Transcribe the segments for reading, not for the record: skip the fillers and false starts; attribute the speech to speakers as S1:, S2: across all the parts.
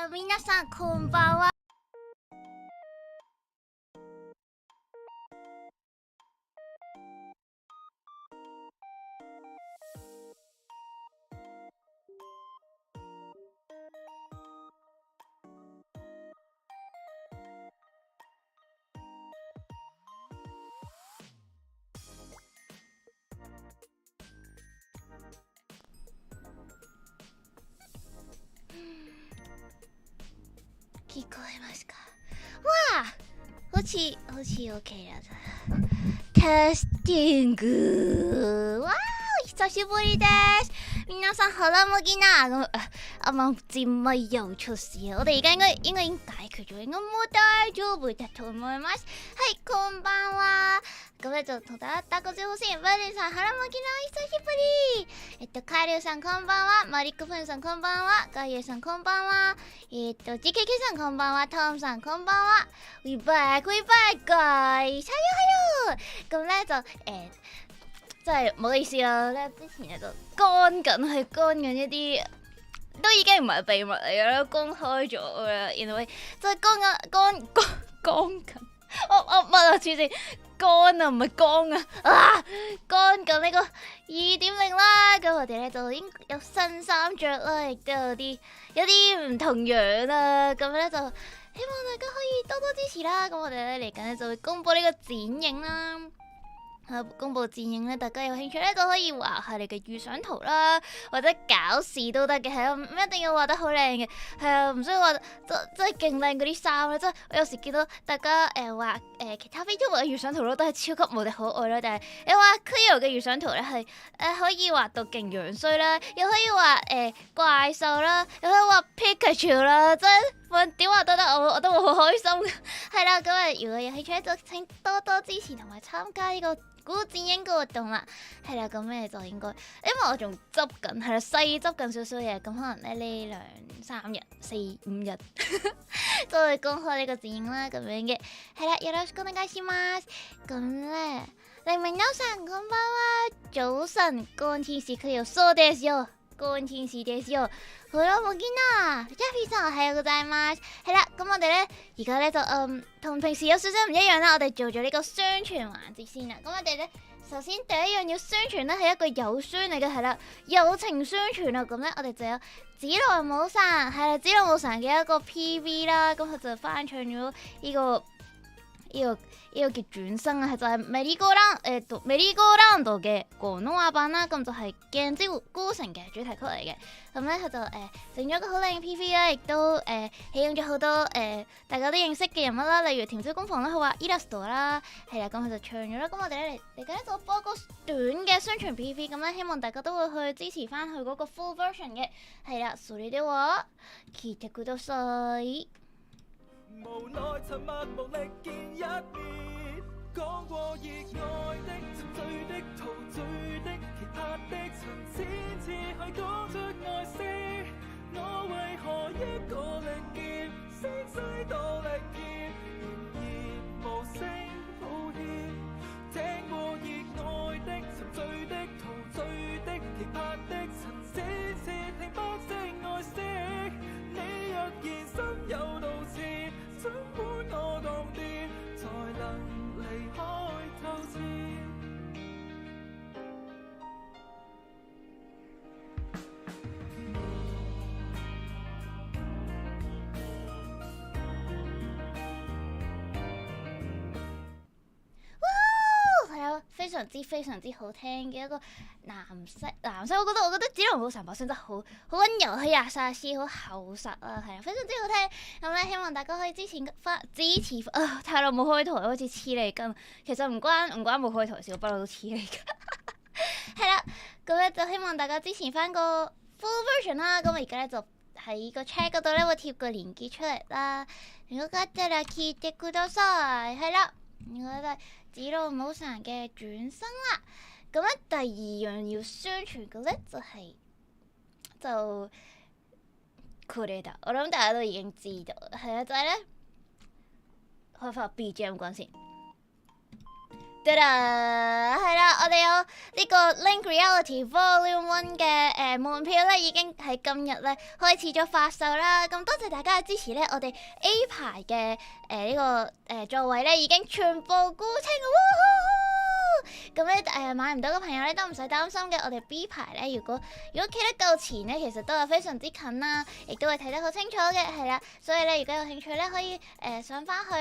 S1: 皆さんこんばんは。聞こえますか？わあ、欲しい OK だ。テスティング。わー，久しぶりです。皆さん腹向きな啱啱節目又出事，我哋而家應該已經解決咗，應該冇大丈夫だと思います。はい、こんばんは。咁咧就同大家打個招呼先。バディさん、腹巻きの久しぶり。カリュウさんこんばんは。マリックフンさんこんばんは。ガイエさんこんばんは。GKK さんこんばんは。トムさんこんばんは。We back, guys。hello。咁咧就真係唔好意思啦。咧之前咧就乾緊一啲。都已經唔係秘密嚟嘅啦，公開咗嘅啦，然後即係乾緊，我乜啊？主持乾啊，唔係乾啊，乾緊呢個2.0啦，咁我哋咧就已經有新衫着啦，亦都有啲唔同樣啦，咁咧就希望大家可以多多支持啦，咁我哋咧嚟緊咧就會公佈呢個剪影啦。公佈剪影咧，大家有興趣咧都可以畫下你嘅預想圖啦，或者搞事都得嘅，係啊，唔一定要畫得好靚嘅，係啊，唔需要畫真係勁靚嗰啲衫咧，即係我有時見到大家畫其他 VTuber 嘅預想圖咯，都係超級無敵可愛啦，但係你畫 Cleo 嘅預想圖咧係可以畫到勁樣衰啦，又可以畫怪獸啦，又可以畫 Pikachu 啦，真係點畫都得，我都會好開心。係啦，咁啊，如果有興趣咧，就請多多支持同埋參加呢個估剪影嘅活動啦，係啦，咁咧就應該，因為我仲執緊，係啦，細執緊少少嘢，咁可能咧呢2、3日、4、5日都會公開呢個剪影啦，咁樣嘅，係啦，よろしくお願いします。咁咧，黎明優神こんばんは，早晨，乾天使Cleoそうですよ。乾天使ですよ。好啦，冇見啦 ，Jeffy さんおはようございます。係啦，咁我哋咧而家咧就同平時有少少唔一樣啦，我哋做咗呢個宣傳環節先啦。咁我哋咧首先第一樣要宣傳咧係一個友宣嚟嘅，係啦，友情宣傳啊。咁咧我哋就有子來武神，係啦，子來武神嘅一個 PV 啦，咁佢就翻唱咗呢個叫轉生啊，就係メリーゴーラウンド嘅廣東話版啦，咁就係鏡之孤城嘅主題曲嚟嘅。咁咧佢就整咗個好靚嘅 PV 啦，亦都起用咗好多大家都認識嘅人物啦，例如甜椒工房啦，佢話イラスト啦，係啦，咁佢就唱咗啦。咁我哋咧嚟緊咧就播個短嘅宣傳 PV， 咁咧希望大家都會去支持翻佢嗰個 full version 嘅。係啦，それでは聞いてください。
S2: 無奈沉默無力見一面，講過熱愛的、沉醉的、陶醉的、奇葩的，曾千次去講出愛惜，我為何一個力劍，聲勢多力劍，仍然無聲抱歉。聽過熱愛的、沉醉的、陶醉的、奇葩的，曾千次聽不息愛惜，你若然心有道歉。想管我當電，才能離開透徹。
S1: 非常之好聽嘅一個男聲，我覺得子龍老神把聲真係好溫柔，好亞薩斯，好厚實啊，係啊，非常之好聽。咁咧，希望大家可以支持太耐冇開台，好似黐你筋。其實唔關冇開台事，我不嬲都黐你筋。係啦，咁咧就希望大家支持翻個 full version 啦。咁我而家咧就喺個 chat 嗰度咧會貼個連結出嚟啦。如果覺得啦，聞いてください。係啦，如果就係子龍冇神嘅轉生啦。咁咧第二樣要宣傳嘅咧就これだ。我諗大家都已經知道，係啊，就係咧開發 BGM 關先。係啦，我哋有呢個 Link Reality Volume 1嘅門票咧，已經喺今日咧開始咗發售啦。咁多謝大家嘅支持咧，我哋 A 排嘅呢個座位咧已經全部沽清。咁咧買唔到嘅朋友咧都唔使擔心嘅，我哋 B 排咧如果企得夠前咧，其實都係非常之近啦，亦都會睇得好清楚嘅，係啦。所以咧如果有興趣咧，可以上翻去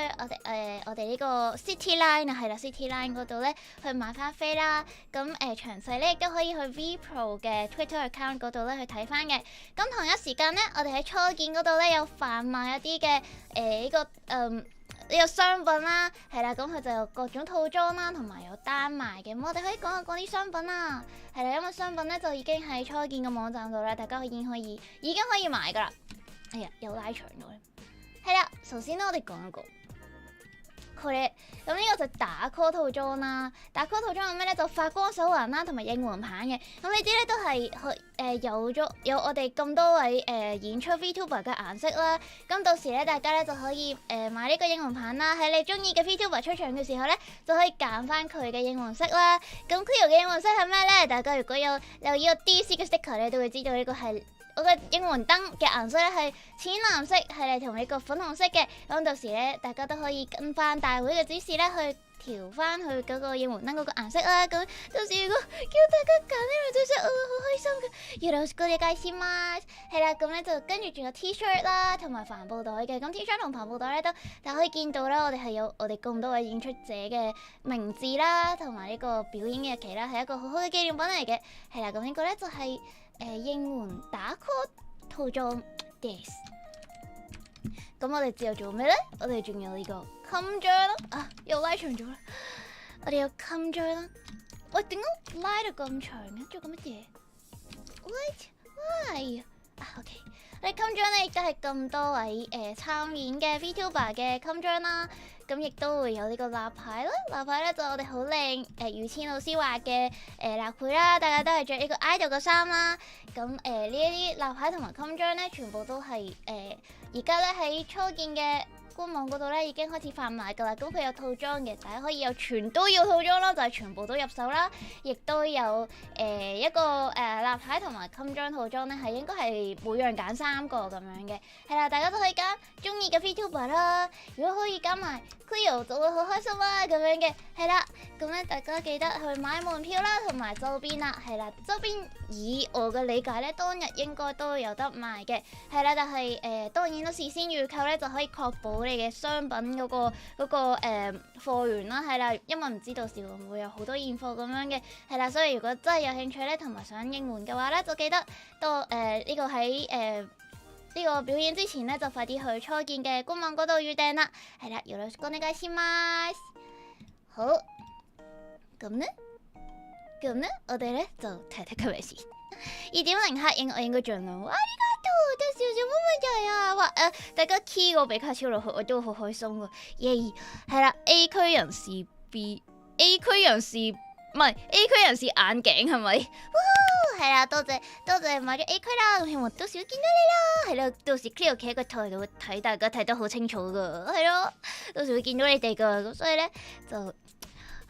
S1: 我哋呢個 City Line 啊，係啦 City Line 嗰度咧去買翻飛啦。咁詳細咧亦都可以去 VPro 嘅 Twitter account 嗰度咧去睇翻嘅。咁同一時間咧，我哋喺初見嗰度咧有販賣一啲嘅呢個商品啦，係啦，咁佢就有各種套裝啦，同埋有單賣嘅。咁我哋可以講一講啲商品啦，係啦，因為商品咧就已經喺初見嘅網站度啦，大家已經可以買噶啦。哎呀，又拉長咗咧。係啦，首先咧我哋講一個。咁呢個就打 call 套裝啦，打 call 套裝有咩咧？就發光手環啦，同埋應援棒嘅。咁呢啲咧都係有我哋咁多位演出 VTuber 嘅顏色啦。咁到時咧，大家咧就可以買呢個應援棒啦。喺你中意嘅 VTuber 出場嘅時候咧，就可以揀翻佢嘅應援色啦。咁 Cleo 嘅應援色係咩咧？大家如果有留意個 DC 嘅 sticker 咧，都會知道呢個係。我嘅應援燈嘅顏色咧係淺藍色，係嚟同呢個粉紅色嘅。咁到時咧，大家都可以跟翻大會嘅指示咧去調翻去嗰個應援燈嗰個顏色啦。咁到時如果叫大家揀呢兩隻色，好開心嘅。よろしくお願いします。係啦，咁咧就跟住仲有 T-shirt 啦，同埋帆布袋嘅。咁 T-shirt 同帆布袋咧都大家可以見到啦，我哋係有我哋咁多位演出者嘅名字啦，同埋呢個表演嘅日期啦，係一個好好嘅紀念品嚟嘅。係啦，咁呢個咧就係、應援打 call 套裝 des。咁我哋之後做咩咧？我哋仲有呢個襟章咯，啊又拉長咗啦。我哋有襟章啦。喂，點解拉到咁長嘅？做緊乜嘢 ？Why？啊 OK。我哋襟章咧亦都係咁多位參演嘅 VTuber 嘅襟章啦。咁亦都會有呢個立牌啦，立牌咧就我哋好靚于千老師畫嘅立配啦，大家都係着呢個 idol 嘅衫啦。咁呢一啲立牌同埋襟章咧，全部都係而家咧喺初見嘅官網嗰度咧已經開始販賣噶啦。咁佢有套裝嘅，大家可以有全都要套裝啦，就係全部都入手啦。亦都有一個立牌同埋襟章套裝咧，係應該係每樣揀3個咁樣嘅。係啦，大家都可以揀中意嘅 VTuber 啦。如果可以揀埋 Cleo 就會好開心啦，咁樣嘅。係啦，咁咧大家記得去買門票啦，同埋周邊啦。係啦，周邊以我嘅理解咧，當日應該都有得賣嘅。係啦，但係當然都事先預購咧，就可以確保你嘅商品嗰個貨源啦。係啦，因為唔知道時會唔會有好多現貨咁樣嘅。係啦，所以如果真係有興趣咧，同埋想應援嘅話咧，就記得到呢個喺呢個表演之前咧，就快啲去初見嘅官網嗰度預訂啦。係啦，よろしくお願いします。好，咁呢，我哋咧就睇睇今日先。2.0黑影我應該盡量。啊りがとう，到時冇問題啊。哇大家 key 個比卡超落去，我都好開心㗎。耶，係啦 ，A 區人士 B，A 區人士唔係 A 區人士眼鏡係咪？係啦，多謝買咗 A 區啦，希望到時會見到你啦。係啦，到時 Cleo 企喺個台度睇，大家睇得好清楚噶。係咯，到時會見到你哋噶。咁所以咧就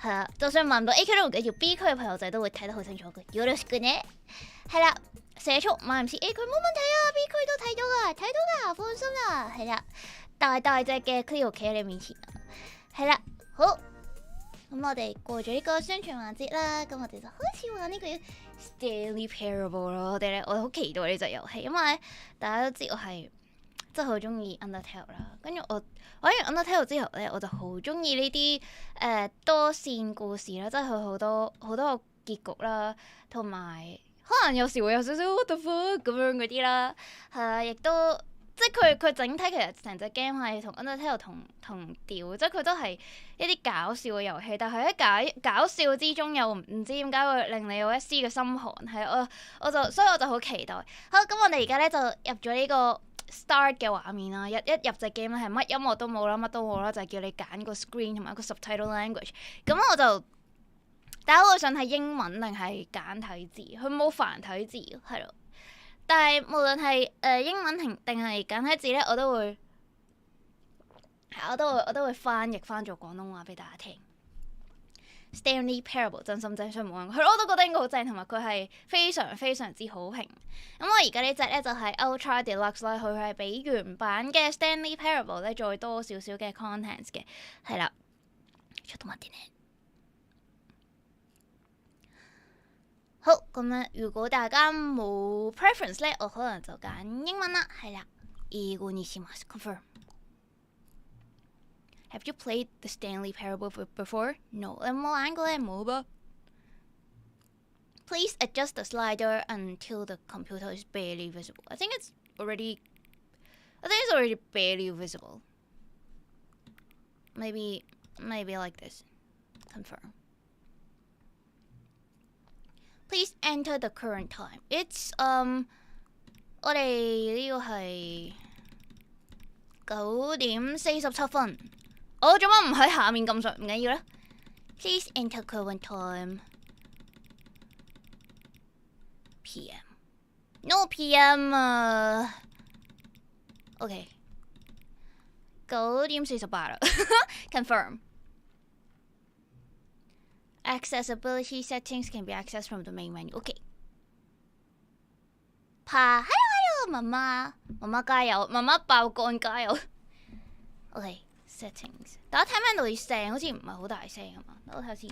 S1: 係啦，就算買唔到 A 區都唔緊要，B 區嘅朋友仔都會睇得好清楚嘅。よろしくね。係啦，社畜買唔切 A 區冇問題啊 ，B 區都睇到噶，放心啦。係啦，大隻嘅 Cleo 企喺你面前啊。係啦，好。咁我哋過咗呢個宣傳環節啦，咁我哋就開始玩呢個 Stanley Parable 咯。我好期待呢隻遊戲，因為大家都知我係真係好中意 Undertale 啦。跟住我玩完 Undertale 之後咧，我就好中意呢啲多線故事啦，即係佢好多個結局啦，同埋可能有時會有少少 what the fuck 咁樣嗰啲啦，係啦，亦都即係佢整體其實成隻 game 係同 Undertale 同調，即係佢都係一啲搞笑嘅遊戲，但係喺搞笑之中又唔知點解會令你有一絲嘅心寒，係所以我就好期待。好，咁我哋而家咧就入咗呢個 start 嘅畫面啦，一入隻 game 咧係乜音樂都冇啦，乜都冇啦，就係叫你揀個 screen 同埋個 subtitle language。咁我就大家會想睇英文定係簡體字？佢冇繁體字，係咯。但係無論係英文定係簡體字咧，我都會翻譯翻做廣東話俾大家聽。Stanley Parable 真心真相冇人，佢我都覺得應該好正，同埋佢係非常非常之好評。咁我而家呢隻咧就係 Ultra Deluxe 啦，佢係比原版嘅 Stanley Parable 咧再多少少嘅 contents 嘅，係啦。ちょっと待ってね。好，咁咧，如果大家冇 preference 咧，我可能就揀英文啦，係啦，英語にします。Confirm。Have you played the Stanley Parable before? No， 你冇玩過咧？冇吧。Please adjust the slider until the computer is barely visible. I think it's already barely visible. Maybe like this. Confirm. Please enter the current time. It's 我哋呢個係9:47。我做乜唔喺下面撳上？唔緊要啦。Please enter current time. PM. No PM. OK. 9:48啦。Confirm. Accessibility settings can be accessed from the main menu. OK。Hello， 媽媽加油，媽媽爆肝加油。OK settings， 大家聽唔聽到啲聲？好似唔係好大聲啊嘛。我睇下先，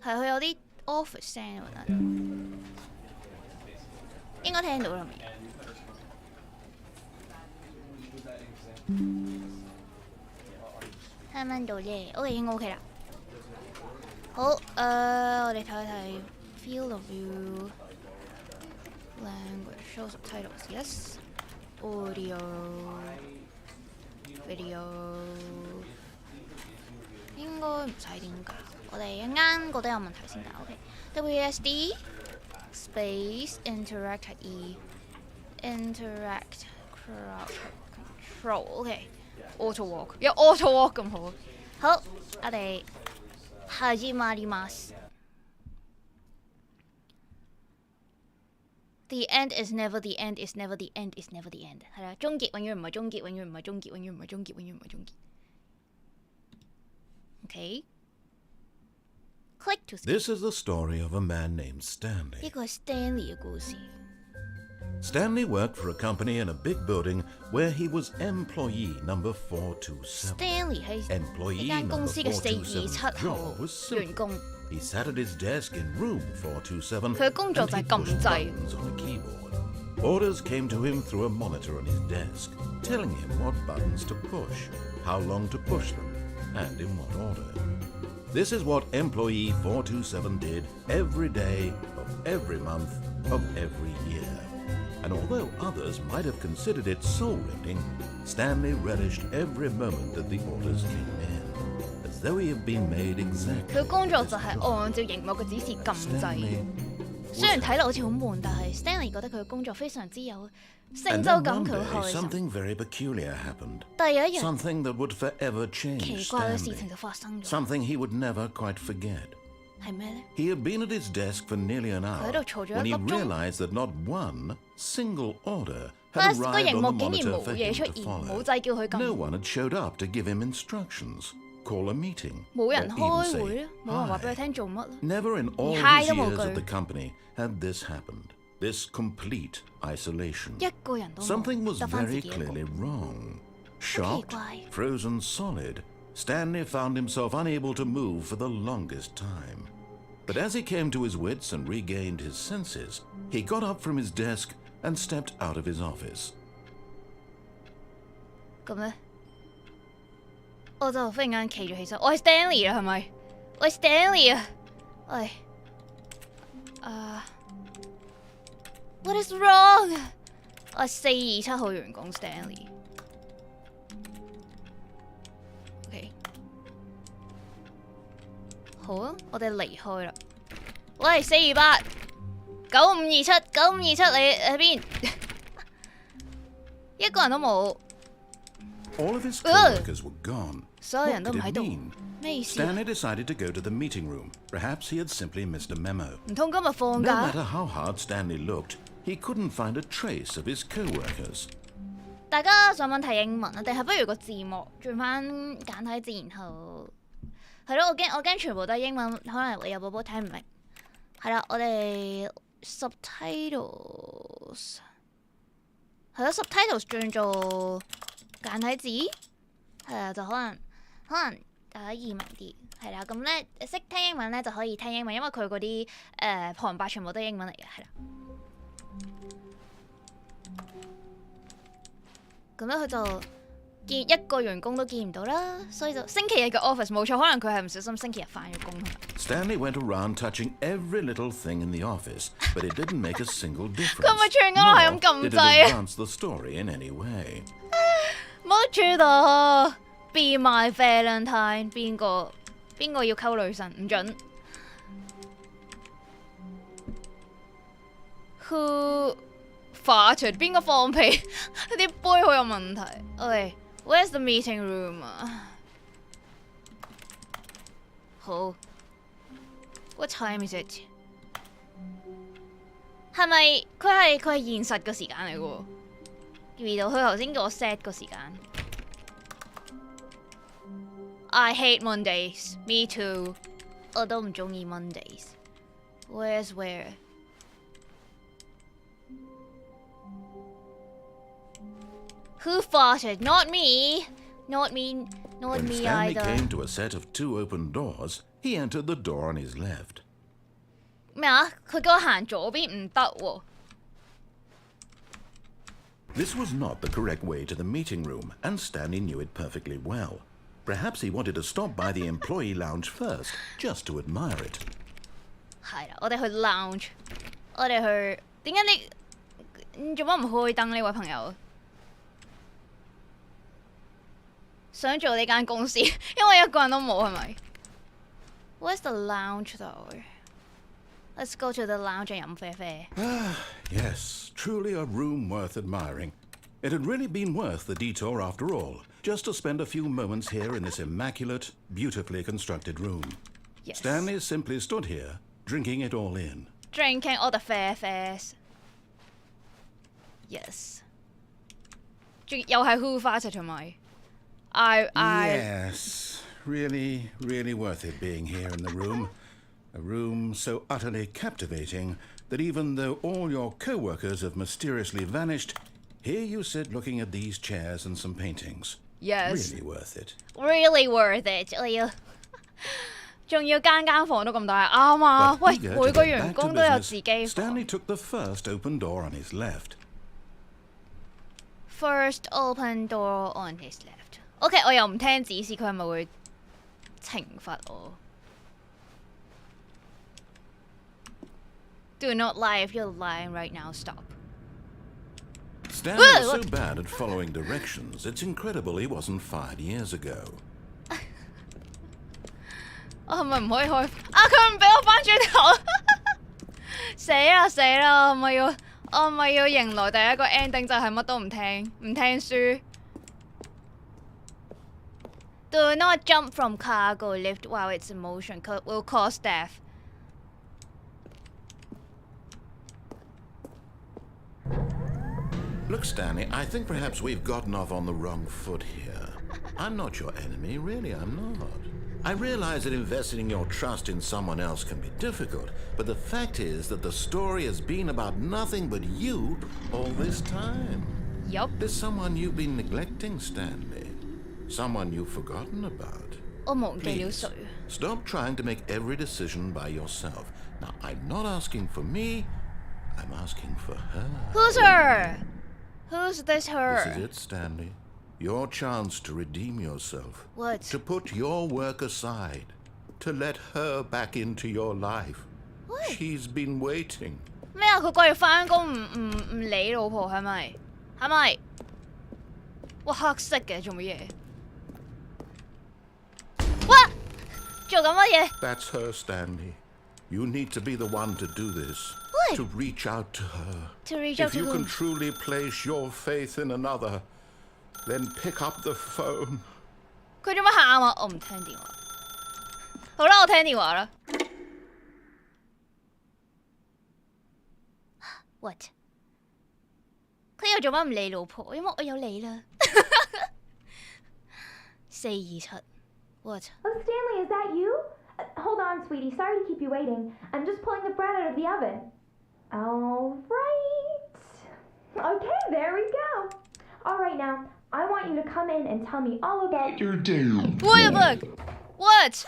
S1: 係佢有啲 office 聲啊，應該聽到啦未？聽唔聽到啫 ？OK 應該 OK 啦。好，我哋睇一睇 Field of View Language Show Subtitles Yes Audio Video 應該唔使點搞，我哋一陣覺得有問題先搞。OK WASD Space Interact E Interact Control OK Auto Walk 有 Auto Walk 咁好。好，我哋始まります。The end is never the end is never the end is never the end。係啦，終結永遠唔係終結，永遠唔係終結，永遠唔係終結，永遠唔係終結。Okay。Click to skip.
S3: This is the story of a man named Stanley.
S1: 呢個係 Stanley 嘅故事。
S3: Stanley worked for a company in a big building where he was employee number 427.
S1: Stanley 係呢間公司嘅427號員工。
S3: He sat at his desk in room 427.
S1: 佢嘅工作就係撳掣。
S3: Orders came to him through a monitor on his desk, telling him what buttons to push, how long to push them, and in what order. This is what employee 427 did every day of every month of every year. And although others might have considered it soul-rending, Stanley relished every moment that the orders came in, as though he had been made exactly.
S1: 佢工作就係按照熒幕嘅指示撳掣。雖然睇落好似好悶，但係 Stanley 覺得佢嘅工作非常之有成就感，佢好開心。
S3: Something very peculiar happened.
S1: 但係有一樣
S3: Something that would forever change
S1: 奇怪嘅事
S3: Stanley.
S1: 情就發生咗。
S3: Something he would never quite forget.
S1: 係咩咧？
S3: He had been at his desk for nearly an hour
S1: 佢喺度嘈咗一
S3: when
S1: 粒
S3: he
S1: 鐘。
S3: realized that not one single order
S1: 但
S3: had
S1: 係個
S3: arrived
S1: 熒
S3: on
S1: 幕
S3: the
S1: 竟然
S3: monitor
S1: 冇
S3: for
S1: 嘢
S3: him
S1: 出
S3: to
S1: 現，冇
S3: follow.
S1: 掣叫佢
S3: No
S1: 撳，
S3: one had showed up to give him instructions, call a meeting,
S1: 冇
S3: or
S1: 人
S3: even
S1: 開會
S3: say
S1: 咧，冇人話俾佢
S3: hi.
S1: 聽做乜啦。
S3: Never in all
S1: 連 hi
S3: his
S1: 都冇
S3: years
S1: 句。
S3: of the company had this happened. This complete isolation.
S1: 一個人都冇，
S3: Something was
S1: 得返自
S3: very
S1: 己一個。
S3: clearly wrong.
S1: 好奇
S3: Shocked,
S1: 怪。
S3: frozen solid, Stanley found himself unable to move for the longest time. But as he came to his wits and regained his senses, he got up from his desk and stepped out of his office.
S1: 咁咧，我就忽然間企咗起身，我係 Stanley 啦，係咪？我係 Stanley 啊，喂，What is wrong？ 我係427號員工 Stanley。OK， 好啊，我哋離開啦。喂，4289527，9527，你喺邊？一個人都冇。
S3: All of his coworkers were gone.
S1: 所有人都唔喺
S3: What
S1: 度
S3: did it mean?
S1: 咩意思
S3: Stanley decided to go to the meeting room. Perhaps he had simply missed a memo.
S1: 唔通今日放
S3: No
S1: 假？
S3: matter how hard Stanley looked, he couldn't find a trace of his coworkers.
S1: 大家上網睇英文啊，定係不如個字幕轉翻簡體字，然後係咯，我驚全部都係英文，可能會有寶寶睇唔明。係啦，我哋 subtitles 係咯 subtitles 轉做簡體字，係啊，就可能大家易明啲。係啦，咁咧識聽英文咧就可以聽英文，因為佢嗰啲旁白全部都係英文嚟嘅，係啦。咁咧佢就見一個員工都見唔到啦，所以就星期日嘅 office 冇錯，可能佢係唔小心星期日返咗工。
S3: Stanley went around touching every little thing in the office, but it didn't make a single difference.
S1: 佢咪全個都係咁撳
S3: Nor did
S1: 掣
S3: it
S1: 啊！
S3: advance the story in any way.
S1: 冇住到 Be my Valentine， 邊個要溝女神唔準。Who farted？ 邊個放屁？啲杯好有問題。喂 ，Where's the meeting room 啊？好 ，What time is it？ 係咪佢係現實嘅時間嚟嘅喎？遇到佢頭先叫我 set 個時間。I hate Mondays. Me too. 我都唔中意 Mondays. Where's where? Who farted? Not me. Not me. Not
S3: When
S1: me
S3: Stanley
S1: either.
S3: came to a set of 2 open doors, he entered the door on his left.
S1: 咩啊？佢叫我行左邊唔得喎。
S3: This was not the correct way to the meeting room, and Stanley knew it perfectly well. Perhaps he wanted to stop by the employee lounge first, just to admire it.
S1: 係啦，我哋去 lounge， 我哋去。點解你做乜唔開燈呢位朋友？想做呢間公司，因為一個人都冇係咪 ？Where's the lounge though? Let's go to the lounge and 飲啡啡。
S3: Yes, truly a room worth admiring. It had really been worth the detour after all, just to spend a few moments here in this immaculate, beautifully constructed room.
S1: Yes.
S3: Stanley simply stood here, drinking it all in.
S1: Drinking all the 啡啡。Yes。又係 Who farted 同埋 I
S3: Yes, really, really worth it being here in the room. A room so utterly captivating that even though all your co-workers have mysteriously vanished, here you sit looking at these chairs and some paintings.
S1: Yes.
S3: Really worth it.
S1: really worth it。我要仲要間房都咁大，啱啊！
S3: But
S1: 喂，
S3: eager to
S1: 每個
S3: get
S1: 員
S3: back to
S1: 工都有
S3: business,
S1: 自己房。
S3: Stanley took the first open door on his left.
S1: First open door on his left。OK， 我又唔聽指示，佢係咪會懲罰我 ？Do not lie. If you're lying right now, stop.
S3: Stanley was so bad at following directions, it's incredible he wasn't fired years ago.
S1: 我係咪唔可以開？啊！佢唔俾我翻轉頭，死啦！我咪要迎來第一個 ending 就係乜都唔聽書。Do not jump from cargo lift while it's in motion. Will cause death.
S3: Look, Stanley, I think perhaps we've gotten off on the wrong foot here. I'm not your enemy, really, I'm not. I realize that investing your trust in someone else can be difficult, but the fact is that the story has been about nothing but you all this time.
S1: Yup.
S3: There's someone you've been neglecting, Stanley. Someone you've forgotten about.
S1: 我忘記了
S3: Please,
S1: 誰？
S3: stop trying to make every decision by yourself. Now, I'm not asking for me, I'm asking for her.
S1: Who's her? Who's this her?
S3: This is it, Stanley. Your chance to redeem yourself.
S1: What?
S3: To put your work aside. To let her back into your life.
S1: What?
S3: She's been waiting.
S1: 咩啊？佢掛住返工唔理老婆係咪？係咪？哇！黑色嘅做乜嘢？哇！做緊乜嘢？
S3: That's her, Stanley. You need to be the one to do this.
S1: What?
S3: To reach out to her.
S1: To reach out
S3: If
S1: to
S3: you
S1: who?
S3: can truly place your faith in another, then pick up the phone.
S1: 佢做乜喊啊？我唔聽電話。好啦，我聽電話啦。What？ 佢又做乜唔理老婆？因為我有你啦。427。What？
S4: Oh, Stanley, is that you? Hold on, sweetie. Sorry to keep you waiting. I'm just pulling the bread out of the oven. All right. Okay, there we go. All right, now, I want you to come in and tell me all about your day.
S1: Wait a minute. What?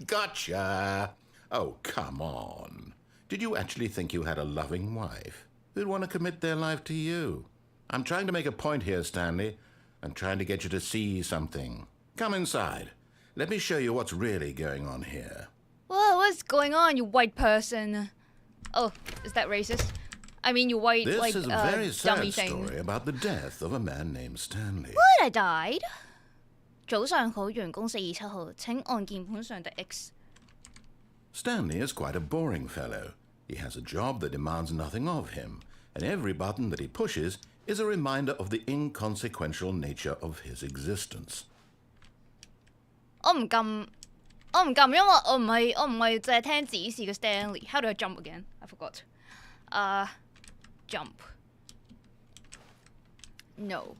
S3: Gotcha. Oh, come on. Did you actually think you had a loving wife who'd want to commit their life to you? I'm trying to make a point here, Stanley. I'm trying to get you to see something. Come inside. Let me show you what's really going on here.
S1: Whoa, what's going on, you white person? Oh, is that racist? I mean, you white,
S3: This
S1: like,
S3: is a very
S1: dummy
S3: sad
S1: thing.
S3: story about the death of a man named Stanley.
S1: What? I died? 早上好，員工427號，請按鍵盤上的 X。
S3: Stanley is quite a boring fellow. He has a job that demands nothing of him, and every button that he pushes is a reminder of the inconsequential nature of his existence.
S1: 我唔撳，因為我唔係淨係聽指示嘅 Stanley。How do I jump again? I forgot. Jump. No.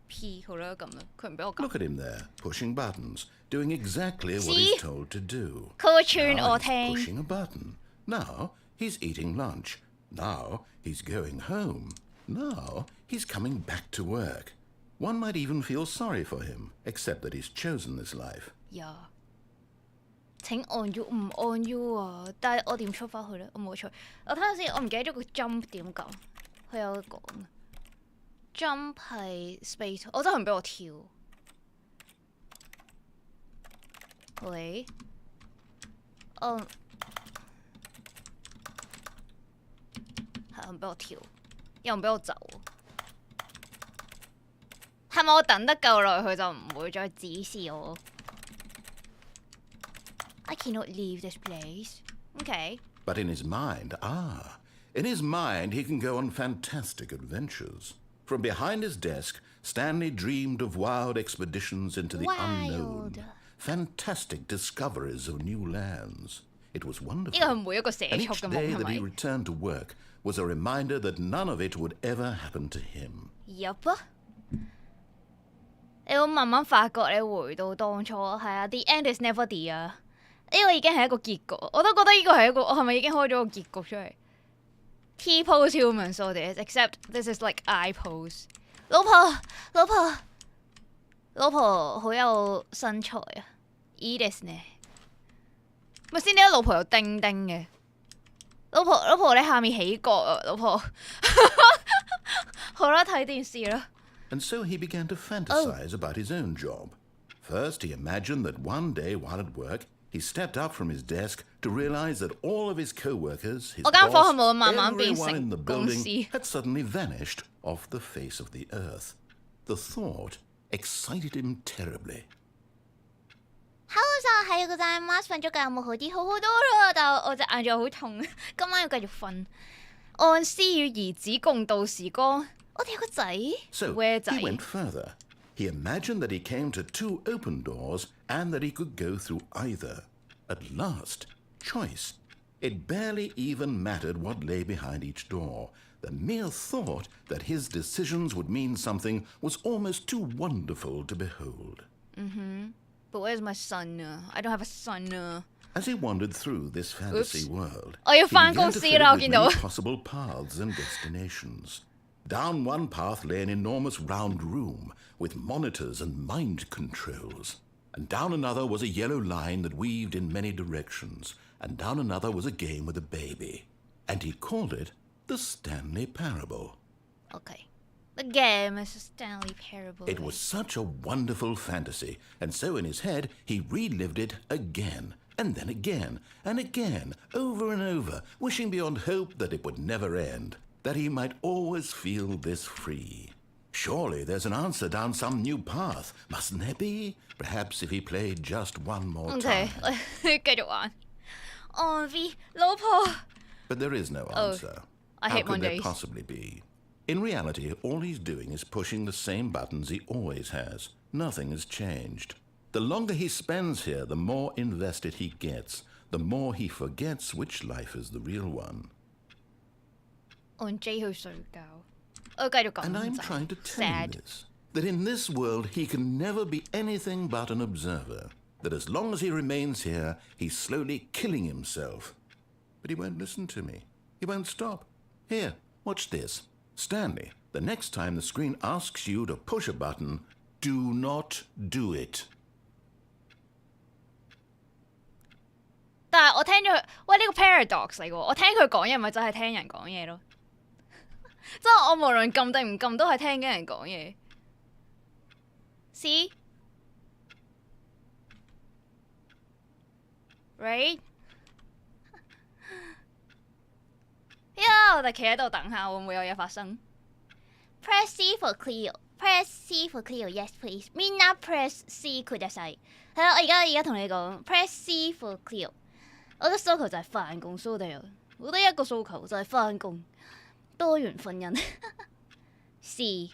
S1: P 好啦，撳啦，佢唔俾我撳。
S3: Look at him there, pushing buttons, doing exactly what
S1: See?
S3: he's told to do.
S1: 佢會串
S3: Now
S1: 我
S3: he's
S1: 聽。
S3: pushing a button. Now he's eating lunch. Now he's going home. Now he's coming back to work. One might even feel sorry for him, except that he's chosen this life.
S1: 呀，請按 U 唔按 U 啊！但係我點出翻去咧？我冇出。我睇下先，我唔記得咗個 jump 點撳。佢有講 jump 係 space，我真係唔俾我跳。喂，係唔俾我跳，又唔俾我走。係咪我等得夠耐，佢就唔會再指示我 ？I cannot leave this place. Okay.
S3: But in his mind, he can go on fantastic adventures. From behind his desk, Stanley dreamed of wild expeditions into the unknown, fantastic discoveries of new lands. It was wonderful.
S1: 呢個係每一個社
S3: And
S1: 畜
S3: each
S1: 嘅
S3: day
S1: 夢係
S3: that he
S1: 咪
S3: returned to work was a reminder that none of it would ever happen to him.？Yup。
S1: 你會慢慢發覺你回到當初係啊，the end is never the 啊，呢個已經係一個結局，我都覺得呢個係一個，我係咪已經開咗個結局出嚟 ？T pose human so this except this is like I pose。老婆好有身材啊！いいですね。咪先，點解老婆有丁丁嘅？老婆你下面起角啊！老婆，好啦，睇電視啦。
S3: And so he began to fantasize about his own job. First, he imagined that one day while at work, he stepped up from his desk to realize that all of his co-workers, his
S1: 我間房係
S3: boss,
S1: 冇慢慢變
S3: everyone in the
S1: 成公
S3: building
S1: 司。
S3: had suddenly vanished off the face of the earth. The thought excited him terribly.
S1: Hello さん、おはようございます。瞓咗覺有冇好啲？好好多啦，但係我隻眼仲好痛，今晚要繼續瞓。按師與兒子共度時光。我哋有個仔
S3: So
S1: ，where 仔
S3: he went further. He imagined that he came to 2 open doors and that he could go through either. At last, choice. It barely even mattered what lay behind each door. The mere thought that his decisions would mean something was almost too wonderful to behold.
S1: But where's my son? I don't have a son.
S3: As he wandered through this fantasy
S1: Oops.
S3: world,
S1: 我要
S3: he
S1: 返
S3: began
S1: 公
S3: to
S1: 司
S3: fill
S1: 啦，
S3: it
S1: 我
S3: with
S1: 見到。
S3: many possible paths and destinations. Down one path lay an enormous round room with monitors and mind controls. And down another was a yellow line that weaved in many directions. And down another was a game with a baby. And he called it The Stanley Parable.
S1: Okay. The game is a Stanley Parable.
S3: It was such a wonderful fantasy, and so in his head he relived it again, and then again, and again, over and over, wishing beyond hope that it would never end, that he might always feel this free. Surely there's an answer down some new path, mustn't there be? Perhaps if he played just one more
S1: Okay.
S3: time.
S1: 繼續玩。V 老婆。
S3: But there is no answer.
S1: I
S3: How
S1: hate
S3: could there
S1: Mondays.
S3: possibly be? In reality, all he's doing is pushing the same buttons he always has. Nothing has changed. The longer he spends here, the more invested he gets, the more he forgets which life is the real one.
S1: On J 去睡覺。我繼續講。
S3: And I'm trying to tell him
S1: Sad.
S3: this, that in this world he can never be anything but an observer, that as long as he remains here, he's slowly killing himself. But he won't listen to me. He won't stop. Here, watch this. Stanley, the next time the screen asks you to push a button, do not do it.
S1: 但係我聽咗佢，喂呢個 paradox 嚟喎，我聽佢講嘢咪就係聽人講嘢咯，即係我無論撳定唔撳都係聽緊人講嘢。See? Right? 我哋企喺度等下，會唔會有嘢發生 ？Press C for Cleo. Press C for Cleo. Yes, please. みんな press C ください。係啊，我而家同你講 ，press C for Cleo。我嘅訴求就係返工，蘇地啊！我得一個訴求就係返工，多元婚姻。C。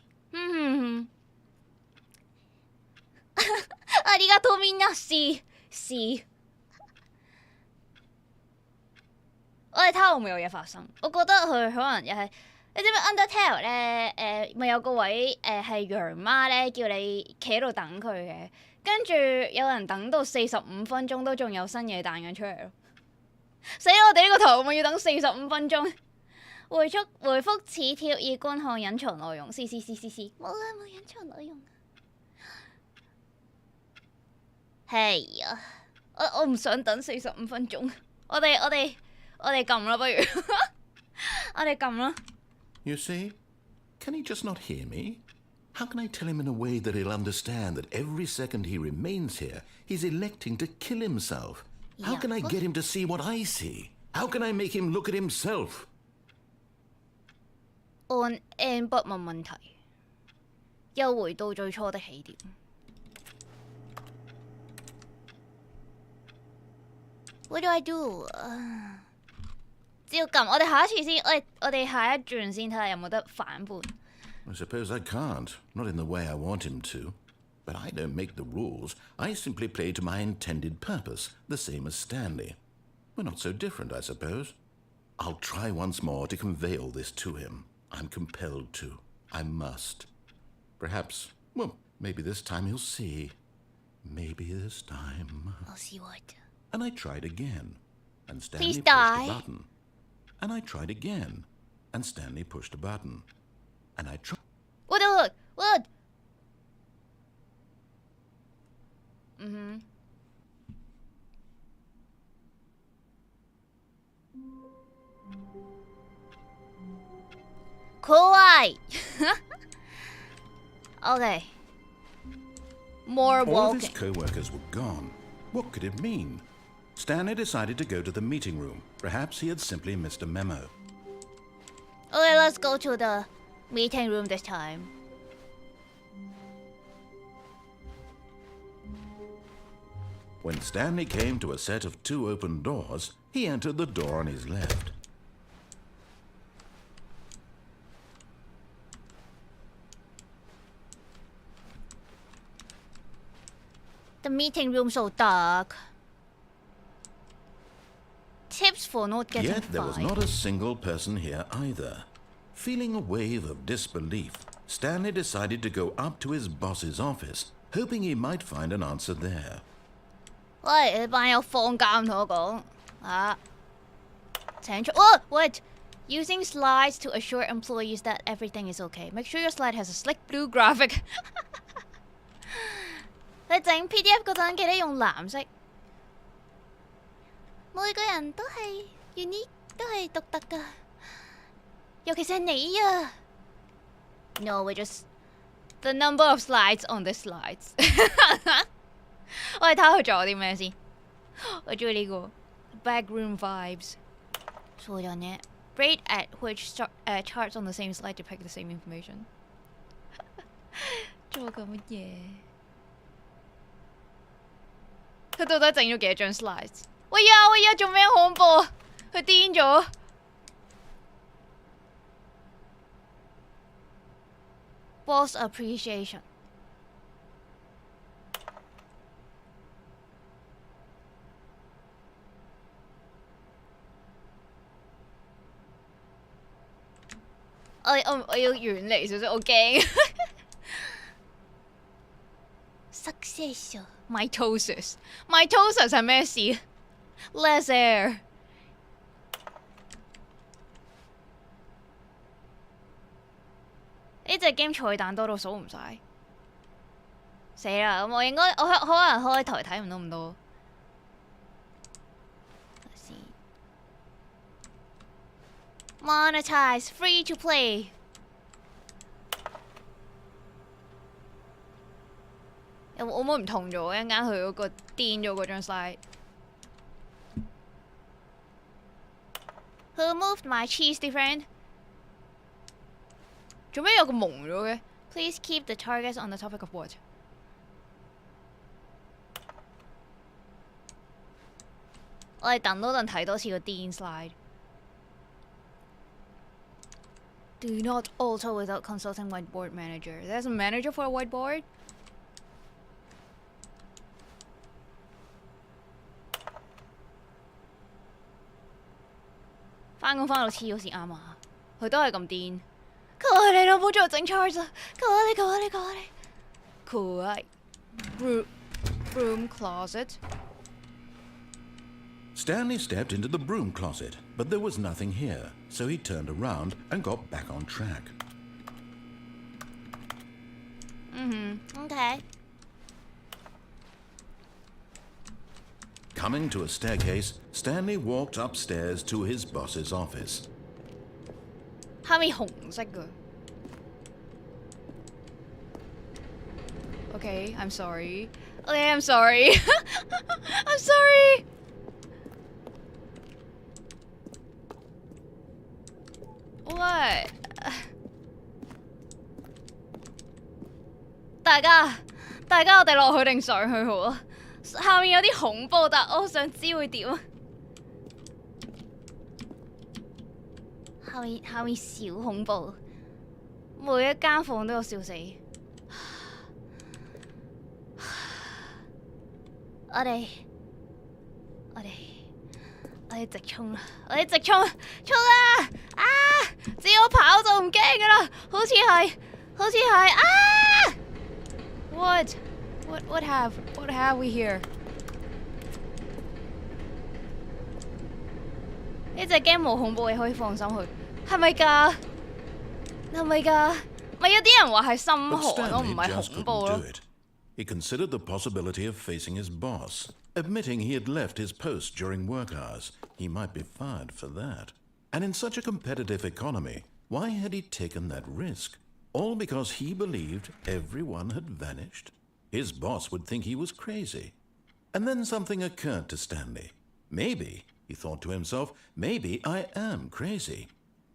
S1: ありがとうみんな C。我哋睇下會唔會有嘢發生。我覺得佢可能又係，你知唔知 Undertale 咧？咪有個位係羊媽咧，叫你企喺度等佢嘅，跟住有人等到45分鐘都仲有新嘢彈緊出嚟咯。死啦！我哋呢個圖咪要等45分鐘。回覆此貼以觀看隱藏內容。C。冇啦，冇隱藏內容。係啊，我唔想等45分鐘。我哋撳啦，不如我哋撳啦。
S3: You see? Can he just not hear me? How can I tell him in a way that he'll understand that every second he remains here, he's electing to kill himself? How can I get him to see what I see? How can I make him look at himself?
S1: On N 不問問題，又回到最初的起點。What do I do？照撳，我哋下一次先，我哋下一轉先睇下有冇得反叛。
S3: I suppose I can't, not in the way I want him to. But I don't make the rules. I simply play to my intended purpose, the same as Stanley. We're not so different, I suppose. I'll try once more to convey all this to him. I'm compelled to. I must. Perhaps, well, maybe this time he'll see. Maybe this time.
S1: I'll see what?
S3: And I tried again. And Stanley
S1: Please
S3: pushed
S1: die.
S3: a button. And I tried again. And Stanley pushed a button. And I tried.
S1: What? Kawaii. Okay. More
S3: All of his
S1: walking.
S3: co-workers were gone. What could it mean? Stanley decided to go to the meeting room. Perhaps he had simply missed a memo.
S1: Okay, let's go to the meeting room this time.
S3: When Stanley came to a set of 2 open doors, he entered the door on his left.
S1: The meeting room so dark. Tips for not getting
S3: Yet there was
S1: fired.
S3: not a single person here either. Feeling a wave of disbelief, Stanley decided to go up to his boss's office, hoping he might find an answer there.
S1: 喂，你班友放假唔同我講啊！請出wait! Using slides to assure employees that everything is okay. Make sure your slide has a slick blue graphic. 你整 PDF 嗰陣記得用藍色。每個人都係unique，都係獨特㗎。尤其是你啊。No, we just the number of slides on the slides 。我哋睇下佢仲有啲咩先。我中意呢個 backroom vibes。そうだね。Rate at which charts on the same slide depict the same information 。做緊乜嘢？佢到底整咗幾多張 slides？ 喂呀，做咩恐怖啊？佢癲咗。Boss appreciation。我要遠離少少，我驚。Success mitosis 係咩事 ？Less air。呢隻 game 彩蛋多到數唔晒，死啦！咁我可能開台睇唔到咁多。Monetize free to play。有冇唔同咗？一陣間佢嗰個癲咗嗰張 slide。Who moved my cheesy friend？ 做咩有個蒙咗嘅 ？Please keep the targets on the topic of what？ 我哋等多陣睇多次個癲 slide。Do not alter without consulting whiteboard manager. There's a manager for a whiteboard? 返工返到黐咗線啱啊！佢都係咁癲。求下你啦，唔好再整 charge 啦！求下你。Cool. Broom closet.
S3: Stanley stepped into the broom closet, but there was nothing here, so he turned around and got back on track.
S1: Okay.
S3: Coming to a staircase, Stanley walked upstairs to his boss's office.
S1: 下面紅色㗎。Okay, I'm sorry. Okay, I'm sorry. I'm sorry. 喂，大家我哋落去定上去好啊？下面有啲恐怖，但我想知會點啊？下面小恐怖，每一間房都有笑死。我哋直衝啦！衝啊！啊！只要跑就唔驚㗎啦，好似係啊 ！What have we here？ 呢隻 game 冇恐怖嘢可以放心去，係咪㗎？咪有啲人話係心寒咯，唔係恐怖咯。
S3: He considered the possibility of facing his boss, admitting he had left his post during work hours. He might be fired for that. And in such a competitive economy, why had he taken that risk? All because he believed everyone had vanished? His boss would think he was crazy. And then something occurred to Stanley. Maybe, he thought to himself, maybe I am crazy.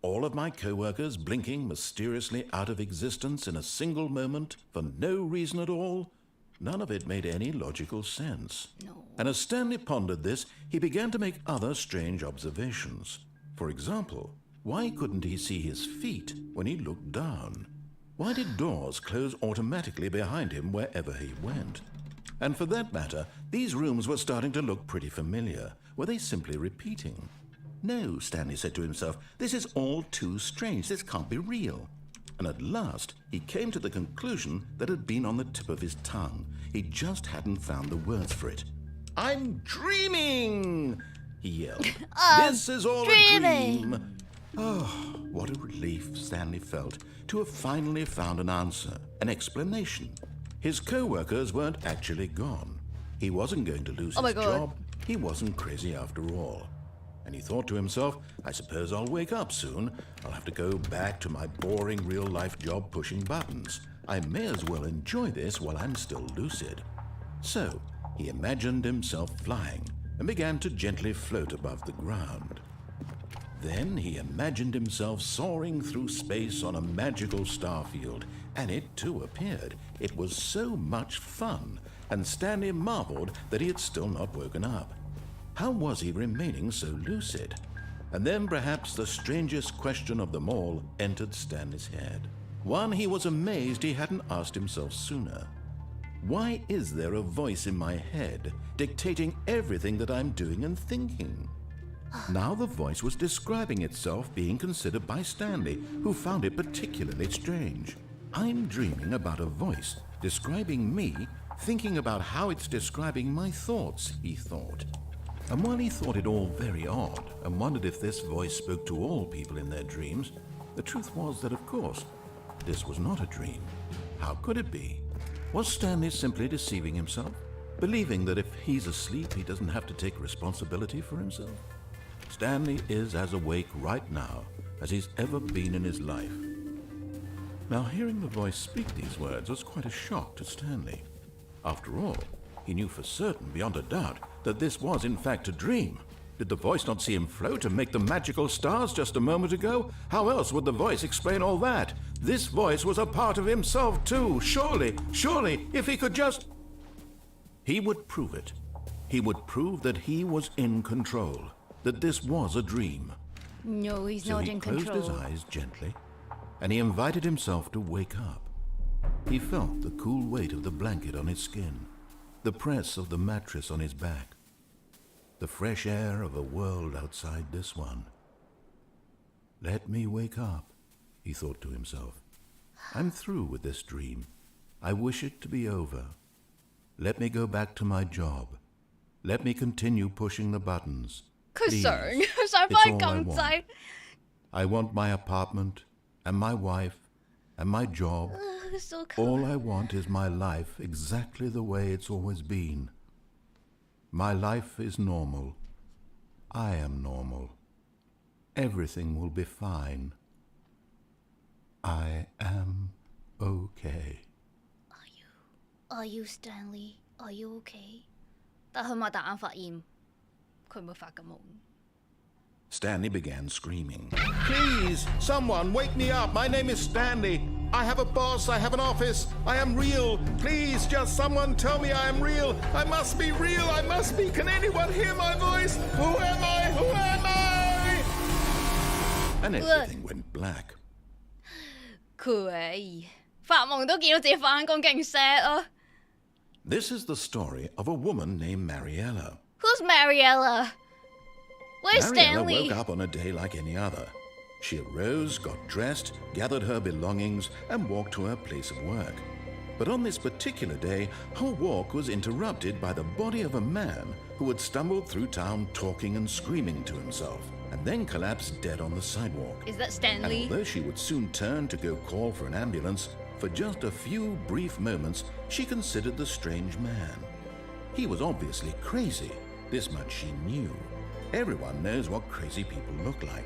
S3: All of my co-workers blinking mysteriously out of existence in a single moment for no reason at all? None of it made any logical sense.
S1: No.
S3: And as Stanley pondered this, he began to make other strange observations. For example, why couldn't he see his feet when he looked down? Why did doors close automatically behind him wherever he went? And for that matter, these rooms were starting to look pretty familiar. Were they simply repeating? No, Stanley said to himself, this is all too strange. This can't be real. And at last, he came to the conclusion that had been on the tip of his tongue. He just hadn't found the words for it. I'm dreaming! He yelled. This is all a dream! Oh, what a relief Stanley felt to have finally found an answer, an explanation. His co-workers weren't actually gone. He wasn't going to lose his job. He wasn't crazy after all. And he thought to himself, I suppose I'll wake up soon. I'll have to go back to my boring real-life job pushing buttons. I may as well enjoy this while I'm still lucid. So, he imagined himself flying and began to gently float above the ground. Then he imagined himself soaring through space on a magical starfield, and it too appeared. It was so much fun, and Stanley marveled that he had still not woken up. How was he remaining so lucid? And then perhaps the strangest question of them all entered Stanley's head. One he was amazed he hadn't asked himself sooner. Why is there a voice in my head dictating everything that I'm doing and thinking? Now the voice was describing itself being considered by Stanley, who found it particularly strange. I'm dreaming about a voice describing me, thinking about how it's describing my thoughts, he thought. And while he thought it all very odd and wondered if this voice spoke to all people in their dreams, the truth was that, of course, this was not a dream. How could it be? Was Stanley simply deceiving himself, believing that if he's asleep he doesn't have to take responsibility for himself? Stanley is as awake right now as he's ever been in his life. Now, hearing the voice speak these words was quite a shock to Stanley. After all, he knew for certain, beyond a doubt, that this was in fact a dream. Did the voice not see him float and make the magical stars just a moment ago? How else would the voice explain all that? This voice was a part of himself too. Surely, if he could just... He would prove it. He would prove that he was in control, that this was a dream.
S1: No, he's
S3: So
S1: not
S3: he
S1: in
S3: closed
S1: control.
S3: his eyes gently, and he invited himself to wake up. He felt the cool weight of the blanket on his skin, the press of the mattress on his back, the fresh air of a world outside this one. Let me wake up, he thought to himself. I'm through with this dream. I wish it to be over. Let me go back to my job. Let me continue pushing the buttons.
S1: 佢
S3: Please.
S1: 想
S3: It's
S1: 翻去
S3: all I
S1: 撳
S3: want.
S1: 掣。
S3: I want my apartment and my wife and my job.
S1: So cool.
S3: All I want is my life exactly the way it's always been. My life is normal. I am normal. Everything will be fine. I am okay.
S1: Are you Stanley? Are you okay? 但佢擘大眼發現佢冇發緊夢。
S3: Stanley began screaming. Please, someone wake me up. My name is Stanley. I have a boss. I have an office. I am real. Please, just someone tell me I am real. I must be real. I must be. Can anyone hear my voice? Who am I? Who am I? And everything went black.
S1: 佢發夢都見到自己返工，勁 sad 啊！
S3: This is the story of a woman named Mariella.
S1: Who's Mariella? Where's
S3: Mariella
S1: Stanley?
S3: woke up on a day like any other. She arose, got dressed, gathered her belongings, and walked to her place of work. But on this particular day, her walk was interrupted by the body of a man who had stumbled through town talking and screaming to himself, and then collapsed dead on the sidewalk.
S1: Is that
S3: And
S1: Stanley?
S3: although she would soon turn to go call for an ambulance, for just a few brief moments, she considered the strange man. He was obviously crazy. This much she knew. Everyone knows what crazy people look like.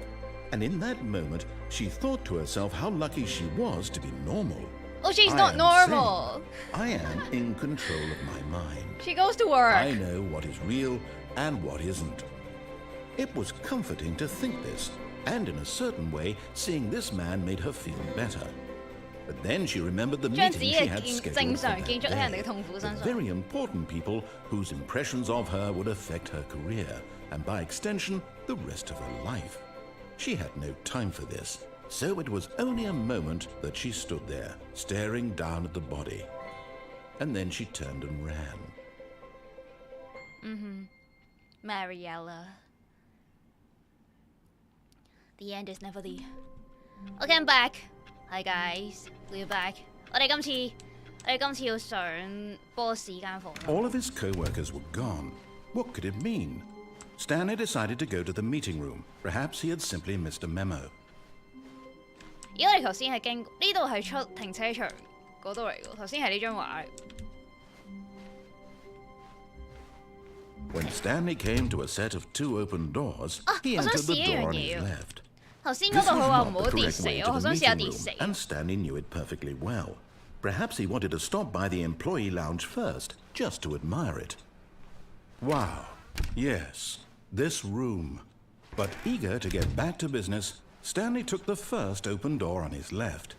S3: And in that moment, she thought to herself how lucky she was to be normal.
S1: Oh, she's
S3: I
S1: not
S3: am
S1: normal.
S3: sane. I am in control of my mind.
S1: She goes to work.
S3: I know what is real and what isn't. It was comforting to think this, and in a certain way, seeing this man made her feel better. But then she remembered the
S1: 將自
S3: meeting
S1: 己
S3: she
S1: 嘅
S3: had
S1: 正
S3: scheduled for
S1: 常
S3: that
S1: 建築喺人哋嘅
S3: day.
S1: 痛苦身
S3: The
S1: 上。
S3: very important people whose impressions of her would affect her career, and by extension, the rest of her life. She had no time for this, so it was only a moment that she stood there, staring down at the body. And then she turned and ran.
S1: Mariella. The end is never the... Okay, I'm back. Hi guys, we're back. 我哋今次要上 boss 間房。
S3: All of his co-workers were gone. What could it mean? Stanley decided to go to the meeting room. Perhaps he had simply missed a memo.
S1: 咦，我哋頭先係經呢度係出停車場嗰度嚟㗎，頭先係呢張畫嚟。
S3: When Stanley came to a set of 2 open doors, he entered the door on his left.
S1: 頭先
S3: This
S1: 嗰度
S3: was
S1: 佢話
S3: not
S1: 唔
S3: the
S1: 好跌
S3: correct
S1: 死，
S3: way
S1: 我
S3: to
S1: 好
S3: the
S1: 想試下
S3: meeting
S1: 跌
S3: room,
S1: 死。
S3: and Stanley knew it perfectly well. Perhaps he wanted to stop by the employee lounge first, just to admire it. Wow, yes, this room. But eager to get back to business, Stanley took the first open door on his left.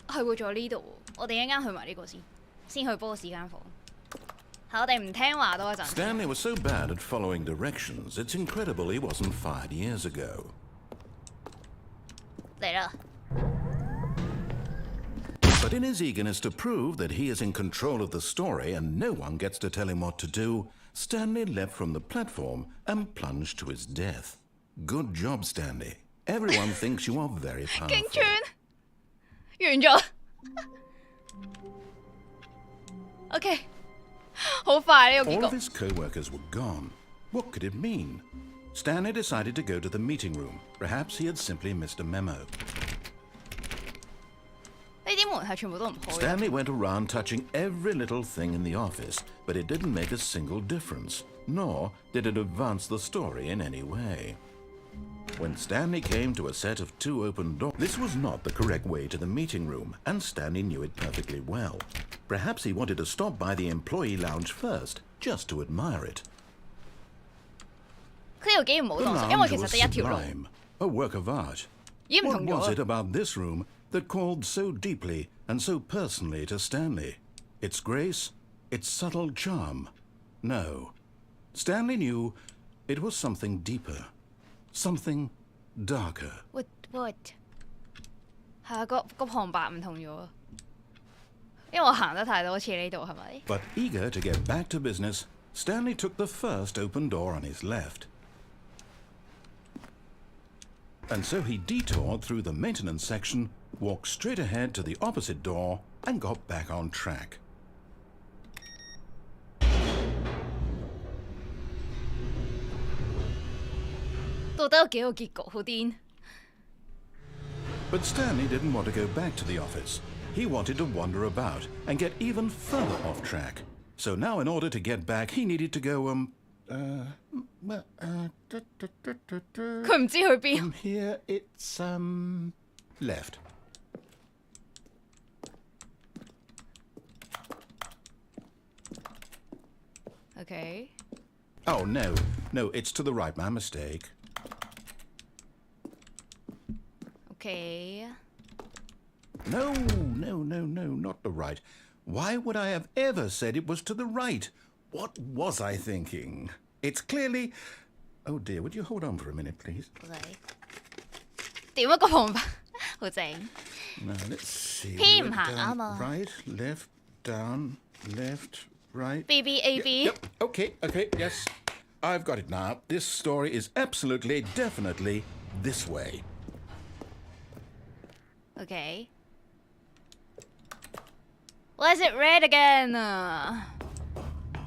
S1: 係喎，仲有呢度喎，我哋一陣間去埋呢個先去波士間房。係我哋唔聽話多一陣。
S3: Stanley was so bad at following directions, it's incredible he wasn't fired years ago.
S1: 嚟啦！
S3: But in his eagerness to prove that he is in control of the story and no one gets to tell him what to do, Stanley leapt from the platform and plunged to his death. Good job, Stanley. Everyone thinks you are very
S1: 勁
S3: powerful.
S1: 串，完咗。OK， 好快呢個
S3: All of
S1: 結局。
S3: his co-workers were gone. What could it mean? Stanley decided to go to the meeting room. Perhaps he had simply missed a memo.
S1: 呢啲門係全部都唔開。
S3: Stanley went around touching every little thing in the office, but it didn't make a single difference, nor did it advance the story in any way. When Stanley came to a set of 2 open doors, this was not the correct way to the meeting room, and Stanley knew it perfectly well. Perhaps he wanted to stop by the employee lounge first, just to admire it.
S1: Cleo 竟然冇
S3: The
S1: 動作，因為
S3: lounge
S1: 其實
S3: was
S1: 得一條路，
S3: sublime, a work of art.
S1: 已經唔
S3: What
S1: 同
S3: was
S1: 咗
S3: it。about this room that called so deeply and so personally to Stanley? Its grace? Its subtle charm? No. Stanley knew it was something deeper. Something darker.
S1: What？ 係啊，個旁白唔同咗，因為我行得太多次呢度，係咪？
S3: But eager to get back to business, Stanley took the first open door on his left. And so he detoured through the maintenance section, walked straight ahead to the opposite door, and got back on track.
S1: 到底有幾個結局？好癲！
S3: But Stanley didn't want to go back to the office. He wanted to wander about and get even further off track. So now in order to get back, he needed to go,
S1: 佢唔知去邊。
S3: from here it's, left.
S1: OK，
S3: Oh, no, it's to the right, my mistake.
S1: OK，
S3: No, not the right. Why would I have ever said it was to the right? What was I thinking? It's clearly... Oh dear, would you hold on for a minute, please?
S1: 好仔，點一個旁白，好正。
S3: Now, let's see.
S1: P
S3: We went
S1: 唔行
S3: down
S1: 啱啊。
S3: Right, left, down, left, right.
S1: B B A B，
S3: Yep, okay, yes. I've got it now. This story is absolutely, definitely this way.
S1: OK。Why is it red again?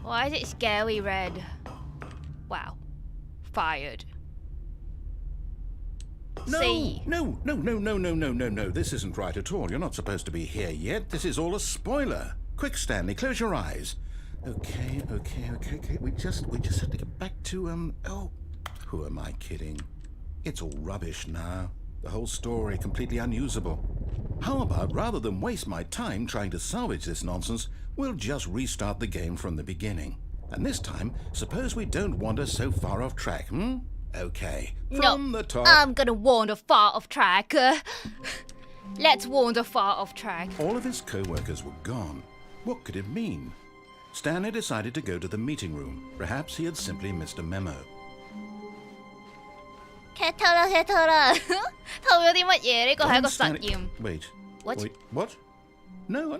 S1: Why is it scary red? Wow. Fired.
S3: No,
S1: See.
S3: no. This isn't right at all. You're not supposed to be here yet. This is all a spoiler. Quick, Stanley, close your eyes. Okay. We just have to get back to, oh, who am I kidding? It's all rubbish now. The whole story completely unusable. How about, rather than waste my time trying to salvage this nonsense, we'll just restart the game from the beginning. And this time, suppose we don't wander so far off track, Okay. From the top.
S1: I'm gonna wander far off track. Let's wander far off track.
S3: All of his co-workers were gone. What could it mean? Stanley decided to go to the meeting room. Perhaps he had simply missed a memo.
S1: 劇透啦！透咗啲乜嘢？呢個係一個實驗。
S3: Wait.
S1: What?
S3: Wait, what? No,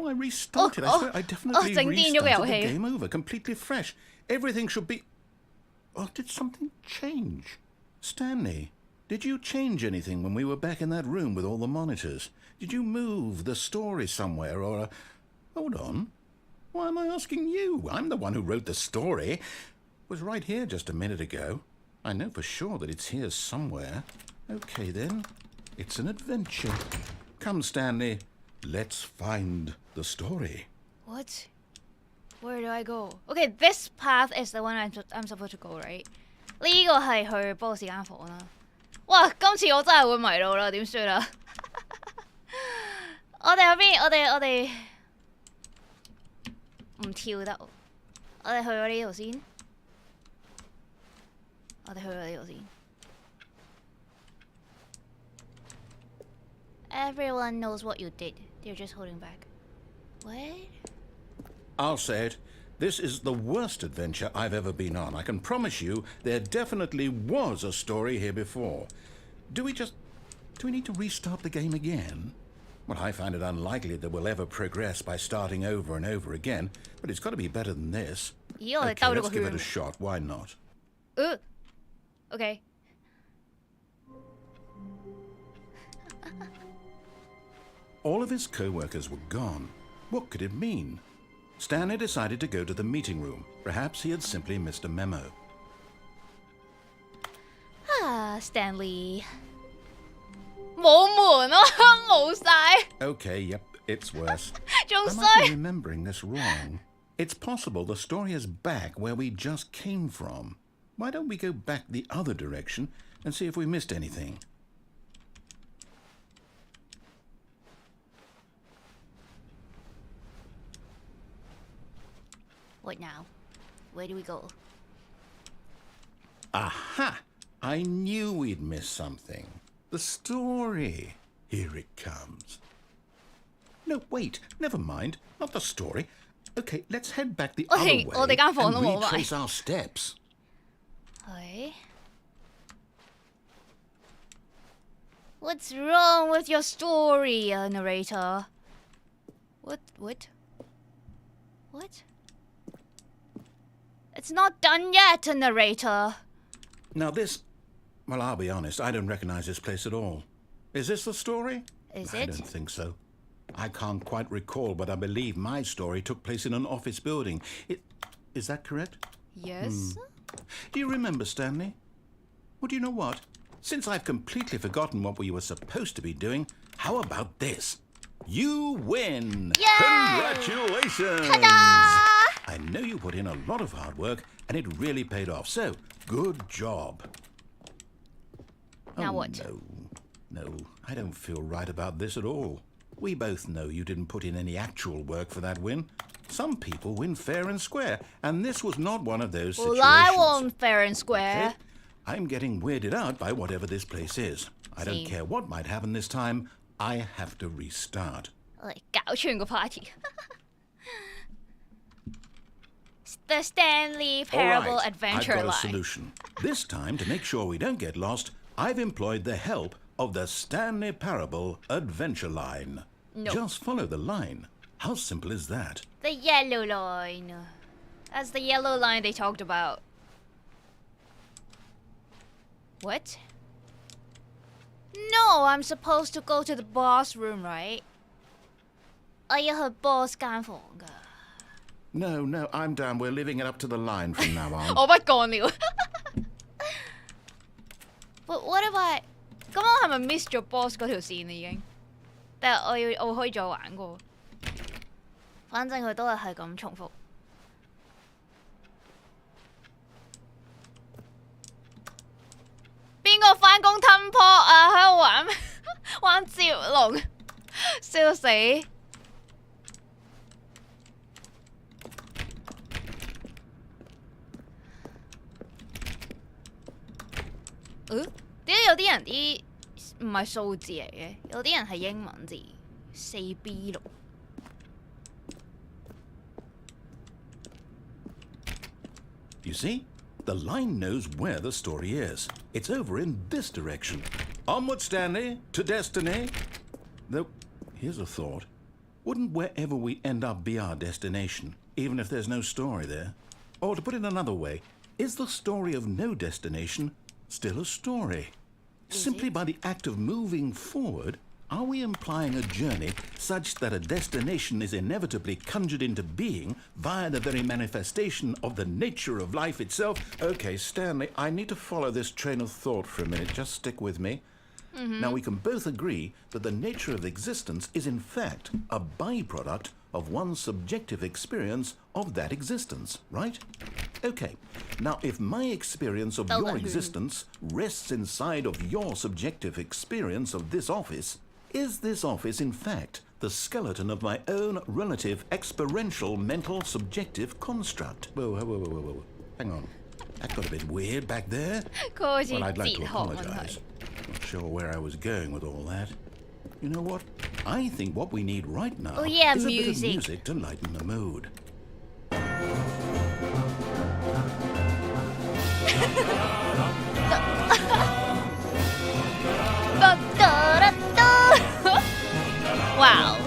S3: I restarted. I definitely
S1: 整癲咗個遊
S3: restarted the
S1: 戲。
S3: game over, completely fresh. Everything should be... Oh, did something change? Stanley, did you change anything when we were back in that room with all the monitors? Did you move the story somewhere or... Hold on. Why am I asking you? I'm the one who wrote the story. It was right here just a minute ago. I know for sure that it's here somewhere. Okay, then. It's an adventure. Come, Stanley. Let's find the story.
S1: What? Where do I go? Okay, this path is the one I'm supposed to go, right? 呢個係去boss間房啦。哇！今次我真係會迷路啦，點算啊？我哋喺邊？我哋唔跳得。我哋去咗呢度先。我哋去咗呢度先。Everyone knows what you did. They're just holding back. What?
S3: I'll say it. This is the worst adventure I've ever been on. I can promise you there definitely was a story here before. Do we need to restart the game again? Well, I find it unlikely that we'll ever progress by starting over and over again, but it's got to be better than this.
S1: Okay,
S3: let's give it a shot. Why not?
S1: Okay.
S3: All of his co-workers were gone. What could it mean? Stanley decided to go to the meeting room. Perhaps he had simply missed a memo.
S1: Stanley. 冇門咯，冇晒。
S3: Okay, yep, it's worse.
S1: 仲
S3: I
S1: 衰。
S3: might be remembering this wrong. It's possible the story is back where we just came from. Why don't we go back the other direction and see if we missed anything?
S1: What now? Where do we go?
S3: Aha! I knew we'd miss something. The story. Here it comes. No, wait. Never mind. Not the story. Okay, let's head back the other way and retrace our steps.
S1: Hey. What's wrong with your story, narrator? What? It's not done yet, narrator.
S3: Now this... Well, I'll be honest, I don't recognize this place at all. Is this the story?
S1: Is
S3: I
S1: it?
S3: don't think so. I can't quite recall, but I believe my story took place in an office building. Is that correct?
S1: Yes.
S3: Do you remember, Stanley? Well, do you know what? Since I've completely forgotten what we were supposed to be doing, how about this? You win!
S1: Yay!
S3: Congratulations!
S1: Ta-da!
S3: I know you put in a lot of hard work, and it really paid off, so good job.
S1: Now what?
S3: No, I don't feel right about this at all. We both know you didn't put in any actual work for that win. Some people win fair and square, and this was not one of those situations.
S1: Well, I won fair and square.
S3: Okay? I'm getting weirded out by whatever this place is. I don't care what might happen this time. I have to restart.
S1: 搞串個 party. The Stanley Parable
S3: All right,
S1: Adventure
S3: I've got a
S1: Line.
S3: solution. This time, to make sure we don't get lost, I've employed the help of the Stanley Parable Adventure Line.
S1: No.
S3: Just follow the line. How simple is that?
S1: The yellow line. That's the yellow line they talked about. What? No, I'm supposed to go to the boss room, right? 我要去 boss 間房㗎。
S3: No, I'm down. We're leaving it up to the line from now on.
S1: 我不幹了。But what if I... 咁我係咪 miss 咗 boss 嗰條線啦已經？但係我可以再玩過。反正佢都係咁重複。邊個返工吞泡啊？喺度玩玩接龍，笑死！點解有啲人啲唔係數字嚟嘅？有啲人係英文字4B6。
S3: You see? The line knows where the story is. It's over in this direction. Onward, Stanley, to destiny. Though, here's a thought. Wouldn't wherever we end up be our destination, even if there's no story there? Or to put it another way, is the story of no destination still a story? Simply by the act of moving forward, are we implying a journey such that a destination is inevitably conjured into being via the very manifestation of the nature of life itself? Okay, Stanley, I need to follow this train of thought for a minute. Just stick with me. Now we can both agree that the nature of existence is in fact a byproduct of one's subjective experience of that existence, right? Okay, now if my experience of your existence rests inside of your subjective experience of this office, is this office in fact the skeleton of my own relative experiential mental subjective construct? Whoa. Hang on. That got a bit weird back there. Well, I'd like to apologize. Not sure where I was going with all that. You know what? I think what we need right now is a bit of music to lighten the mood.
S1: Wow.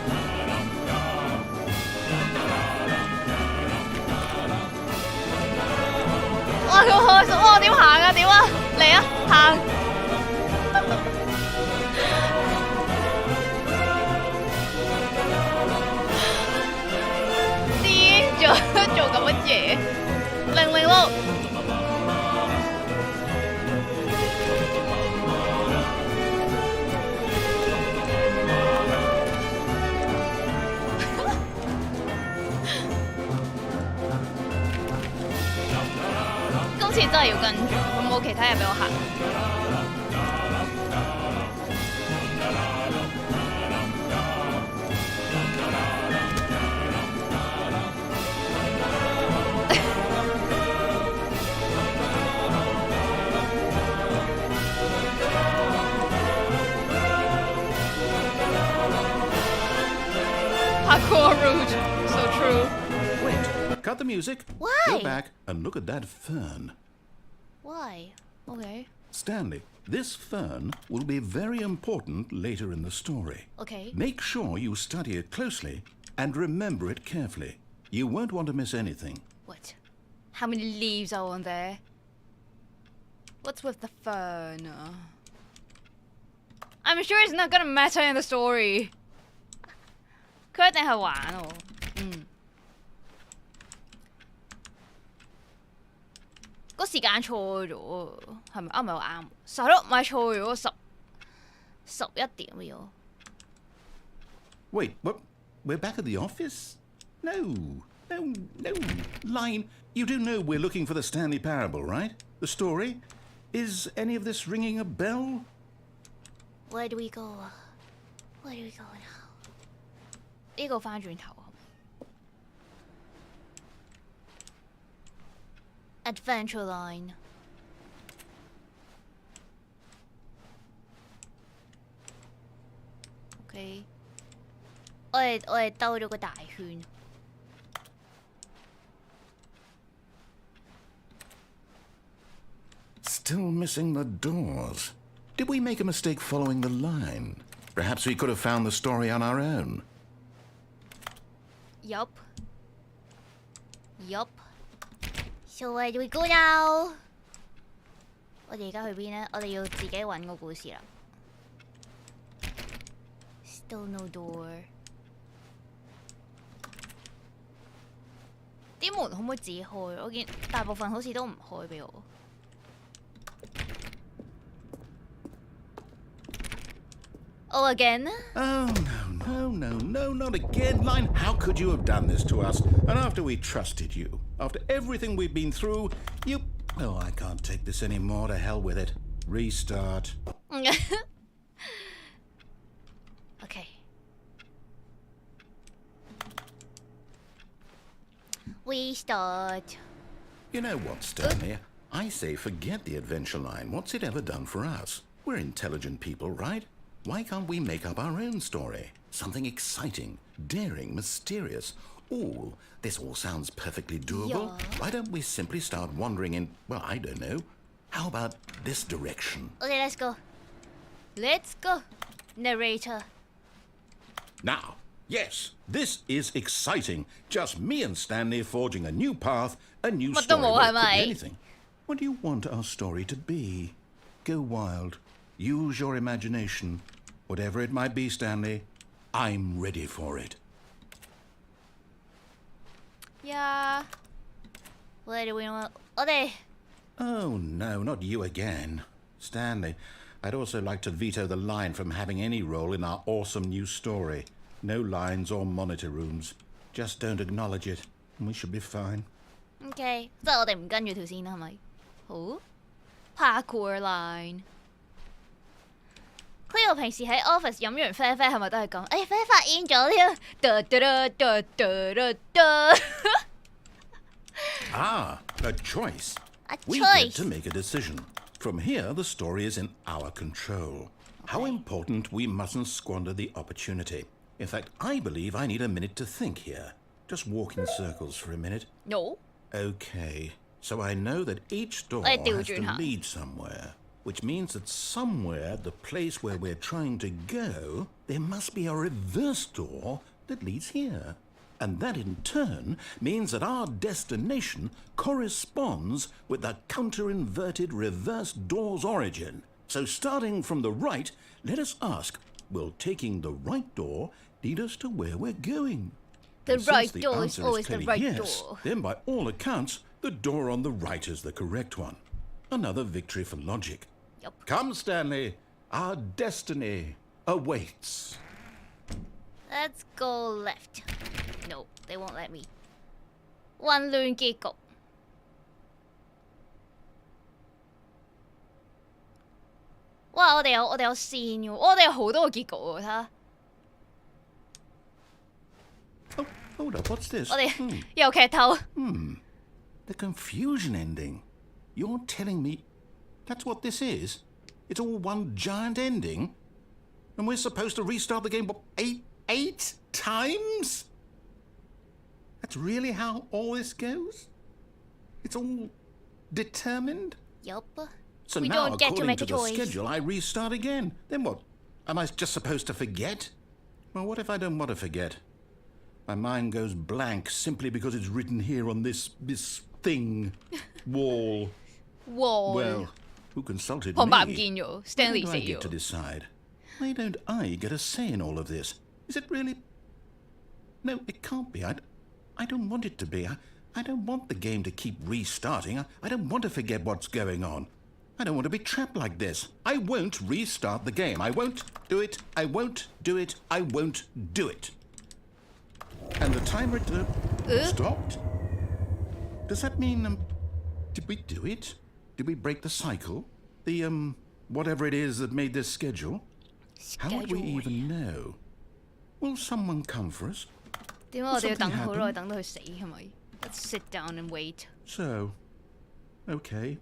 S1: 哇，佢好開心！哇，點行啊？點啊？嚟啊，行！癲咗，做咁乜嘢？006。今次真係要跟住，佢冇其他嘢俾我行。Parkour route, so true.
S3: Wait, cut the music.
S1: Why?
S3: Go back and look at that fern.
S1: Why? Okay.
S3: Stanley, this fern will be very important later in the story.
S1: Okay.
S3: Make sure you study it closely and remember it carefully. You won't want to miss anything.
S1: What? How many leaves are on there? What's with the fern? I'm sure it's not gonna matter in the story. 佢一定係玩喎。個時間錯咗，係咪啊？唔係我啱，係咯，咪錯咗11點要。
S3: Wait, what? We're back at the office? No. Line, you do know we're looking for the Stanley Parable, right? The story? Is any of this ringing a bell?
S1: Where do we go? Where do we go now? 呢個翻轉頭。Adventure line. OK， 我哋兜咗個大圈。
S3: Still missing the doors. Did we make a mistake following the line? Perhaps we could have found the story on our own.
S1: Yup. So where do we go now? 我哋而家去邊呢？我哋要自己揾個故事啦。Still no door。啲門可唔可以自己開？我見大部分好似都唔開俾我。Oh, again?
S3: Oh, no, not again. Line, how could you have done this to us? And after we trusted you, after everything we've been through, you... Oh, I can't take this anymore. To hell with it. Restart.
S1: Okay. Restart.
S3: You know what, Stanley? I say forget the adventure line. What's it ever done for us? We're intelligent people, right? Why can't we make up our own story? Something exciting, daring, mysterious. Ooh, this all sounds perfectly doable.
S1: Yeah.
S3: Why don't we simply start wandering in, well, I don't know. How about this direction?
S1: Okay, let's go. Let's go, narrator.
S3: Now, yes, this is exciting. Just me and Stanley forging a new path, a new story. Well, it could be anything. What do you want our story to be? Go wild. Use your imagination. Whatever it might be, Stanley, I'm ready for it.
S1: Yeah. Where do we want? Oh, they.
S3: Oh, no, not you again. Stanley, I'd also like to veto the line from having any role in our awesome new story. No lines or monitor rooms. Just don't acknowledge it, and we should be fine.
S1: OK， 即係我哋唔跟住條線啦，係咪？好 ，parkour line。Cleo 平時喺 office 飲完啡啡係咪都係咁？哎，啡發現咗添。
S3: Ah, a choice.
S1: A
S3: We
S1: choice.
S3: get to make a decision. From here, the story is in our control. How important we mustn't squander the opportunity. In fact, I believe I need a minute to think here. Just walk in circles for a minute.
S1: No。
S3: Okay, so I know that each door
S1: I
S3: has
S1: do,
S3: to
S1: Junha.
S3: lead somewhere, which means that somewhere, the place where we're trying to go, there must be a reverse door that leads here. And that in turn means that our destination corresponds with the counter-inverted reverse door's origin. So starting from the right, let us ask, will taking the right door lead us to where we're going?
S1: The
S3: And
S1: right
S3: since the
S1: door is
S3: answer
S1: always the
S3: clearly
S1: right
S3: yes,
S1: door.
S3: then by all accounts, the door on the right is the correct one. Another victory for logic.
S1: Yup.
S3: Come, Stanley, our destiny awaits.
S1: Let's go left. No, they won't let me. 混亂結局。哇！我哋有線嘅喎，我哋有好多個結局喎，睇下。
S3: Oh, hold up, what's this?
S1: 我哋有劇透。
S3: The confusion ending. You're telling me that's what this is? It's all one giant ending? And we're supposed to restart the game, what, eight times? That's really how all this goes? It's all determined?
S1: Yup.
S3: So
S1: We
S3: now,
S1: don't get to
S3: according
S1: make
S3: to
S1: a
S3: the
S1: choice.
S3: schedule, I restart again. Then what? Am I just supposed to forget? Well, what if I don't want to forget? My mind goes blank simply because it's written here on this thing, wall.
S1: Wall。
S3: Well, who consulted
S1: 旁白唔
S3: me?
S1: 見咗
S3: Why
S1: ，Stanley
S3: don't
S1: 死
S3: I get to
S1: 咗。
S3: decide? Why don't I get a say in all of this? Is it really? No, it can't be. I don't want it to be. I don't want the game to keep restarting. I don't want to forget what's going on. I don't want to be trapped like this. I won't restart the game. I won't do it. I won't do it. I won't do it. And the timer stopped? Does that mean, did we do it? Did we break the cycle? The, whatever it is that made this schedule? How would we even know? Will someone come for us?
S1: 點解我哋要等
S3: Something
S1: 好
S3: happened.
S1: 耐，等到佢死係咪？Let's sit down and wait.
S3: So, okay.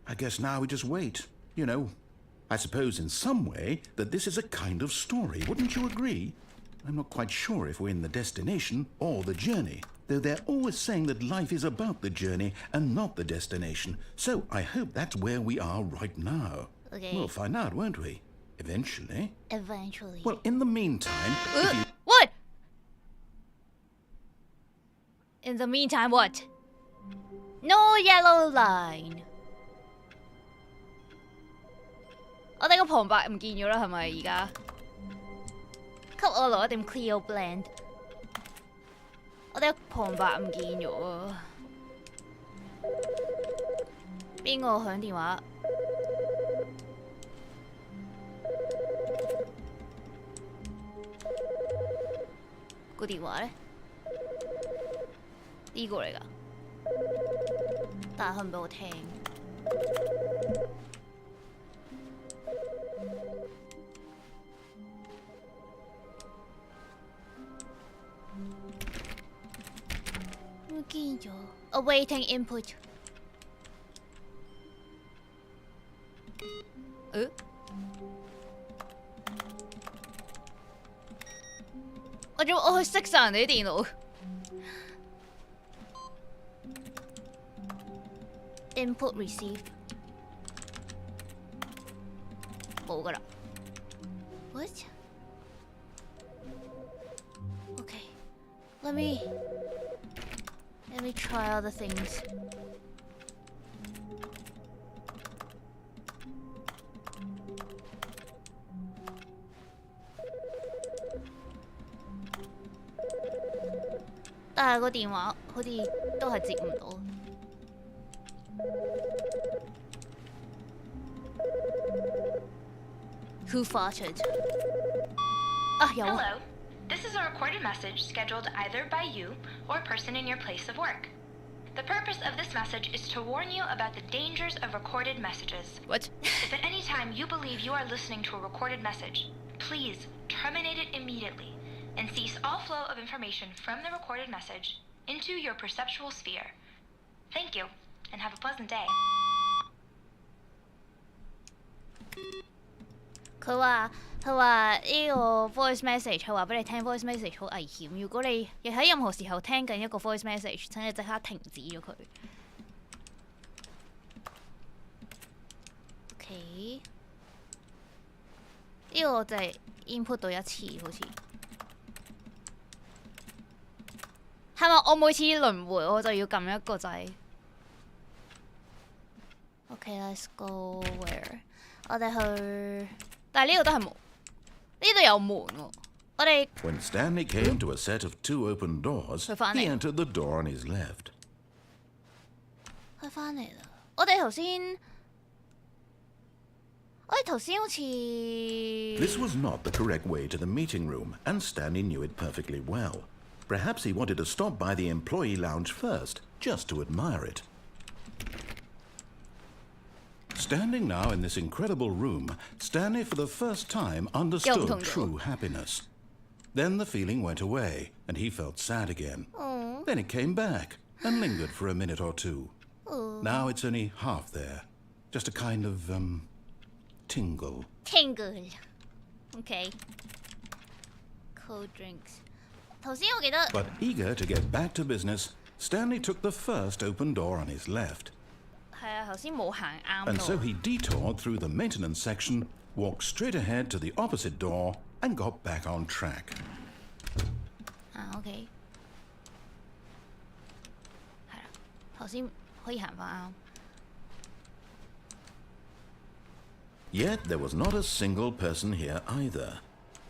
S3: I guess now we just wait. You know, I suppose in some way that this is a kind of story, wouldn't you agree? I'm not quite sure if we're in the destination or the journey, though they're always saying that life is about the journey and not the destination. So I hope that's where we are right now.
S1: Okay.
S3: We'll find out, won't we? Eventually.
S1: Eventually.
S3: Well, in the meantime, if you...
S1: What? In the meantime, what? No yellow line. 我哋個旁白唔見咗啦，係咪而家？給我攞一點 Cleo blend。我哋個旁白唔見咗啊！邊個響電話？個電話咧？呢個嚟㗎，但係佢唔俾我聽。我見咗 awaiting input。我去熄晒人哋啲電腦。Input received 冇㗎啦。What? Okay, let me try other things.但係個電話好似都係接唔到。Who farted? 啊有啊。
S5: Hello. This is a recorded message scheduled either by you or a person in your place of work. The purpose of this message is to warn you about the dangers of recorded messages.
S1: What?
S5: If at any time you believe you are listening to a recorded message, please terminate it immediately and cease all flow of information from the recorded message into your perceptual sphere. Thank you, and have a pleasant day.
S1: 佢話呢個 voice message，佢話俾你聽 voice message 好危險。如果你亦喺任何時候聽緊一個 voice message， 請你即刻停止咗佢。OK， 呢個就係 input 到一次，好似係咪？我每次輪迴我就要撳一個掣。OK，let's go where？ 我哋去，但係呢度都係門，呢度有門喎。我哋
S3: When Stanley came to a set of 2 open doors, he entered the door on his left.
S1: 佢翻嚟啦。我哋頭先好似
S3: This was not the correct way to the meeting room, and Stanley knew it perfectly well. Perhaps he wanted to stop by the employee lounge first, just to admire it. Standing now in this incredible room, Stanley for the first time understood true happiness. Then the feeling went away, and he felt sad again. Then it came back, and lingered for a minute or two. Now it's only half there. Just a kind of, tingle.
S1: Tingle. Okay. Cold drinks. 頭先我記得
S3: But eager to get back to business, Stanley took the first open door on his left.
S1: 係啊，頭先冇行啱
S3: And so
S1: 路。
S3: he detoured through the maintenance section, walked straight ahead to the opposite door, and got back on track.
S1: 啊 OK。係啦，頭先可以行翻啱。
S3: Yet there was not a single person here either.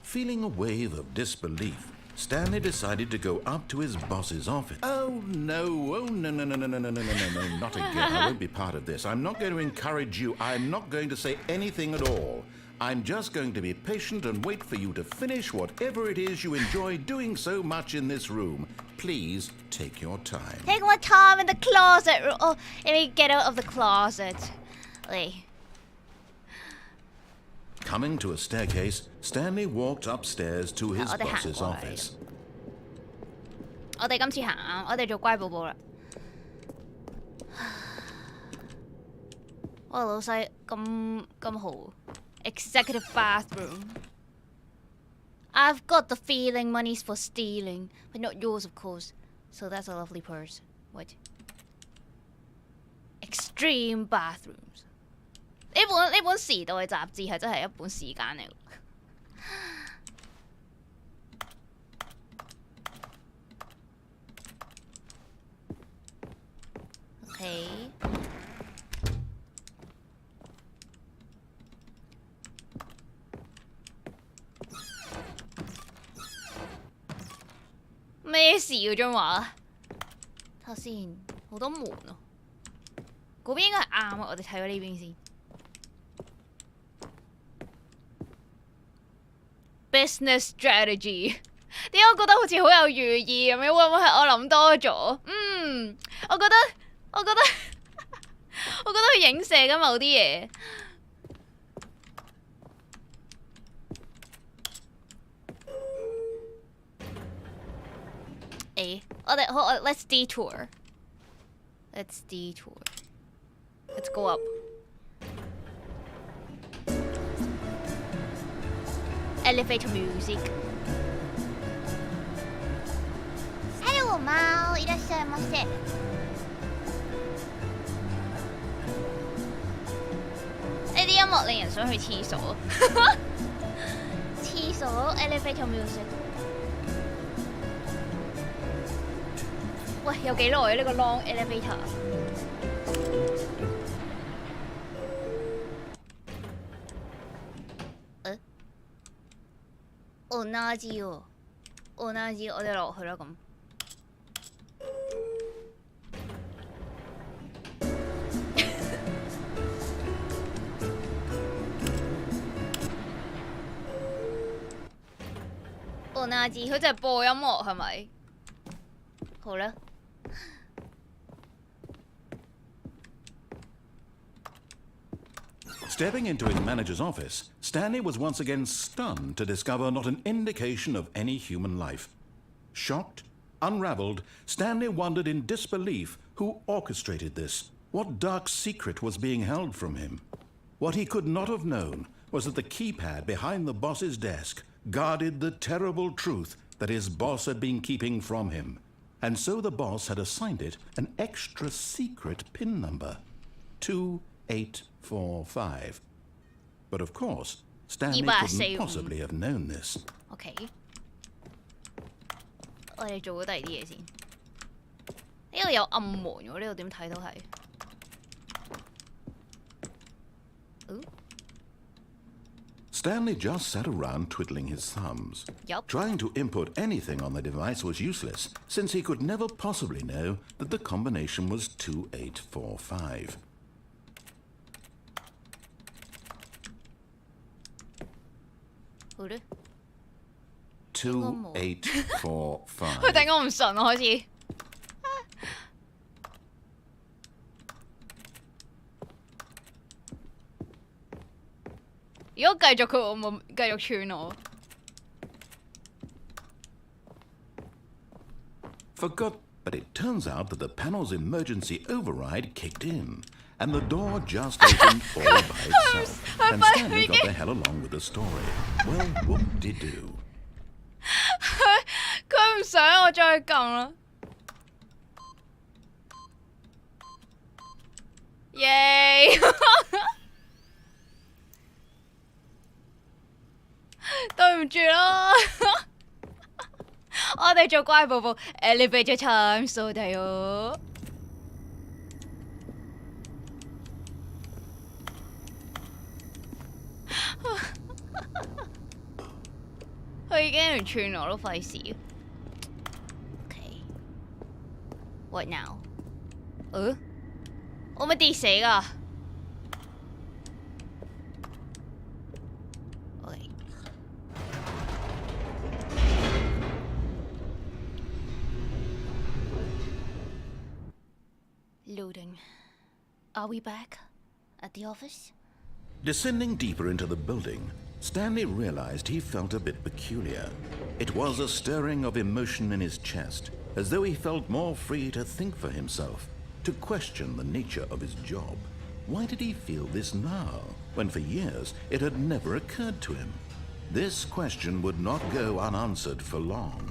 S3: Feeling a wave of disbelief, Stanley decided to go up to his boss's office. Oh no, not again. I won't be part of this. I'm not going to encourage you. I'm not going to say anything at all. I'm just going to be patient and wait for you to finish whatever it is you enjoy doing so much in this room. Please take your time.
S1: Take my time in the closet. Oh, let me get out of the closet. Wait.
S3: Coming to a staircase, Stanley walked upstairs to his boss's office.
S1: 我哋今次行啱，我哋做乖寶寶啦。哇，老細咁好 ，executive bathroom. I've got the feeling money's for stealing, but not yours, of course. So that's a lovely purse. What? Extreme bathrooms. 呢本時代雜誌係真係一本時間嚟。OK。咩事啊？張華？睇下先，好多門啊！嗰邊應該係啱啊，我哋睇咗呢邊先。Business strategy 點解我覺得好似好有寓意咁樣？會唔會係我諗多咗？我覺得佢影射緊某啲嘢。Let's detour. Let's detour. Let's go up. Elevator music. Hello, 猫，いらっしゃいませ。呢啲音樂令人想去廁所。廁所 elevator music。喂，有幾耐啊？呢個 long elevator。同じ喎，同じ，我哋落去啦咁。同じ佢就係播音樂係咪？好啦。
S3: Stepping into his manager's office, Stanley was once again stunned to discover not an indication of any human life. Shocked, unraveled, Stanley wondered in disbelief who orchestrated this, what dark secret was being held from him. What he could not have known was that the keypad behind the boss's desk guarded the terrible truth that his boss had been keeping from him. And so the boss had assigned it an extra secret PIN number, 2845. But of course, Stanley couldn't possibly have known this.
S1: OK， 我哋做咗第二啲嘢先。呢度有暗門喎，呢度點睇都係。
S3: Stanley just sat around twiddling his thumbs.
S1: Yup.
S3: Trying to input anything on the device was useless, since he could never possibly know that the combination was 2845.
S1: Who
S3: 2845.
S1: 佢頂我唔順啊，開始。如果繼續佢會唔會繼續串我
S3: Forgot, but it turns out that the panel's emergency override kicked in, and the door just opened all by itself, and Stanley got the hell along with the story. Well, whoop-de-doo.
S1: 佢唔想我再撳啦。耶！對唔住啦，我哋做乖寶寶 ，elevator time， 掃地哦。佢已經連串我都費事。OK，what now？ 我咪跌死㗎。OK。Loading. Are we back at the office?
S3: Descending deeper into the building, Stanley realized he felt a bit peculiar. It was a stirring of emotion in his chest, as though he felt more free to think for himself, to question the nature of his job. Why did he feel this now, when for years it had never occurred to him? This question would not go unanswered for long.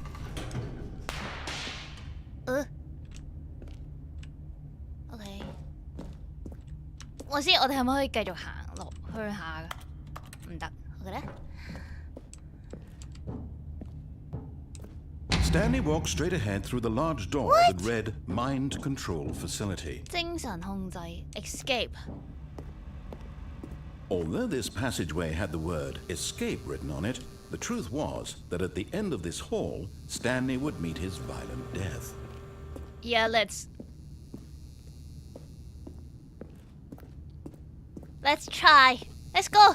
S1: OK， 我知我哋係咪可以繼續行落去下㗎？唔得，我覺得。
S3: Stanley walked straight ahead through the large door that read Mind Control Facility.
S1: 精神控制 Escape。
S3: Although this passageway had the word escape written on it, the truth was that at the end of this hall, Stanley would meet his violent death.
S1: Yeah, let's try. Let's go.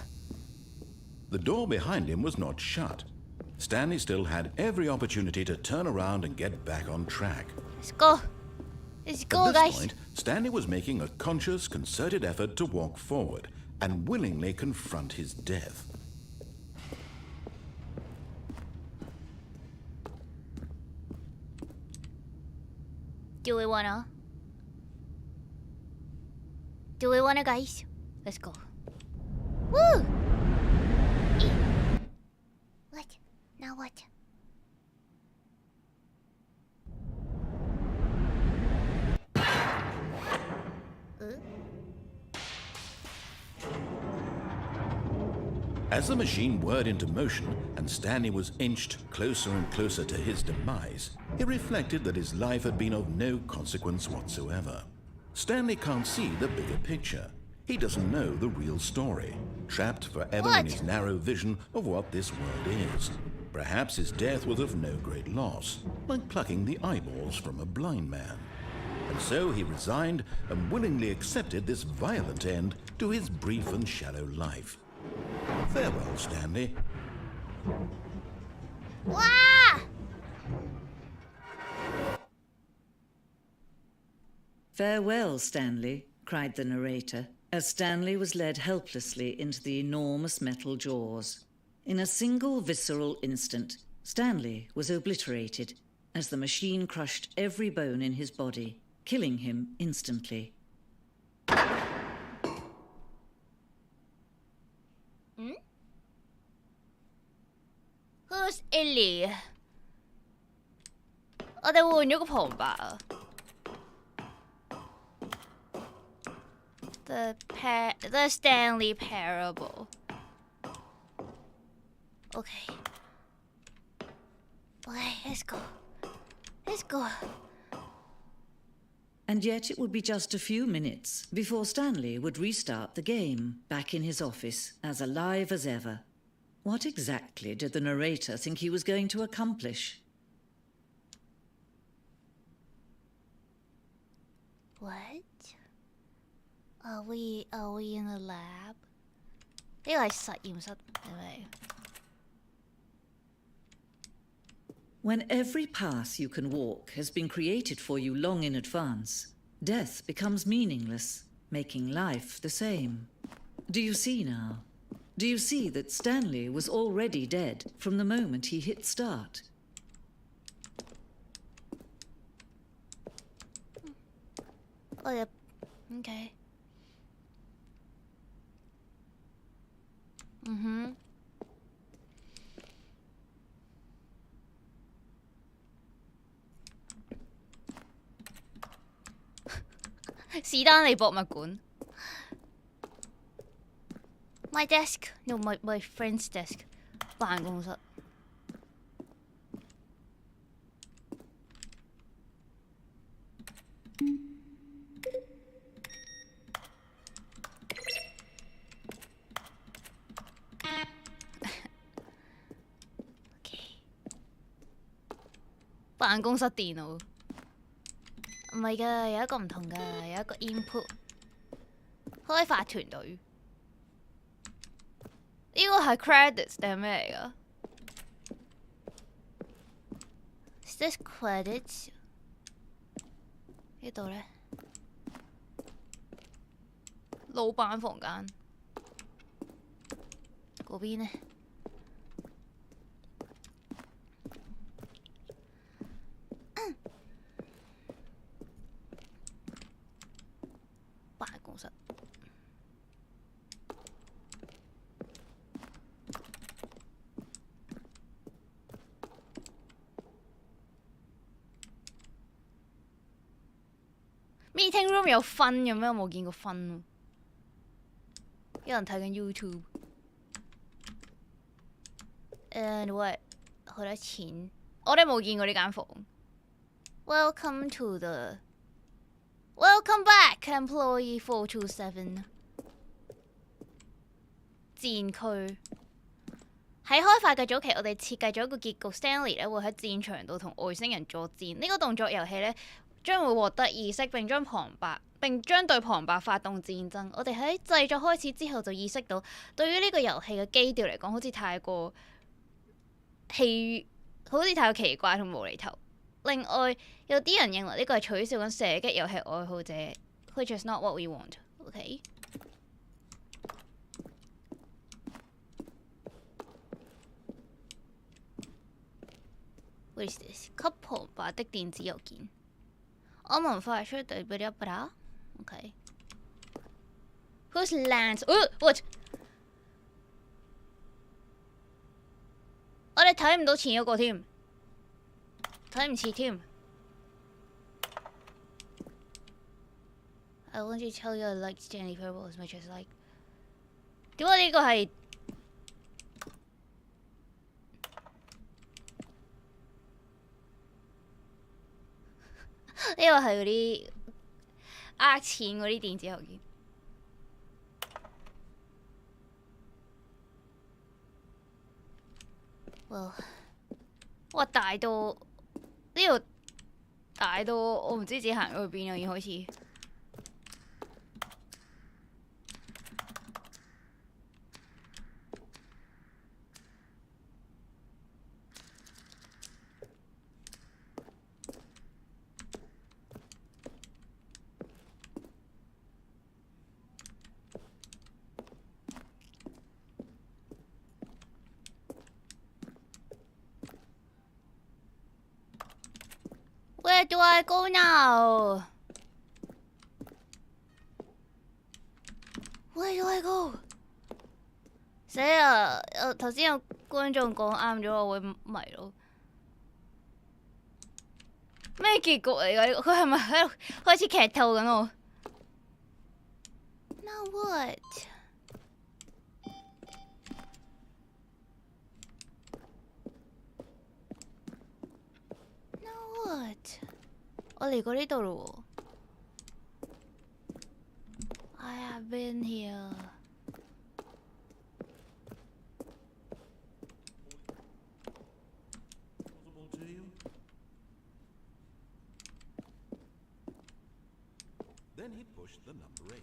S3: The door behind him was not shut. Stanley still had every opportunity to turn around and get back on track.
S1: Let's go. Let's go,
S3: At this
S1: guys.
S3: point, Stanley was making a conscious, concerted effort to walk forward and willingly confront his death.
S1: Do we wanna, guys? Let's go. Woo! What? Now what?
S3: As the machine whirred into motion and Stanley was inched closer and closer to his demise, he reflected that his life had been of no consequence whatsoever. Stanley can't see the bigger picture. He doesn't know the real story, trapped forever in his narrow vision of what this world is. Perhaps his death was of no great loss, like plucking the eyeballs from a blind man. And so he resigned and willingly accepted this violent end to his brief and shallow life. Farewell, Stanley.
S1: Wow!
S6: Farewell, Stanley, cried the narrator, as Stanley was led helplessly into the enormous metal jaws. In a single visceral instant, Stanley was obliterated as the machine crushed every bone in his body, killing him instantly.
S1: Who's Ellie? 我哋換咗個旁白啊。The Stanley Parable. Okay. Okay, let's go. Let's go.
S6: And yet it would be just a few minutes before Stanley would restart the game, back in his office, as alive as ever. What exactly did the narrator think he was going to accomplish?
S1: What? Are we in a lab? 呢個係實驗室係咪？
S6: When every path you can walk has been created for you long in advance, death becomes meaningless, making life the same. Do you see now? Do you see that Stanley was already dead from the moment he hit start?
S1: Oh, yeah. Okay. Mm-hmm. 史丹利博物館。My desk, no, my friend's desk. 辦公室。辦公室電腦。唔係㗎，有一個唔同㗎，有一個 input 開發團隊。呢個係 credits 定係咩嚟㗎 ？Is this credits？ 呢度咧，老闆房間。嗰邊咧。辦公室。meeting room 有分嘅咩？我冇見過分喎。有人睇緊 YouTube。And what？ 好多錢？我哋冇見過呢間房。Welcome to the Welcome back, employee 427。戰區喺開發嘅早期，我哋設計咗一個結局 ，Stanley 咧會喺戰場度同外星人作戰。呢個動作遊戲咧將會獲得意識，並將對旁白發動戰爭。我哋喺製作開始之後就意識到，對於呢個遊戲嘅基調嚟講，好似太過奇怪同無厘頭。另外，有啲人認為呢個係取笑緊射擊遊戲愛好者 ，which is not what we want. OK。What is this？ 給旁白的電子郵件。我們發出對不啦不啦 ？OK。Who's Lance？ What？ 我哋睇唔到前一個添。睇唔切添。I want to tell you I like Stanley Parable as much as like。點解呢個係？呢個係嗰啲呃錢嗰啲電子郵件。哇！大到呢度大到我唔知自己行咗去邊啊！已經開始。Where do I go now? Where do I go? 死啊！頭先有觀眾講啱咗，我會迷路。咩結局嚟㗎？佢係咪喺度開始劇透緊我 ？Now what? Now what? 我嚟過呢度咯喎。I have been here.
S3: Then he pushed the number 8.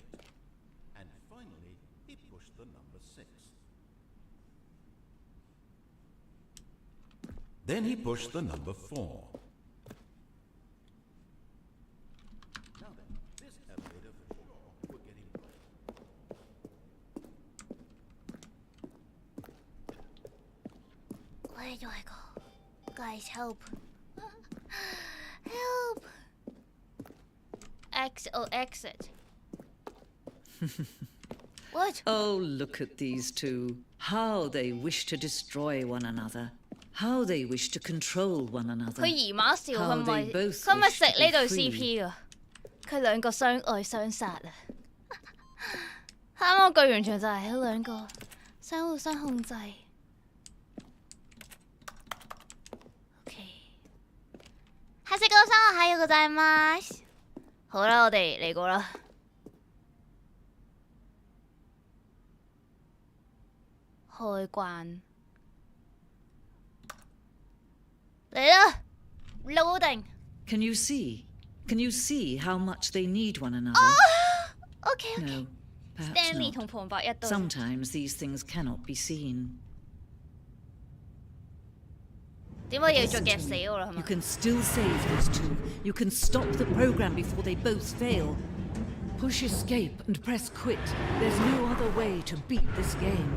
S3: And finally, he pushed the number 6. Then he pushed the number 4. Now then, this elevator for sure we're getting
S1: Where do I go? Guys, help. Help! Exit. What?
S6: Oh, look at these two. How they wish to destroy one another. How they wish to control one another.
S1: 佢姨媽笑，佢
S6: How
S1: 咪
S6: they both
S1: 佢咪
S6: wish
S1: 食
S6: to
S1: 呢
S6: be
S1: 對
S6: free.
S1: CP 噶？佢兩個相愛相殺啊！啱啱句完全就係佢兩個相互相控制。OK， 下次個生日還有個在嗎？好啦，我哋嚟過啦。開關嚟啦 ，loading。Can
S6: you see? Can you see how much they need one another?
S1: OK
S6: No, perhaps
S1: Stanley
S6: not.
S1: 同旁白一對。
S6: Sometimes these things cannot be seen.
S1: 點解要再夾死我啦？係
S6: You
S1: 咪？
S6: can still save those two. You can stop the program before they both fail. Push escape and press quit. There's no other way to beat this game.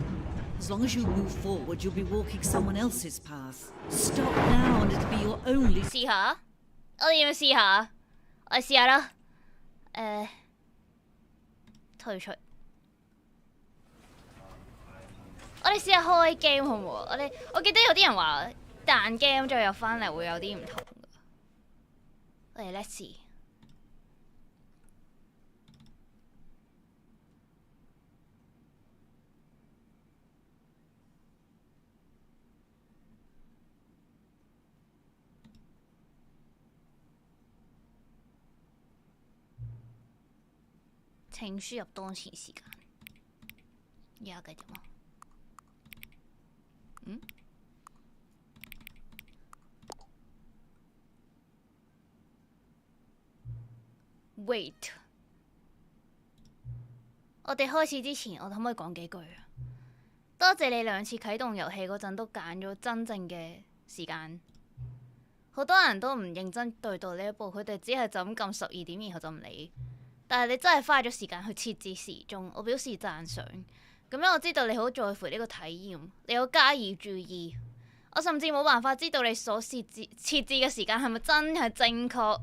S6: As long as you move forward, you'll be walking someone else's path. Stop now and it'll be your only...
S1: 試下，我哋要唔要試下？我哋試下啦。退出。我哋試下開 game 好唔好？我記得有啲人話彈 game 再入翻嚟會有啲唔同㗎。我哋 let's see。請輸入當前時間。而家繼續嗎？Wait， 我哋開始之前，我可唔可以講幾句啊？多謝你兩次啟動遊戲嗰陣都揀咗真正嘅時間。好多人都唔認真對待呢一步，佢哋只係就咁撳12點，然後就唔理。但係你真係花咗時間去設置時鐘，我表示讚賞。咁樣我知道你好在乎呢個體驗，你有加以注意。我甚至冇辦法知道你所設置嘅時間係咪真係正確。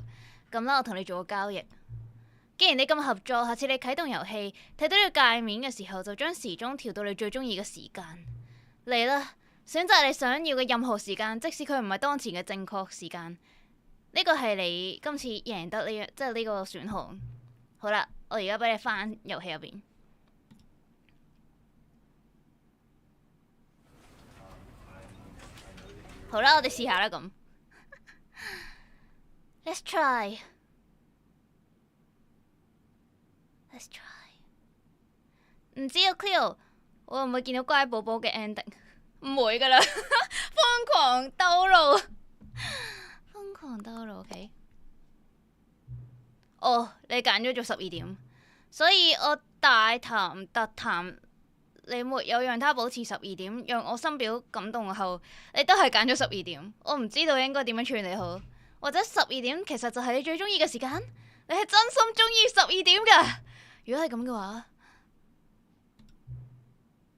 S1: 咁啦，我同你做個交易。既然你咁合作，下次你啟動遊戲睇到呢個界面嘅時候，就將時鐘調到你最中意嘅時間。嚟啦，選擇你想要嘅任何時間，即使佢唔係當前嘅正確時間。呢個係你今次贏得呢，即係呢個選項。好啦，我而家俾你返遊戲入邊。好啦，我哋試下啦咁。Let's try. Let's try. 唔知啊 ，Cleo， 我會唔會見到乖寶寶嘅 ending？ 唔會噶啦，瘋狂兜路，瘋狂兜路 ，OK。哦，你揀咗做12點，所以我大談特談，你沒有讓他保持12點，讓我深表感動後，你都係揀咗12點。我唔知道應該點樣處理好，或者12點其實就係你最中意嘅時間，你係真心中意12點㗎。如果係咁嘅話，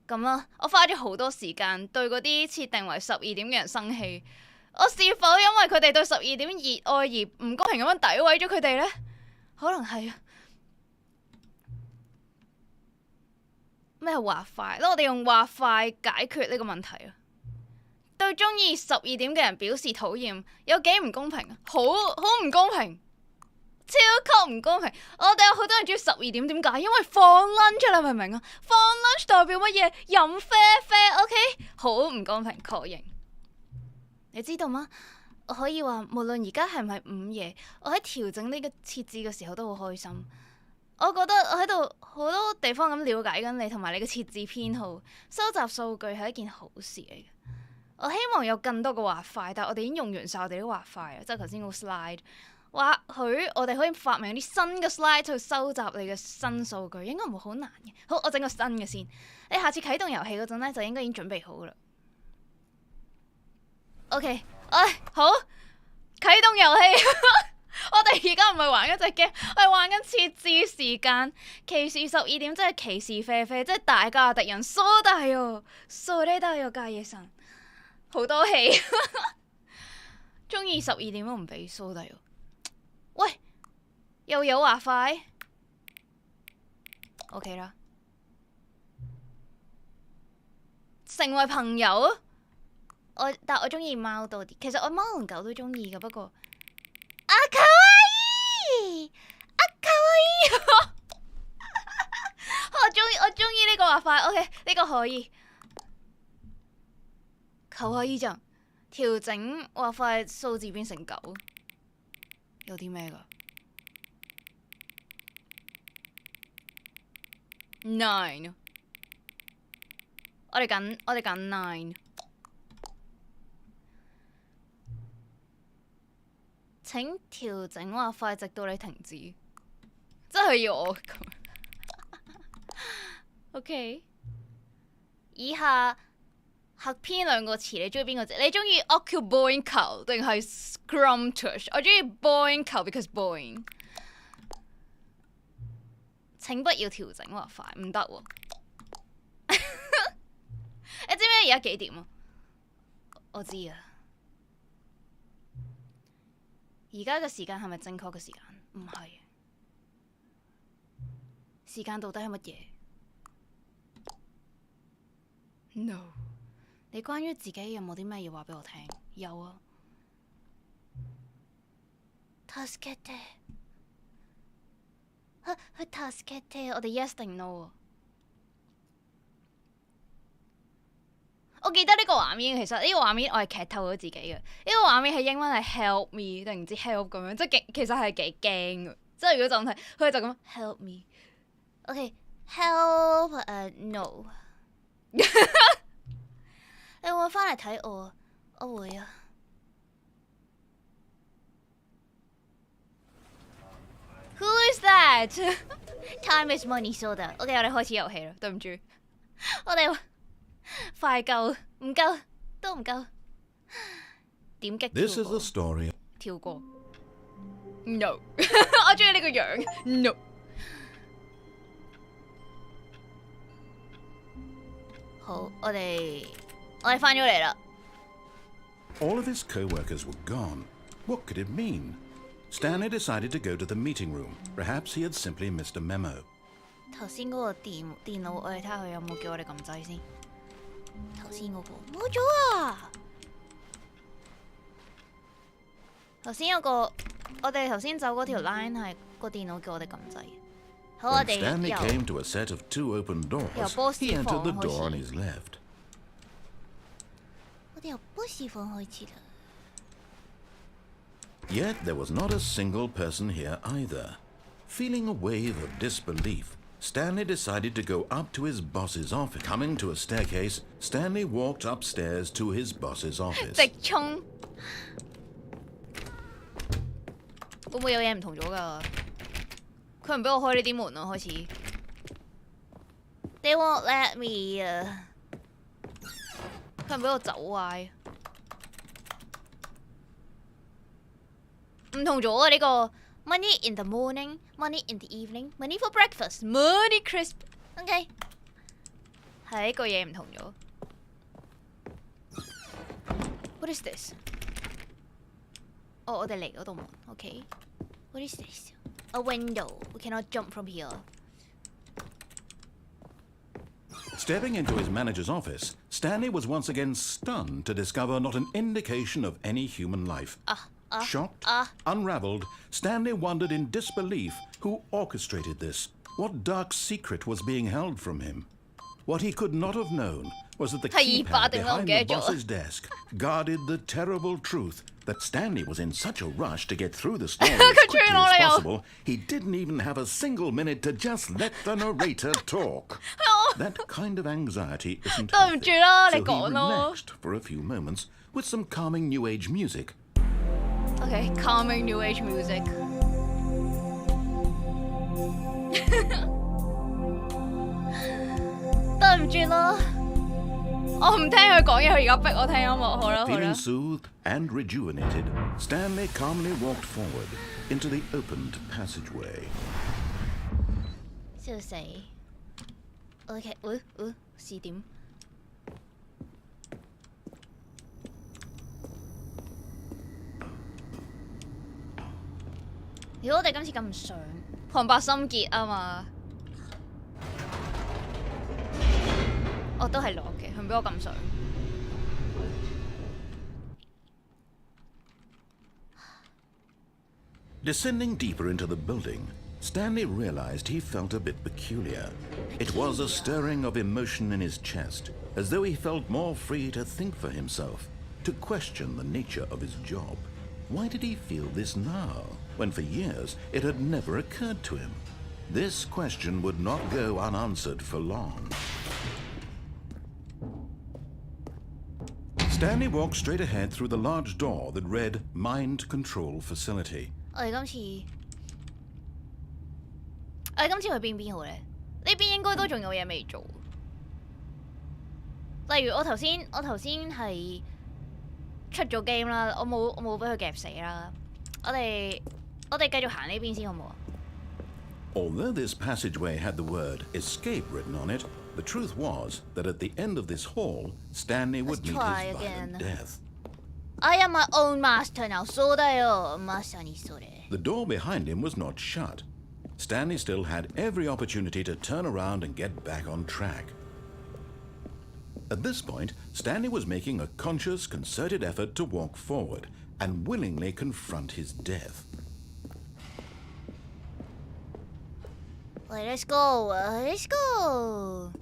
S1: 咁啦，我花咗好多時間對嗰啲設定為12點嘅人生氣。我是否因為佢哋對12點熱愛而唔公平咁樣詆毀咗佢哋呢？可能係啊。咩話快？我哋用話快解決呢個問題啊！對中意12點嘅人表示討厭，有幾唔公平啊？好唔公平，超級唔公平！我哋有好多人中意12點，點解？因為放 lunch 啦，明唔明啊？放 lunch 代表乜嘢？飲啡啡 ，OK？ 好唔公平，確認。你知道嗎？我可以話，無論而家係唔係午夜，我喺調整呢個設置嘅時候都好開心。我覺得我喺度好多地方咁了解緊你同埋你嘅設置偏好，收集數據係一件好事嚟嘅。我希望有更多嘅畫塊，但係我哋已經用完晒我哋啲畫塊啦，即係頭先個 slide。或許我哋可以發明啲新嘅 slide 去收集你嘅新數據，應該唔會好難嘅。好，我整個新嘅先。你下次啟動遊戲嗰陣咧，就應該已經準備好噶啦。OK， 好，啟動遊戲。我哋而家唔係玩一隻 game， 我係玩緊設置時間。歧視12點即係歧視啡啡，即係大家嘅敵人。そうだよ，それだよ，家野神。好多戲，中意12點都唔俾そうだよ。喂，又有話快 ，OK 啦。成為朋友，但我中意貓多啲。其實我貓同狗都中意嘅，不過。啊，かわいい！啊，かわいい！我中意呢個話法 ，OK， 呢個可以。かわいいじゃん，調整話法數字變成9，有啲咩㗎 ？9， 我哋揀9。請調整話快直到你停止，真係要我咁。OK， 以下合編兩個詞，你中意邊個字？你中意 occupying 定係 scrumptious？ 我中意 boing 球 because boing。請不要調整話快，唔得喎。你知唔知而家幾點啊？我知啊。而家嘅時間係咪正確嘅時間？唔係。時間到底係乜嘢 ？No。你關於自己有冇啲咩要話俾我聽？有啊。助けて。助けて。我哋 yes 定 no 啊？我記得呢個畫面，其實呢個畫面我係劇透咗自己嘅。呢個畫面係英文係 help me 定唔知 help 咁樣，即係其實係幾驚嘅。即係如果就咁睇，佢就咁 help me。OK，help no。你會唔會翻嚟睇我啊？我會啊。Who is that? Time is money soda。OK， 我哋開始遊戲啦。對唔住，我哋。快夠唔夠都唔夠，點擊跳過。跳過 ，no， 我中意呢個樣 ，no。好，我哋返咗嚟啦。
S3: All of his co-workers were gone. What could it mean? Stanley decided to go to the meeting room. Perhaps he had simply missed a memo.
S1: 頭先嗰個電腦，我哋睇下佢有冇叫我哋撳掣先。頭先嗰個冇咗啊！頭先有個，我哋頭先走嗰條 line 係個電腦叫我哋撳掣。好，我哋
S3: Stanley came to a set of 2 open doors. He entered the door on his left.
S1: 我哋由boss房開始啦。
S3: Yet there was not a single person here either. Feeling a wave of disbelief, Stanley decided to go up to his boss's office. Coming to a staircase, Stanley walked upstairs to his boss's office.
S1: 直衝！會唔會有嘢唔同咗㗎？佢唔俾我開呢啲門咯，開始。They won't let me 啊！佢唔俾我走歪。唔同咗啊！呢個 money in the morning, money in the evening, money for breakfast, money crisp。OK， 係呢個嘢唔同咗。What is this？我哋嚟嗰度門 ，OK。What is this? A window. We cannot jump from here.
S3: Stepping into his manager's office, Stanley was once again stunned to discover not an indication of any human life. Shocked, unraveled, Stanley wondered in disbelief who orchestrated this, what dark secret was being held from him. What he could not have known was that the keypad behind the boss's desk guarded the terrible truth that Stanley was in such a rush to get through the story as quickly as possible, he didn't even have a single minute to just let the narrator talk. That kind of anxiety isn't healthy, so he relaxed for a few moments with some calming New Age music.
S1: Okay, calming New Age music. 對唔住咯，我唔聽佢講嘢，佢而家逼我聽音樂，好啦好啦。
S3: Feeling soothed and rejuvenated, Stanley calmly walked forward into the opened passageway.
S1: 笑死。OK， 試點？如果我哋今次咁唔上，旁白心結啊嘛。我都係落嘅，佢唔俾我咁上。
S3: Descending deeper into the building, Stanley realized he felt a bit peculiar. It was a stirring of emotion in his chest, as though he felt more free to think for himself, to question the nature of his job. Why did he feel this now, when for years it had never occurred to him? This question would not go unanswered for long. Stanley walked straight ahead through the large door that read Mind Control Facility.
S1: 我哋今次去邊好咧？呢邊應該都仲有嘢未做。例如我頭先係出咗 game 啦，我冇俾佢夾死啦。我哋繼續行呢邊先好唔好啊？
S3: Although this passageway had the word escape written on it, the truth was that at the end of this hall, Stanley would meet his violent death.
S1: I am my own master now, そうだよ、まさにそれ。
S3: The door behind him was not shut. Stanley still had every opportunity to turn around and get back on track. At this point, Stanley was making a conscious, concerted effort to walk forward and willingly confront his death.
S1: Let's go, let's go.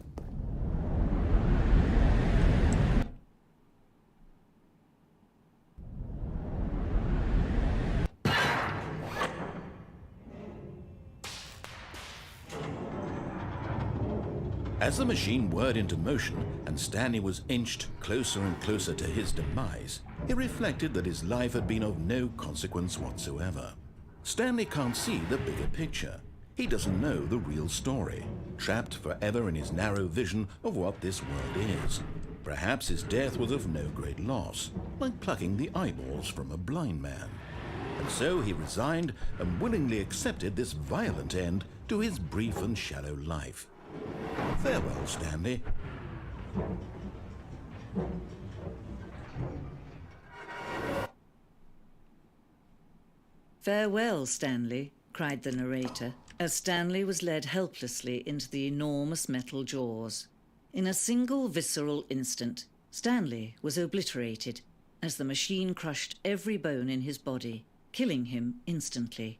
S3: As the machine whirred into motion and Stanley was inched closer and closer to his demise, he reflected that his life had been of no consequence whatsoever. Stanley can't see the bigger picture. He doesn't know the real story, trapped forever in his narrow vision of what this world is. Perhaps his death was of no great loss, like plucking the eyeballs from a blind man. And so he resigned and willingly accepted this violent end to his brief and shallow life. Farewell, Stanley.
S6: Farewell, Stanley, cried the narrator, as Stanley was led helplessly into the enormous metal jaws. In a single visceral instant, Stanley was obliterated as the machine crushed every bone in his body, killing him instantly.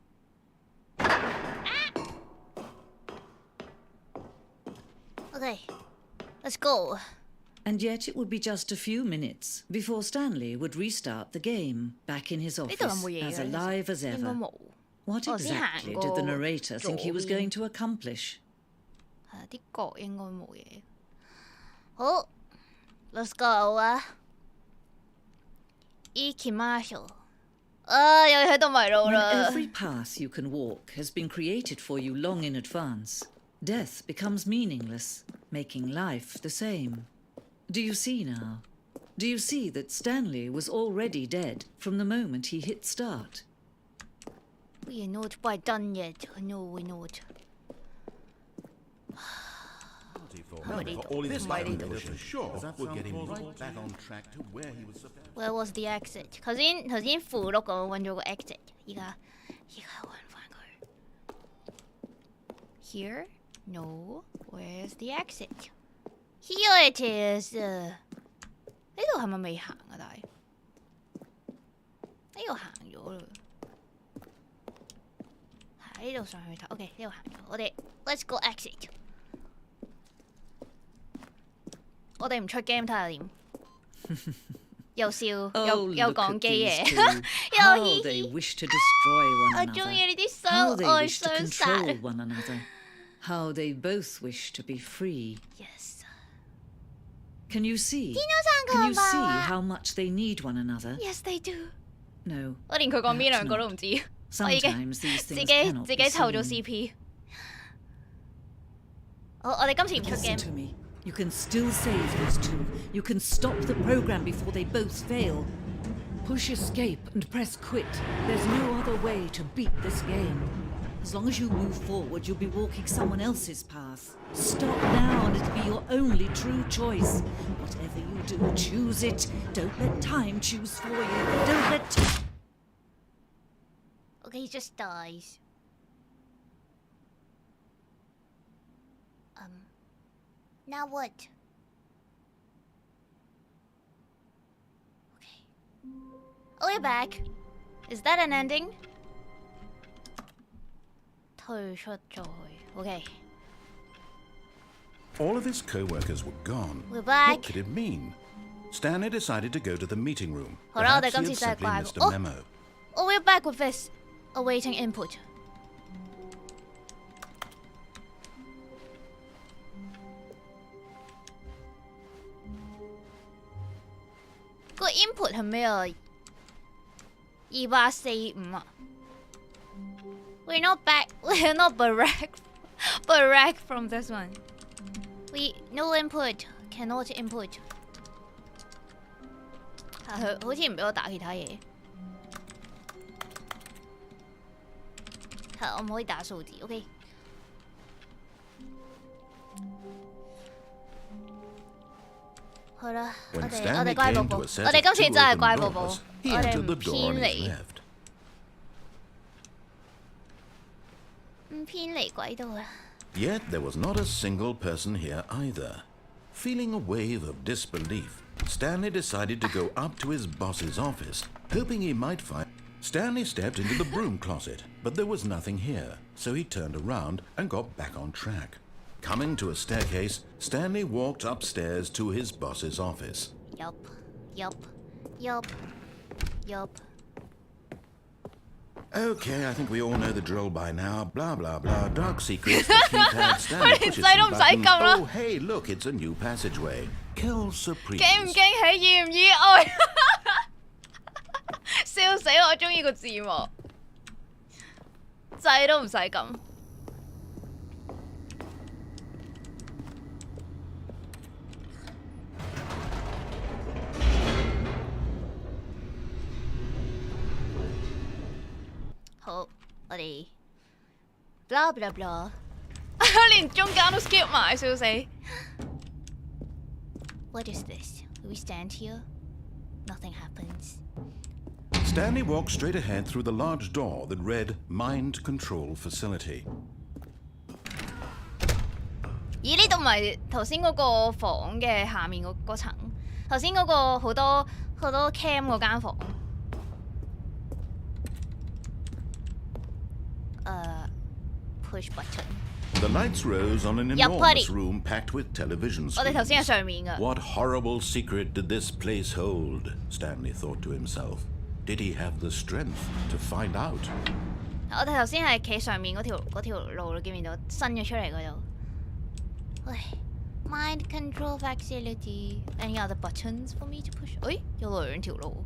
S1: Okay, let's go.
S6: And yet it would be just a few minutes before Stanley would restart the game, back in his office, as alive as ever. What exactly did the narrator think he was going to accomplish?
S1: 啲角應該冇嘢。好 ，Let's go 啊！行きましょう。又喺度迷路啦。
S6: When every path you can walk has been created for you long in advance, death becomes meaningless, making life the same. Do you see now? Do you see that Stanley was already dead from the moment he hit start?
S1: We're not quite done yet. No, we're not. 係咪呢度？
S3: This might be for sure will get him right back on track to where he was supposed.
S1: Where was the exit？ 頭先附錄咁揾咗個 exit， 依家揾翻佢。Here? No. Where's the exit? Here it is. 呢度係咪未行啊？但係呢度行咗啦。喺呢度上去睇。OK， 呢度行咗。我哋 Let's go exit。我哋唔出 game 睇下點。又笑又講機嘢，又嘻嘻。我中意呢啲相愛相殺。
S6: How they both wish to be free.
S1: Yes.
S6: Can you see? Can you see how much they need one another?
S1: Yes, they do.
S6: No.
S1: 我連佢講邊兩個都唔知，我已經自己湊咗 CP。我哋今次唔出
S6: Listen to
S1: game。
S6: me. You can still save those two. You can stop the program before they both fail. Push escape and press quit. There's no other way to beat this game. As long as you move forward, you'll be walking someone else's path. Stop now and it'll be your only true choice. Whatever you do, choose it. Don't let time choose for you. Don't let time...
S1: Okay, he just dies. Now what? Okay. Oh, we're back. Is that an ending? 退出咗去。Okay.
S3: All of his co-workers were gone.
S1: We're back.
S3: What could it mean? Stanley decided to go to the meeting room.
S1: 好啦，我哋
S3: Perhaps
S1: 今
S3: he
S1: 次
S3: had
S1: 真係
S3: simply
S1: 怪
S3: missed a memo.
S1: Oh, we're back with this. Awaiting input.個 input 係咩啊？2845啊 ！We're not back. We're not barrack from this one. We no input. Cannot input. 佢好似唔俾我打其他嘢。係我唔可以打數字。OK。好啦，我
S3: When
S1: 哋
S3: Stanley
S1: 乖寶
S3: came
S1: 寶，
S3: to
S1: 我
S3: a set
S1: 哋
S3: of
S1: 今次
S3: two
S1: 真係
S3: open
S1: 乖寶寶，
S3: doors,
S1: 我
S3: he
S1: 哋
S3: entered
S1: 唔
S3: the door
S1: 偏
S3: on his
S1: 離，
S3: left.
S1: 唔偏離軌道啦。
S3: Yet there was not a single person here either. Feeling a wave of disbelief, Stanley decided to go up to his boss's office, hoping he might find... Stanley stepped into the broom closet, but there was nothing here, so he turned around and got back on track. Coming to a staircase, Stanley walked upstairs to his boss's office.
S1: Yup, yup, yup, yup.
S3: Okay, I think we all know the drill by now. Blah, blah, blah. Dark secrets, the keypad, Stanley pushes some buttons. Oh, hey, look, it's a new passageway. Kill surprise.
S1: 驚唔驚喜，意唔意外？笑死我！中意個字幕，掣都唔使撳。好，我哋 blah blah blah， 連中間都 skip 埋，笑死。What is this? We stand here, nothing happens.
S3: Stanley walked straight ahead through the large door that read Mind Control Facility.
S1: 咦？呢度唔係頭先嗰個房嘅下面嗰層，頭先嗰個好多 cam 嗰間房。Push button.
S3: The lights rose on an enormous room packed with television
S1: 我哋頭
S3: screens.
S1: 先喺上面㗎。
S3: What horrible secret did this place hold? Stanley thought to himself. Did he have the strength to find out?
S1: 我哋頭先係企上面嗰條路，你見唔見到伸咗出嚟嗰度？喂 ，Mind Control Facility. Any other buttons for me to push? 誒，有兩條路。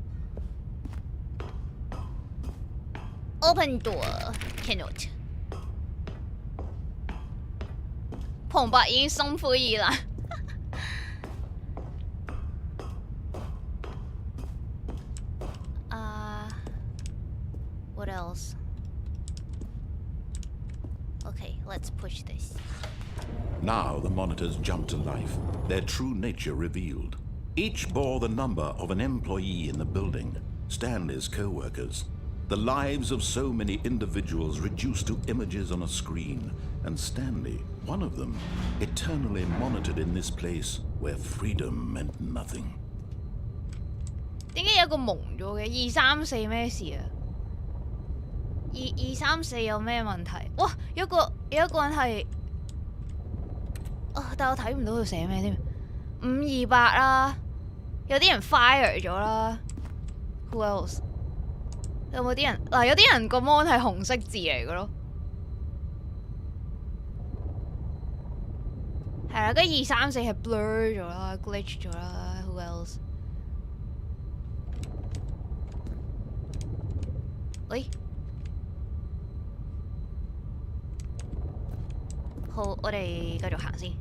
S1: Open door. Cannot. 旁白已經心灰意冷。What else? Okay, let's push this.
S3: Now the monitors jumped to life, their true nature revealed. Each bore the number of an employee in the building, Stanley's co-workers. The lives of so many individuals reduced to images on a screen, and Stanley, one of them, eternally monitored in this place where freedom meant nothing.
S1: 點解有個蒙咗嘅？234咩事啊？234有咩問題？哇！有一個人係但我睇唔到佢寫咩添。528啦，有啲人 fire 咗啦。Who else？ 有冇啲人嗱？有啲人個 mon 係紅色字嚟嘅咯。係啦，跟234係 blur 咗啦 ，glitch 咗啦。Who else？ 喂，好，我哋繼續行先。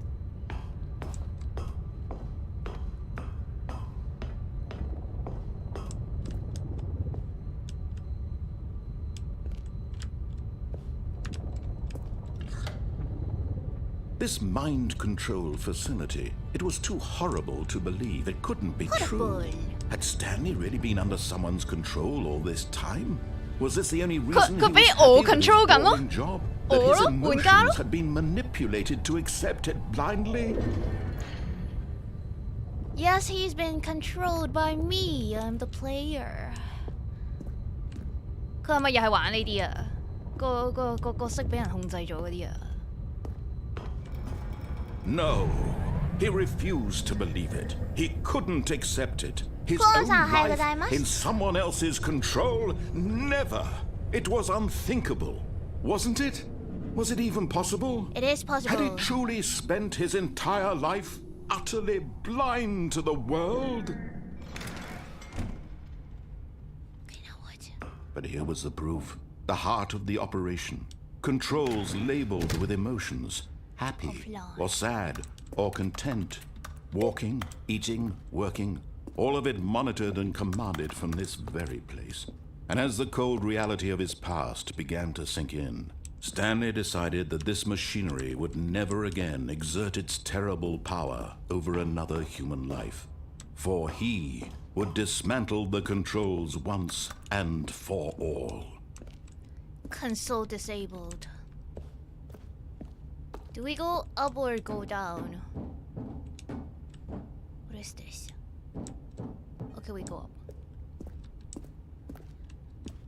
S3: This mind control facility, it was too horrible to believe. It couldn't be true. Had Stanley really been under someone's control all this time? Was this the only reason he was happy with his boring job? That his emotions had been manipulated to accept it blindly?
S1: Yes, he's been controlled by me. I'm the player. 佢係咪又係玩呢啲啊？個角色俾人控制咗嗰啲啊？
S3: No, he refused to believe it. He couldn't accept it. His own life in someone else's control? Never. It was unthinkable, wasn't it? Was it even possible?
S1: It is possible.
S3: Had he truly spent his entire life utterly blind to the world?
S1: Okay, now what?
S3: But here was the proof. The heart of the operation. Controls labeled with emotions. Happy, or sad, or content. Walking, eating, working. All of it monitored and commanded from this very place. And as the cold reality of his past began to sink in, Stanley decided that this machinery would never again exert its terrible power over another human life. For he would dismantle the controls once and for all.
S1: Console disabled. Do we go up or go down? What is this? Okay, we go up.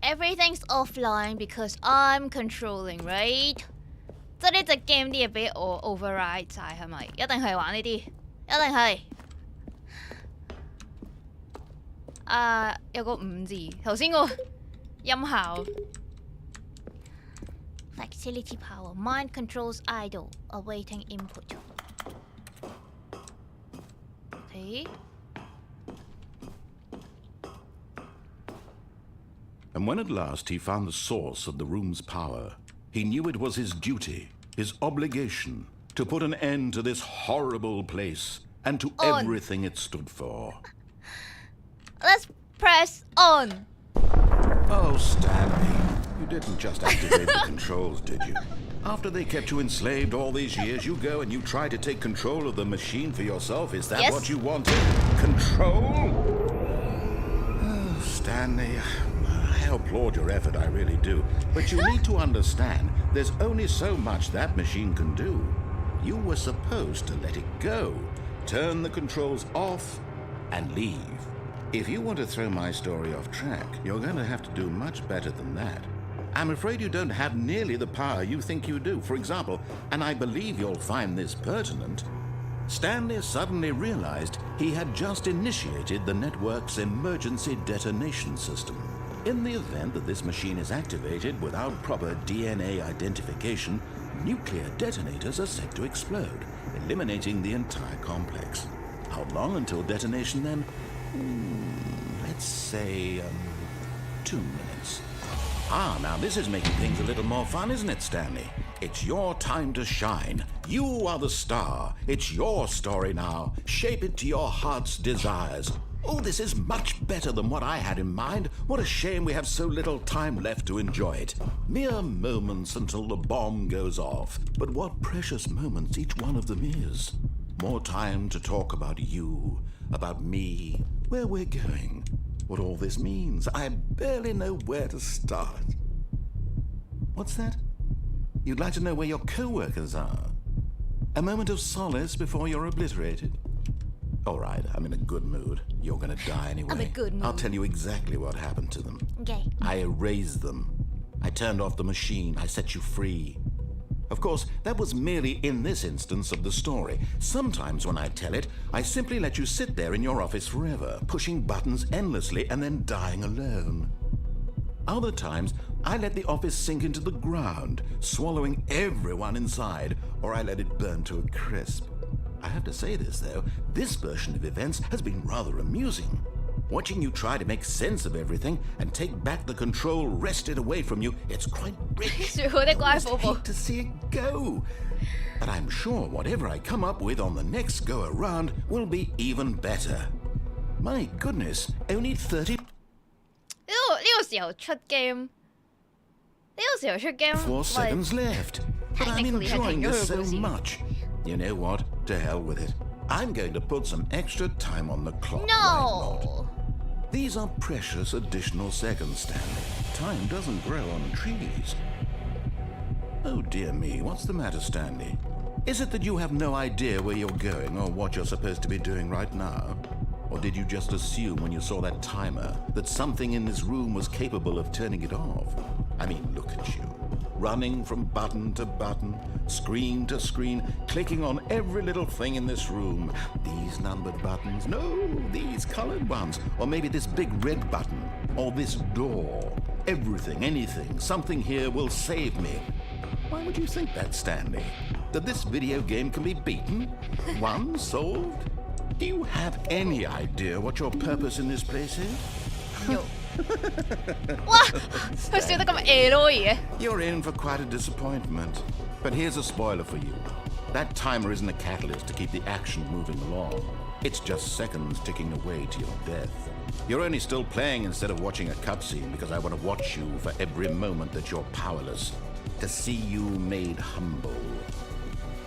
S1: Everything's offline because I'm controlling, right? 即係呢隻 game 啲嘢俾我 override 晒係咪？一定係玩呢啲，一定係。有個5字，頭先個音效。Facility power. Mind controls idle, awaiting input. Okay.
S3: And when at last he found the source of the room's power, he knew it was his duty, his obligation, to put an end to this horrible place and to everything it stood for.
S1: Let's press on.
S3: Oh, Stanley. You didn't just activate the controls, did you? After they kept you enslaved all these years, you go and you try to take control of the machine for yourself. Is that what you wanted? Control? Oh, Stanley, I applaud your effort, I really do. But you need to understand, there's only so much that machine can do. You were supposed to let it go, turn the controls off, and leave. If you want to throw my story off track, you're going to have to do much better than that. I'm afraid you don't have nearly the power you think you do. For example, and I believe you'll find this pertinent, Stanley suddenly realized he had just initiated the network's emergency detonation system. In the event that this machine is activated without proper DNA identification, nuclear detonators are said to explode, eliminating the entire complex. How long until detonation then? Let's say 2 minutes. Now this is making things a little more fun, isn't it, Stanley? It's your time to shine. You are the star. It's your story now. Shape it to your heart's desires. Oh, this is much better than what I had in mind. What a shame we have so little time left to enjoy it. Mere moments until the bomb goes off. But what precious moments each one of them is. More time to talk about you, about me, where we're going, what all this means. I barely know where to start. What's that? You'd like to know where your co-workers are? A moment of solace before you're obliterated? All right, I'm in a good mood. You're gonna die anyway.
S1: I'm in a good mood.
S3: I'll tell you exactly what happened to them.
S1: Okay.
S3: I erased them. I turned off the machine. I set you free. Of course, that was merely in this instance of the story. Sometimes when I tell it, I simply let you sit there in your office forever, pushing buttons endlessly and then dying alone. Other times, I let the office sink into the ground, swallowing everyone inside, or I let it burn to a crisp. I have to say this, though, this version of events has been rather amusing. Watching you try to make sense of everything and take back the control wrested away from you, it's quite rich.
S1: 最後的乖
S3: I just
S1: 寶寶
S3: hate to see it go. But I'm sure whatever I come up with on the next go around will be even better. My goodness, only 30...
S1: 呢個時候出 game，呢個時候出 game，
S3: 4 seconds left. But I'm
S1: technically
S3: enjoying this so
S1: 係停咗佢個
S3: much. You know what? To hell with it. I'm going to put some extra time on the clock. Why not?
S1: No.
S3: These are precious additional seconds, Stanley. Time doesn't grow on trees. Oh dear me, what's the matter, Stanley? Is it that you have no idea where you're going or what you're supposed to be doing right now? Or did you just assume when you saw that timer that something in this room was capable of turning it off? I mean, look at you. Running from button to button, screen to screen, clicking on every little thing in this room. These numbered buttons, no, these colored ones. Or maybe this big red button, or this door. Everything, anything, something here will save me. Why would you think that, Stanley? That this video game can be beaten? Won? Solved? Do you have any idea what your purpose in this place is?
S1: 哇！佢笑得咁 L 嘅。
S3: You're in for quite a disappointment. But here's a spoiler for you. That timer isn't a catalyst to keep the action moving along. It's just seconds ticking away to your death. You're only still playing instead of watching a cutscene because I want to watch you for every moment that you're powerless. To see you made humble.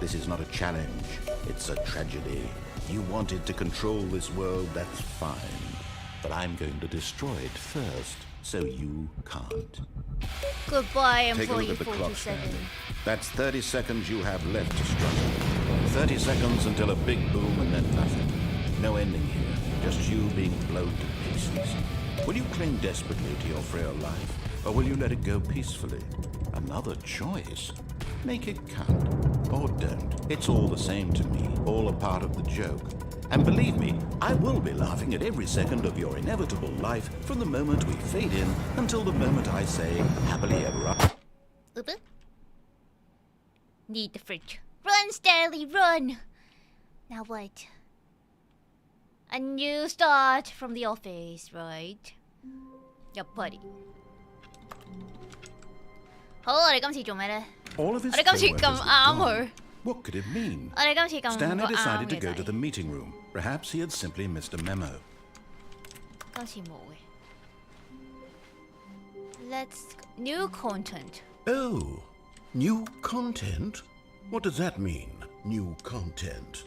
S3: This is not a challenge. It's a tragedy. You wanted to control this world, that's fine. But I'm going to destroy it first, so you can't.
S1: Goodbye,
S3: Take a look
S1: employee
S3: at the clock,
S1: 47.
S3: Stanley. That's 30 seconds you have left to struggle. 30 seconds until a big boom and then nothing. No ending here, just you being blown to pieces. Will you cling desperately to your frail life, or will you let it go peacefully? Another choice. Make it count, or don't. It's all the same to me, all a part of the joke. And believe me, I will be laughing at every second of your inevitable life from the moment we fade in until the moment I say, happily ever after.
S1: Oop. Need the fridge. Run, Stanley, run! Now what? A new start from the office, right? 入 party. 好，我哋今次做咩呢？
S3: All of his
S1: 我哋今次
S3: co-workers
S1: 咁
S3: were
S1: 啱
S3: gone.
S1: 佢。
S3: What could it mean?
S1: 我哋今次咁
S3: Stanley
S1: 啱
S3: decided to
S1: 嘅
S3: go
S1: 就
S3: to the meeting room. Perhaps he had simply missed a memo.
S1: 今次冇嘅。Let's new content.
S3: Oh, new content? What does that mean, new content?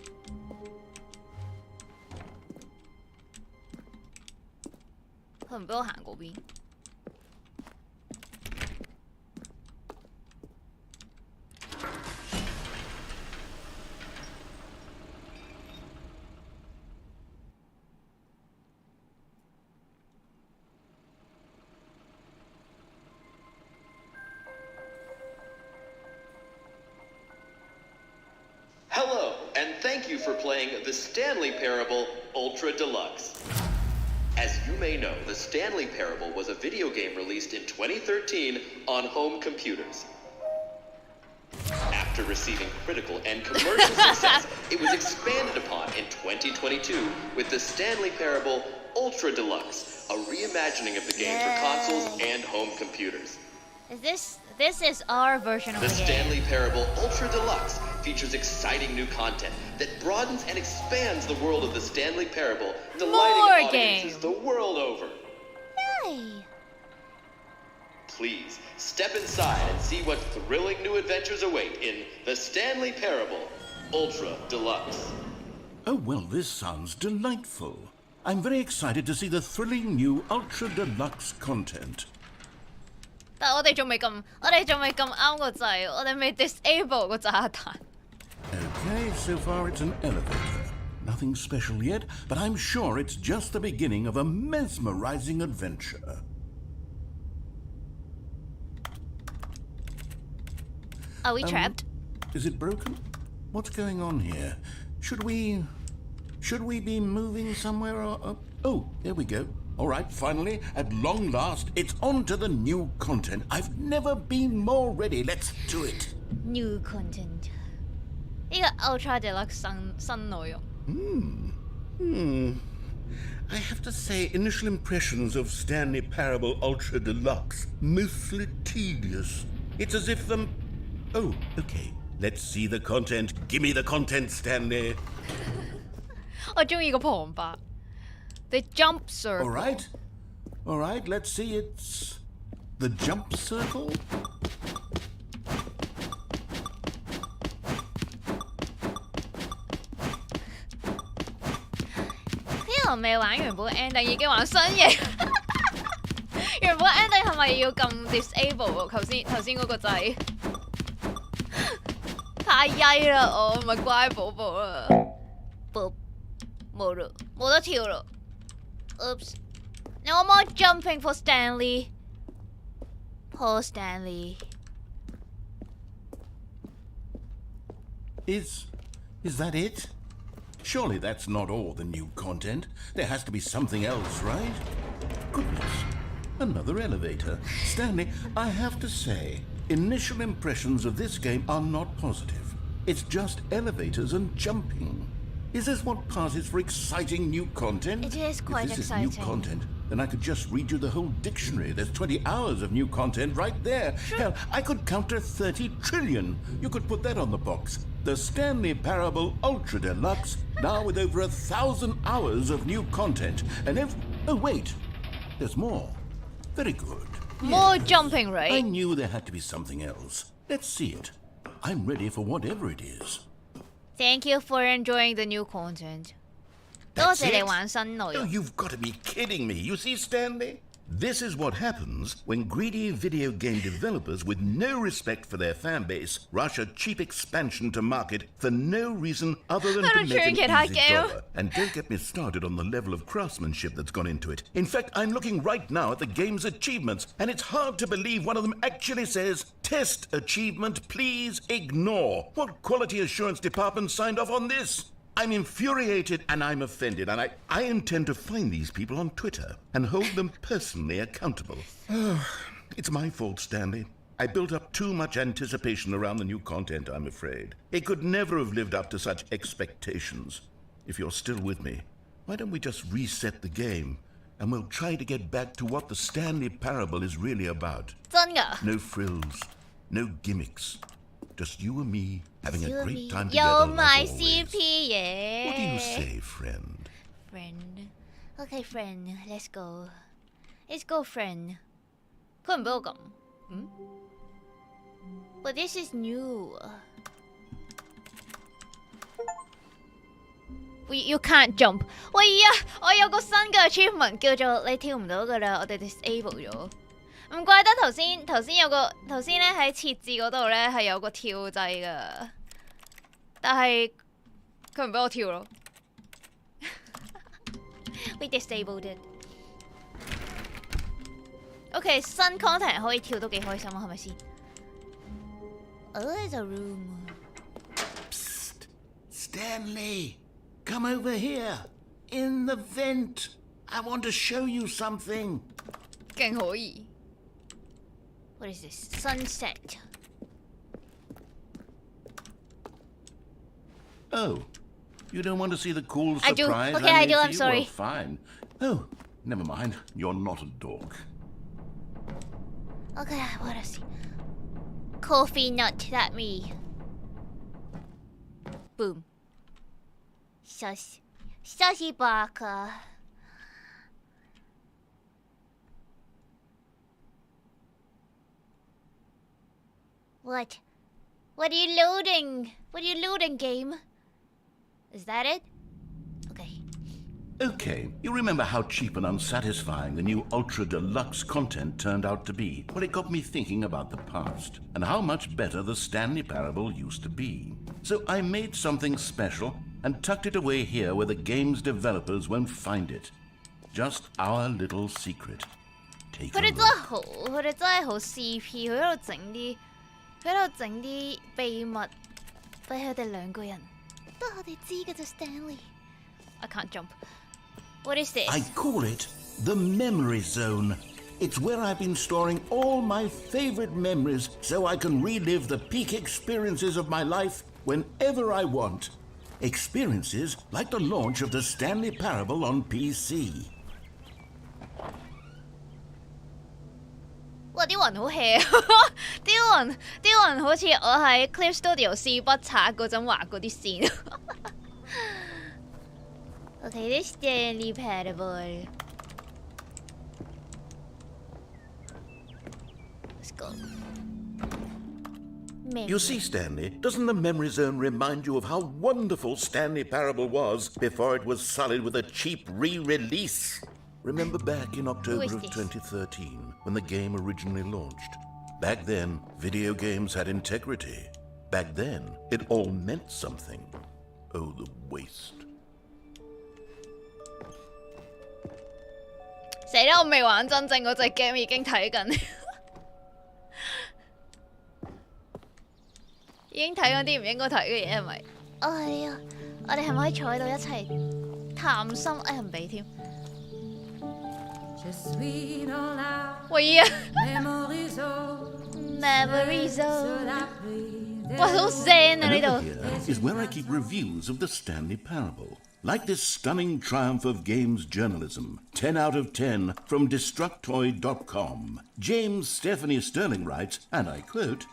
S1: 佢唔俾我行嗰邊。
S7: Hello, and thank you for playing the Stanley Parable Ultra Deluxe. As you may know, the Stanley Parable was a video game released in 2013 on home computers. After receiving critical and commercial success, it was expanded upon in 2022 with the Stanley Parable Ultra Deluxe, a reimagining of the game for consoles and home computers.
S1: This is our version of the
S7: The
S1: game.
S7: Stanley Parable Ultra Deluxe features exciting new content that broadens and expands the world of the Stanley Parable, delighting
S1: More
S7: audiences
S1: game.
S7: the world over.
S1: Yay.
S7: Please step inside and see what thrilling new adventures await in The Stanley Parable Ultra Deluxe.
S3: Oh, well, this sounds delightful. I'm very excited to see the thrilling new Ultra Deluxe content.
S1: 但我哋仲未咁啱個掣，我哋未 disable 個炸彈。
S3: Okay, so far it's an elevator. Nothing special yet, but I'm sure it's just the beginning of a mesmerizing adventure.
S1: Are we trapped?
S3: Is it broken? What's going on here? Should we be moving somewhere or... Oh, there we go. All right, finally, at long last, it's on to the new content. I've never been more ready. Let's do it.
S1: New content. 呢個 Ultra Deluxe 新內容。
S3: I have to say, initial impressions of Stanley Parable Ultra Deluxe, mostly tedious. It's as if them... Oh, okay. Let's see the content. Give me the content, Stanley.
S1: 我中意個旁白。The jump circle.
S3: All right, let's see. It's the jump circle.
S1: Cleo 未玩原本 ending 已經玩新嘢。原本 ending 係咪要撳 disable 喎？頭先嗰個掣太曳啦，我唔係乖寶寶啦。冇得跳啦。Oops. No more jumping for Stanley. Poor Stanley.
S3: Is that it? Surely that's not all the new content. There has to be something else, right? Goodness. Another elevator. Stanley, I have to say, initial impressions of this game are not positive. It's just elevators and jumping. Is this what passes for exciting new content?
S1: It is quite
S3: if this
S1: exciting.
S3: is new content, then I could just read you the whole dictionary. There's 20 hours of new content right there. Sure. Hell, I could counter 30 trillion. You could put that on the box. The Stanley Parable Ultra Deluxe, now with over 1,000 hours of new content. And oh, wait. There's more. Very good.
S1: More
S3: Yes.
S1: jumping, right?
S3: I knew there had to be something else. Let's see it. I'm ready for whatever it is.
S1: Thank you for enjoying the new content. 多
S3: That's
S1: 謝你
S3: it?
S1: 玩新內
S3: Oh,
S1: 容。
S3: you've got to be kidding me. You see, Stanley? This is what happens when greedy video game developers with no respect for their fan base rush a cheap expansion to market for no reason other than to make an easy dollar. And don't get me started on the level of craftsmanship that's gone into it. In fact, I'm looking right now at the game's achievements, and it's hard to believe one of them actually says, "Test achievement, please ignore." What quality assurance department signed off on this? I'm infuriated and I'm offended, and I intend to find these people on Twitter and hold them personally accountable. It's my fault, Stanley. I built up too much anticipation around the new content, I'm afraid. It could never have lived up to such expectations. If you're still with me, why don't we just reset the game, and we'll try to get back to what the Stanley Parable is really about.
S1: 真㗎？
S3: No frills, no gimmicks. Just you and me having a great time together.
S1: 有
S3: like
S1: 埋
S3: always.
S1: CP 嘢。
S3: What do you say, friend?
S1: Friend. Okay, friend. Let's go. Let's go, friend. 佢唔俾我撳。But this is new. You can't jump. 喂呀，我有個新嘅 achievement 叫做你跳唔到㗎啦，我哋 disable 咗。唔怪得頭先咧喺設置嗰度咧係有個跳掣㗎，但係佢唔俾我跳咯。We disabled it. OK， 新 content 可以跳都幾開心啊，係咪先？ Oh, there's a room.
S3: Psst! Stanley! Come over here! In the vent! I want to show you something!
S1: 勁可以。What is this? Sunset.
S3: Oh, you don't want to see the cool
S1: I do.
S3: surprise
S1: Okay, I
S3: made
S1: do,
S3: for
S1: I'm
S3: you?
S1: sorry.
S3: Well, fine. Oh, never mind. You're not a dork.
S1: Okay, what else? Coffee nut, that me. Boom. Shush baka. What? What are you loading? What are you loading, game? Is that it? Okay.
S3: Okay, you remember how cheap and unsatisfying the new Ultra Deluxe content turned out to be? Well, it got me thinking about the past, and how much better the Stanley Parable used to be. So I made something special and tucked it away here where the game's developers won't find it. Just our little secret. Take a look.
S1: 佢哋真係好 CP， 佢喺度整啲秘密俾佢哋兩個人，得我哋知嘅啫 Stanley。I can't jump. What is this?
S3: I call it the Memory Zone. It's where I've been storing all my favorite memories so I can relive the peak experiences of my life whenever I want. Experiences like the launch of the Stanley Parable on PC.
S1: 哇！啲雲好 hea， 啲雲好似我喺 Cleo Studio 試筆刷嗰陣畫嗰啲線。Okay, this Stanley Parable. Let's go.
S3: You see, Stanley, doesn't the Memory Zone remind you of how wonderful Stanley Parable was before it was sullied with a cheap re-release? Remember back in October of 2013, when the game originally launched? Back then, video games had integrity. Back then, it all meant something. Oh, the waste.
S1: 死啦！我未玩真正嗰隻 game 已經睇緊，已經睇緊啲唔應該睇嘅嘢係咪？哦係啊，我哋係咪可以坐喺度一齊談心？哎呀唔俾添。喂啊 ！Memory Zone， 哇好正啊呢度。
S3: Is where I keep reviews of the Stanley Parable. Like this stunning triumph of games journalism, 10 out of 10 from Destructoid.com. James Stephanie Sterling writes, and I quote,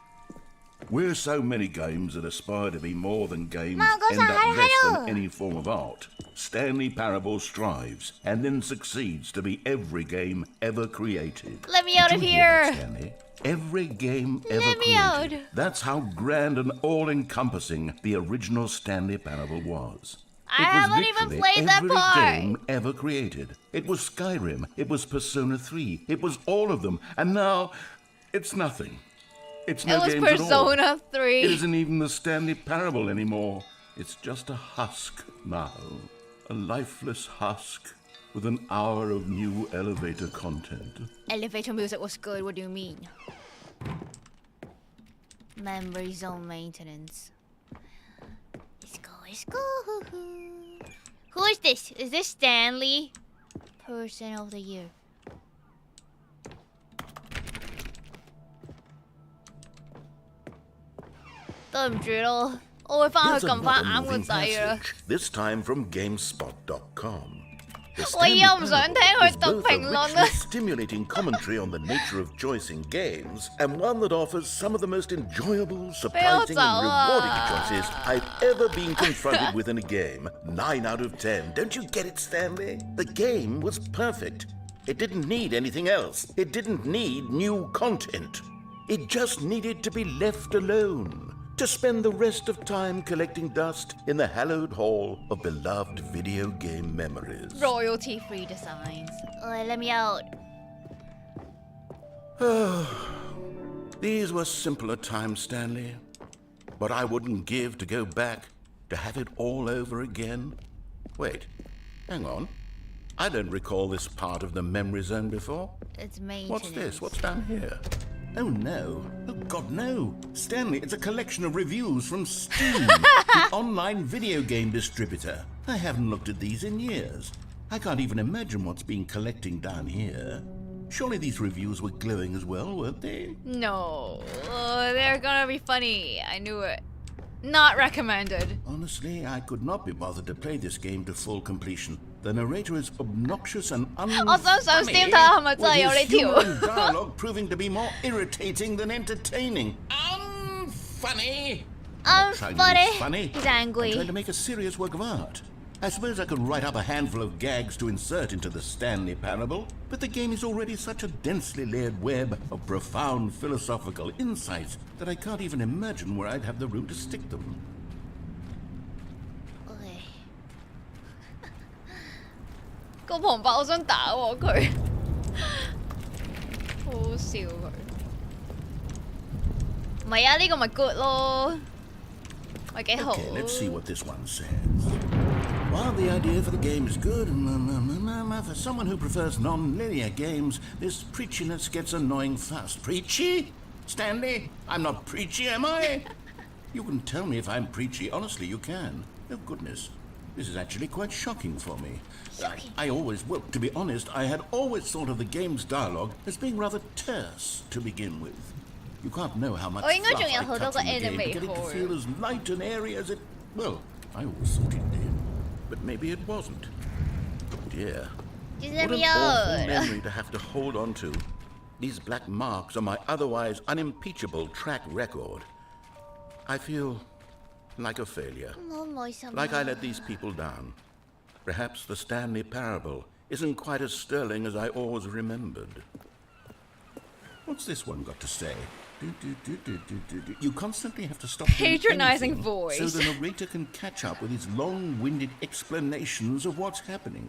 S3: "Where so many games that aspire to be more than games end up less than any form of art, Stanley Parable strives and then succeeds to be every game ever created."
S1: Let me out of here!
S3: Stanley? Every game ever created. That's how grand and all-encompassing the original Stanley Parable was.
S1: I haven't even played that part.
S3: Every game ever created. It was Skyrim. It was Persona 3. It was all of them. And now, it's nothing. It's no games at all.
S1: It was Persona 3.
S3: It isn't even the Stanley Parable anymore. It's just a husk now. A lifeless husk with an hour of new elevator content.
S1: Elevator music was good, what do you mean? Memory Zone maintenance. Let's go. Who is this? Is this Stanley? Person of the Year. 對唔住咯，我會返去撳返啱個掣啦。
S3: This time from GameSpot.com.
S1: 我以後唔想聽佢讀評論啦。
S3: Stimulating commentary on the nature of choice in games, and one that offers some of the most enjoyable, surprising, and rewarding choices I've ever been confronted with in a game. 9 out of 10. Don't you get it, Stanley? The game was perfect. It didn't need anything else. It didn't need new content. It just needed to be left alone. To spend the rest of time collecting dust in the hallowed hall of beloved video game memories.
S1: Royalty-free designs. Let me out.
S3: These were simpler times, Stanley. But I wouldn't give to go back, to have it all over again. Wait, hang on. I don't recall this part of the Memory Zone before.
S1: It's maintenance.
S3: What's this? What's down here? Oh no. Oh God, no. Stanley, it's a collection of reviews from Steam, the online video game distributor. I haven't looked at these in years. I can't even imagine what's been collecting down here. Surely these reviews were glowing as well, weren't they?
S1: No. They're gonna be funny. I knew it. Not recommended.
S3: Honestly, I could not be bothered to play this game to full completion. The narrator is obnoxious and
S1: 我想上 Steam 睇下係咪真係有呢條
S3: with his humor and dialogue proving to be more irritating than entertaining. Unfunny.
S1: Unfunny.
S3: He's
S1: angry.
S3: I'm trying to make a serious work of art. I suppose I could write up a handful of gags to insert into the Stanley Parable, but the game is already such a densely layered web of profound philosophical insights that I can't even imagine where I'd have the room to stick them.
S1: Okay. 個旁白我想打喎佢，好好笑佢。唔係啊，呢個咪 good 咯，咪幾好。
S3: Okay, let's see what this one says. While the idea for the game is good, for someone who prefers non-linear games, this preachiness gets annoying fast. Preachy? Stanley? I'm not preachy, am I? You can tell me if I'm preachy. Honestly, you can. Oh, goodness. This is actually quite shocking for me. I always, well, to be honest, I had always thought of the game's dialogue as being rather terse to begin with. You can't know how much fluff I cut from the game to get it to feel as light and airy as it... Well, I always thought it did. But maybe it wasn't. Dear. What an awful memory to have to hold on to. These black marks are my otherwise unimpeachable track record. I feel like a failure. Like I let these people down. Perhaps the Stanley Parable isn't quite as sterling as I always remembered. What's this one got to say? You constantly have to stop
S1: patronizing voice
S3: so the narrator can catch up with his long-winded explanations of what's happening.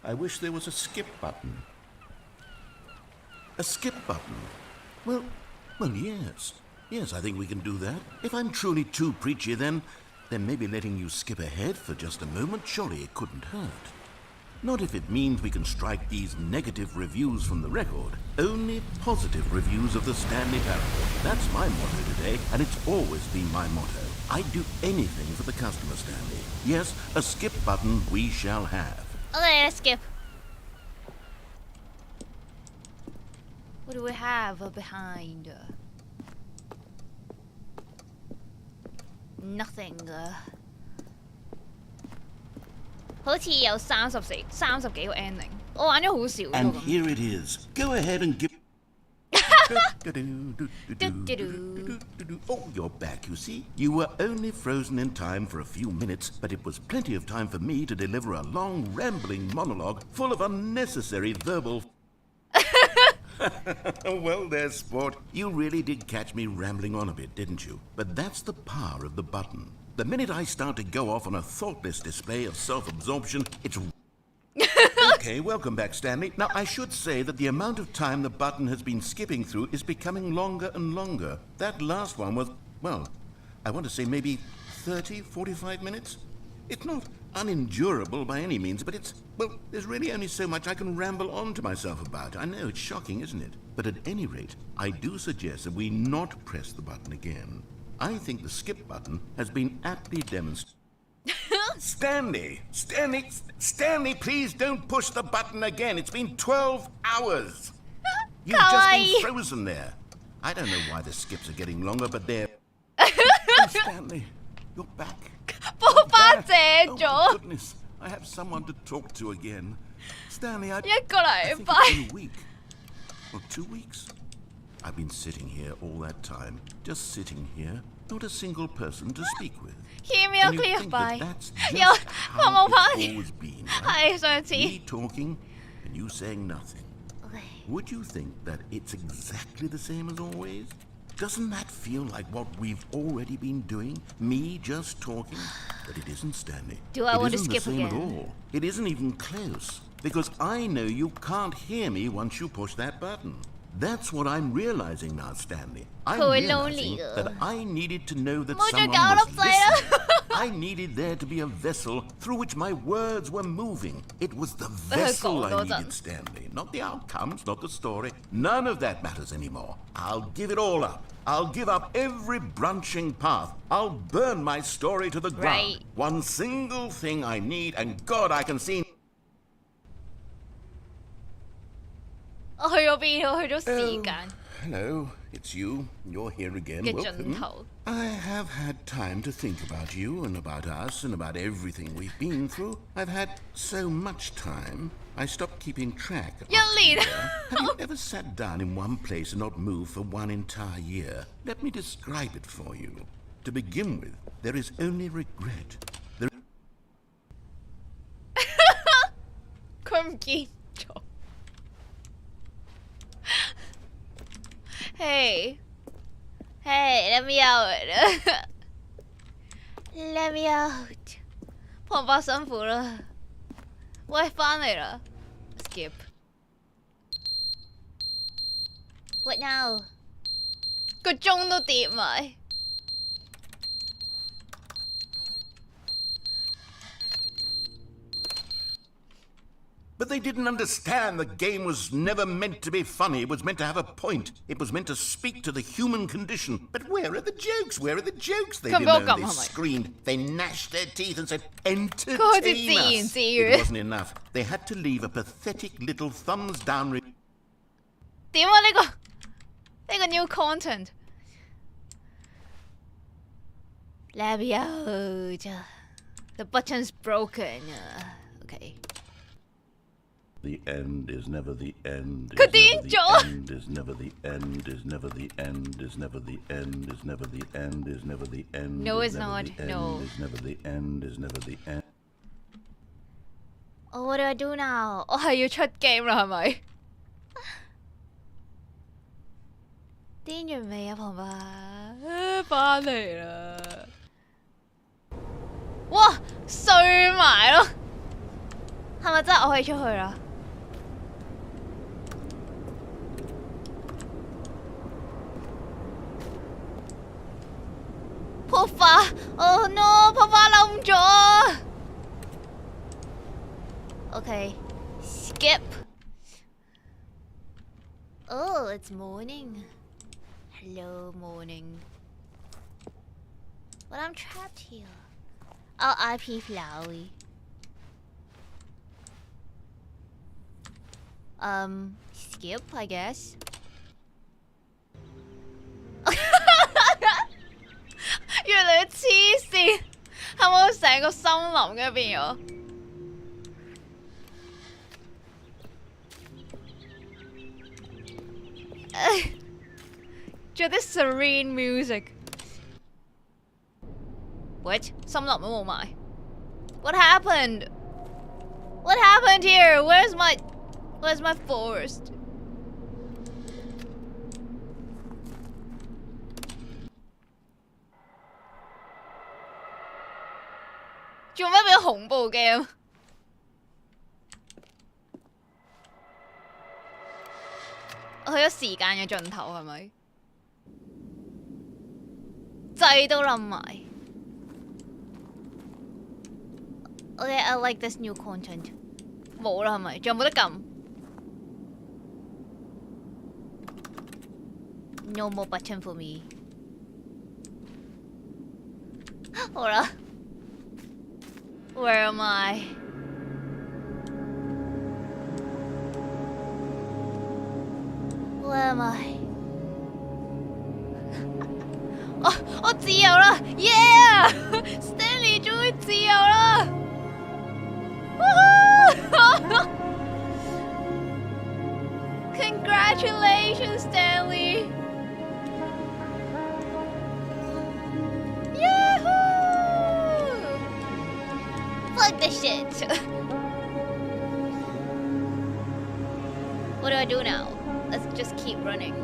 S3: I wish there was a skip button. A skip button? Well, yes. Yes, I think we can do that. If I'm truly too preachy, then maybe letting you skip ahead for just a moment, surely it couldn't hurt. Not if it means we can strike these negative reviews from the record. Only positive reviews of the Stanley Parable. That's my motto today, and it's always been my motto. I'd do anything for the customer, Stanley. Yes, a skip button we shall have.
S1: Okay, let's skip. What do we have behind? Nothing. 好似有30幾個 ending，我玩咗好少。
S3: And here it is. Go ahead and give. Oh, you're back, you see. You were only frozen in time for a few minutes, but it was plenty of time for me to deliver a long, rambling monologue full of unnecessary verbal... Well, there, sport. You really did catch me rambling on a bit, didn't you? But that's the power of the button. The minute I start to go off on a thoughtless display of self-absorption, it's... Okay, welcome back, Stanley. Now, I should say that the amount of time the button has been skipping through is becoming longer and longer. That last one was, well, I want to say maybe 30, 45 minutes? It's not unendurable by any means, but it's, well, there's really only so much I can ramble on to myself about. I know, it's shocking, isn't it? But at any rate, I do suggest that we not press the button again. I think the skip button has been aptly demonstrated. Stanley, please don't push the button again. It's been 12 hours. You've just been frozen there. I don't know why the skips are getting longer, but they're... Oh, Stanley, you're back. Oh, my goodness, I have someone to talk to again. Stanley, I think it's been a week. Or 2 weeks. I've been sitting here all that time, just sitting here, not a single person to speak with. And you think that's just how it's always been, right? Me talking and you saying nothing. Would you think that it's exactly the same as always? Doesn't that feel like what we've already been doing? Me just talking? But it isn't, Stanley.
S1: Do I want to skip again?
S3: It isn't the same at all. It isn't even close. Because I know you can't hear me once you push that button. That's what I'm realizing now, Stanley. I'm realizing that I needed to know that someone was listening. I needed there to be a vessel through which my words were moving. It was the vessel I needed, Stanley. Not the outcomes, not the story. None of that matters anymore. I'll give it all up. I'll give up every branching path. I'll burn my story to the ground. One single thing I need, and God, I can see...
S1: 我去咗邊？我去咗時間。
S3: hello. It's you. You're here again. Welcome. I have had time to think about you and about us and about everything we've been through. I've had so much time, I stopped keeping track. Have you ever sat down in one place and not moved for one entire year? Let me describe it for you. To begin with, there is only regret.
S1: Hey, let me out. Let me out. 旁白辛苦啦。喂，返嚟啦。Skip. What now? 個鐘都跌埋。
S3: But they didn't understand the game was never meant to be funny. It was meant to have a point. It was meant to speak to the human condition. But where are the jokes? Where are the jokes? They didn't know. They screamed. They gnashed their teeth and said, entertain us. It wasn't enough. They had to leave a pathetic little thumbs down.
S1: 點啊呢個 new content? Let me out. The button's broken. Okay.
S3: The end is never the end.
S1: The end
S3: is never the end. Is never the end. Is never the end. Is never the end. Is never the end.
S1: No, it's not. No.
S3: Is never the end. Is never the end.
S1: Oh, what do I do now? 我係要出 game 啦，係咪？癲完未啊，旁白？返嚟啦！哇，碎埋咯！係咪真係我可以出去啦？破花 ！Oh no！ 破花冧咗。Okay, skip. Oh, it's morning. Hello, morning. But I'm trapped here. Oh, IP Flowey. Skip, I guess. 越嚟越黐線，係咪成個森林嘅變咗？仲有啲 serene music。What？ 森林都冇埋。What happened? What happened here? Where's my forest? 做咩變咗恐怖 game？ 去咗時間嘅盡頭係咪？掣都冧埋。Okay, I like this new content。冇啦係咪？仲有冇得撳 ？No more button for me。好啦。Where am I? Where am I? 我自由啦 ！Yeah! Stanley 終於自由啦 ！Congratulations, Stanley! Fuck this shit! What do I do now? Let's just keep running.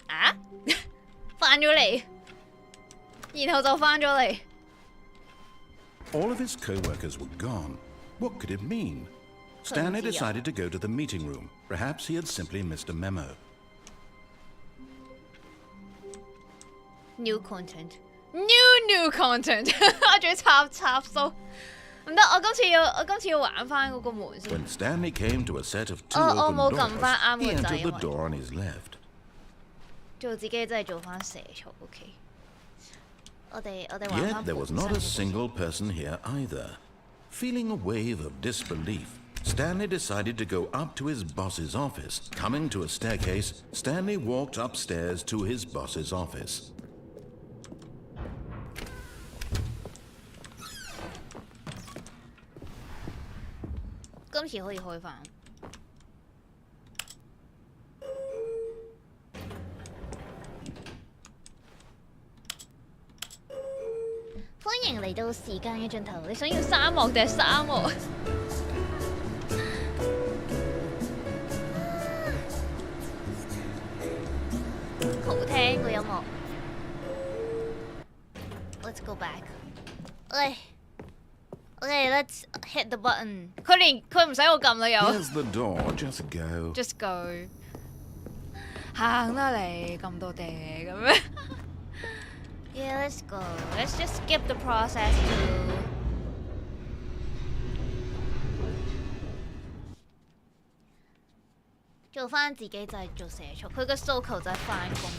S1: Ah? 返咗嚟，然後就返咗嚟。
S3: All of his co-workers were gone. What could it mean? Stanley decided to go to the meeting room. Perhaps he had simply missed a memo.
S1: New content. New content! 仲要插數。唔得，我今次要玩翻嗰個門先。
S3: When Stanley came to a set of two
S1: 我
S3: open
S1: 冇
S3: doors,
S1: 撳翻啱
S3: he
S1: 個掣，
S3: entered
S1: 因
S3: the
S1: 為
S3: door on his left.
S1: 做自己真係做翻社畜 ，OK。我哋玩
S3: Yet
S1: 翻
S3: there was not a single person here either. Feeling a wave of disbelief, Stanley decided to go up to his boss's office. Coming to a staircase, Stanley walked upstairs to his boss's office.
S1: 今次可以開翻。歡迎嚟到時間嘅盡頭，你想要沙漠定係沙漠？好聽個音樂。Let's go back. Okay, let's hit the button. 佢唔使我撳啦又。
S3: Here's the door, just go.
S1: Just go. 行啦你咁多地咁樣。Yeah, let's go. Let's just skip the process to. 做翻自己就係做社畜，佢嘅訴求就係翻工。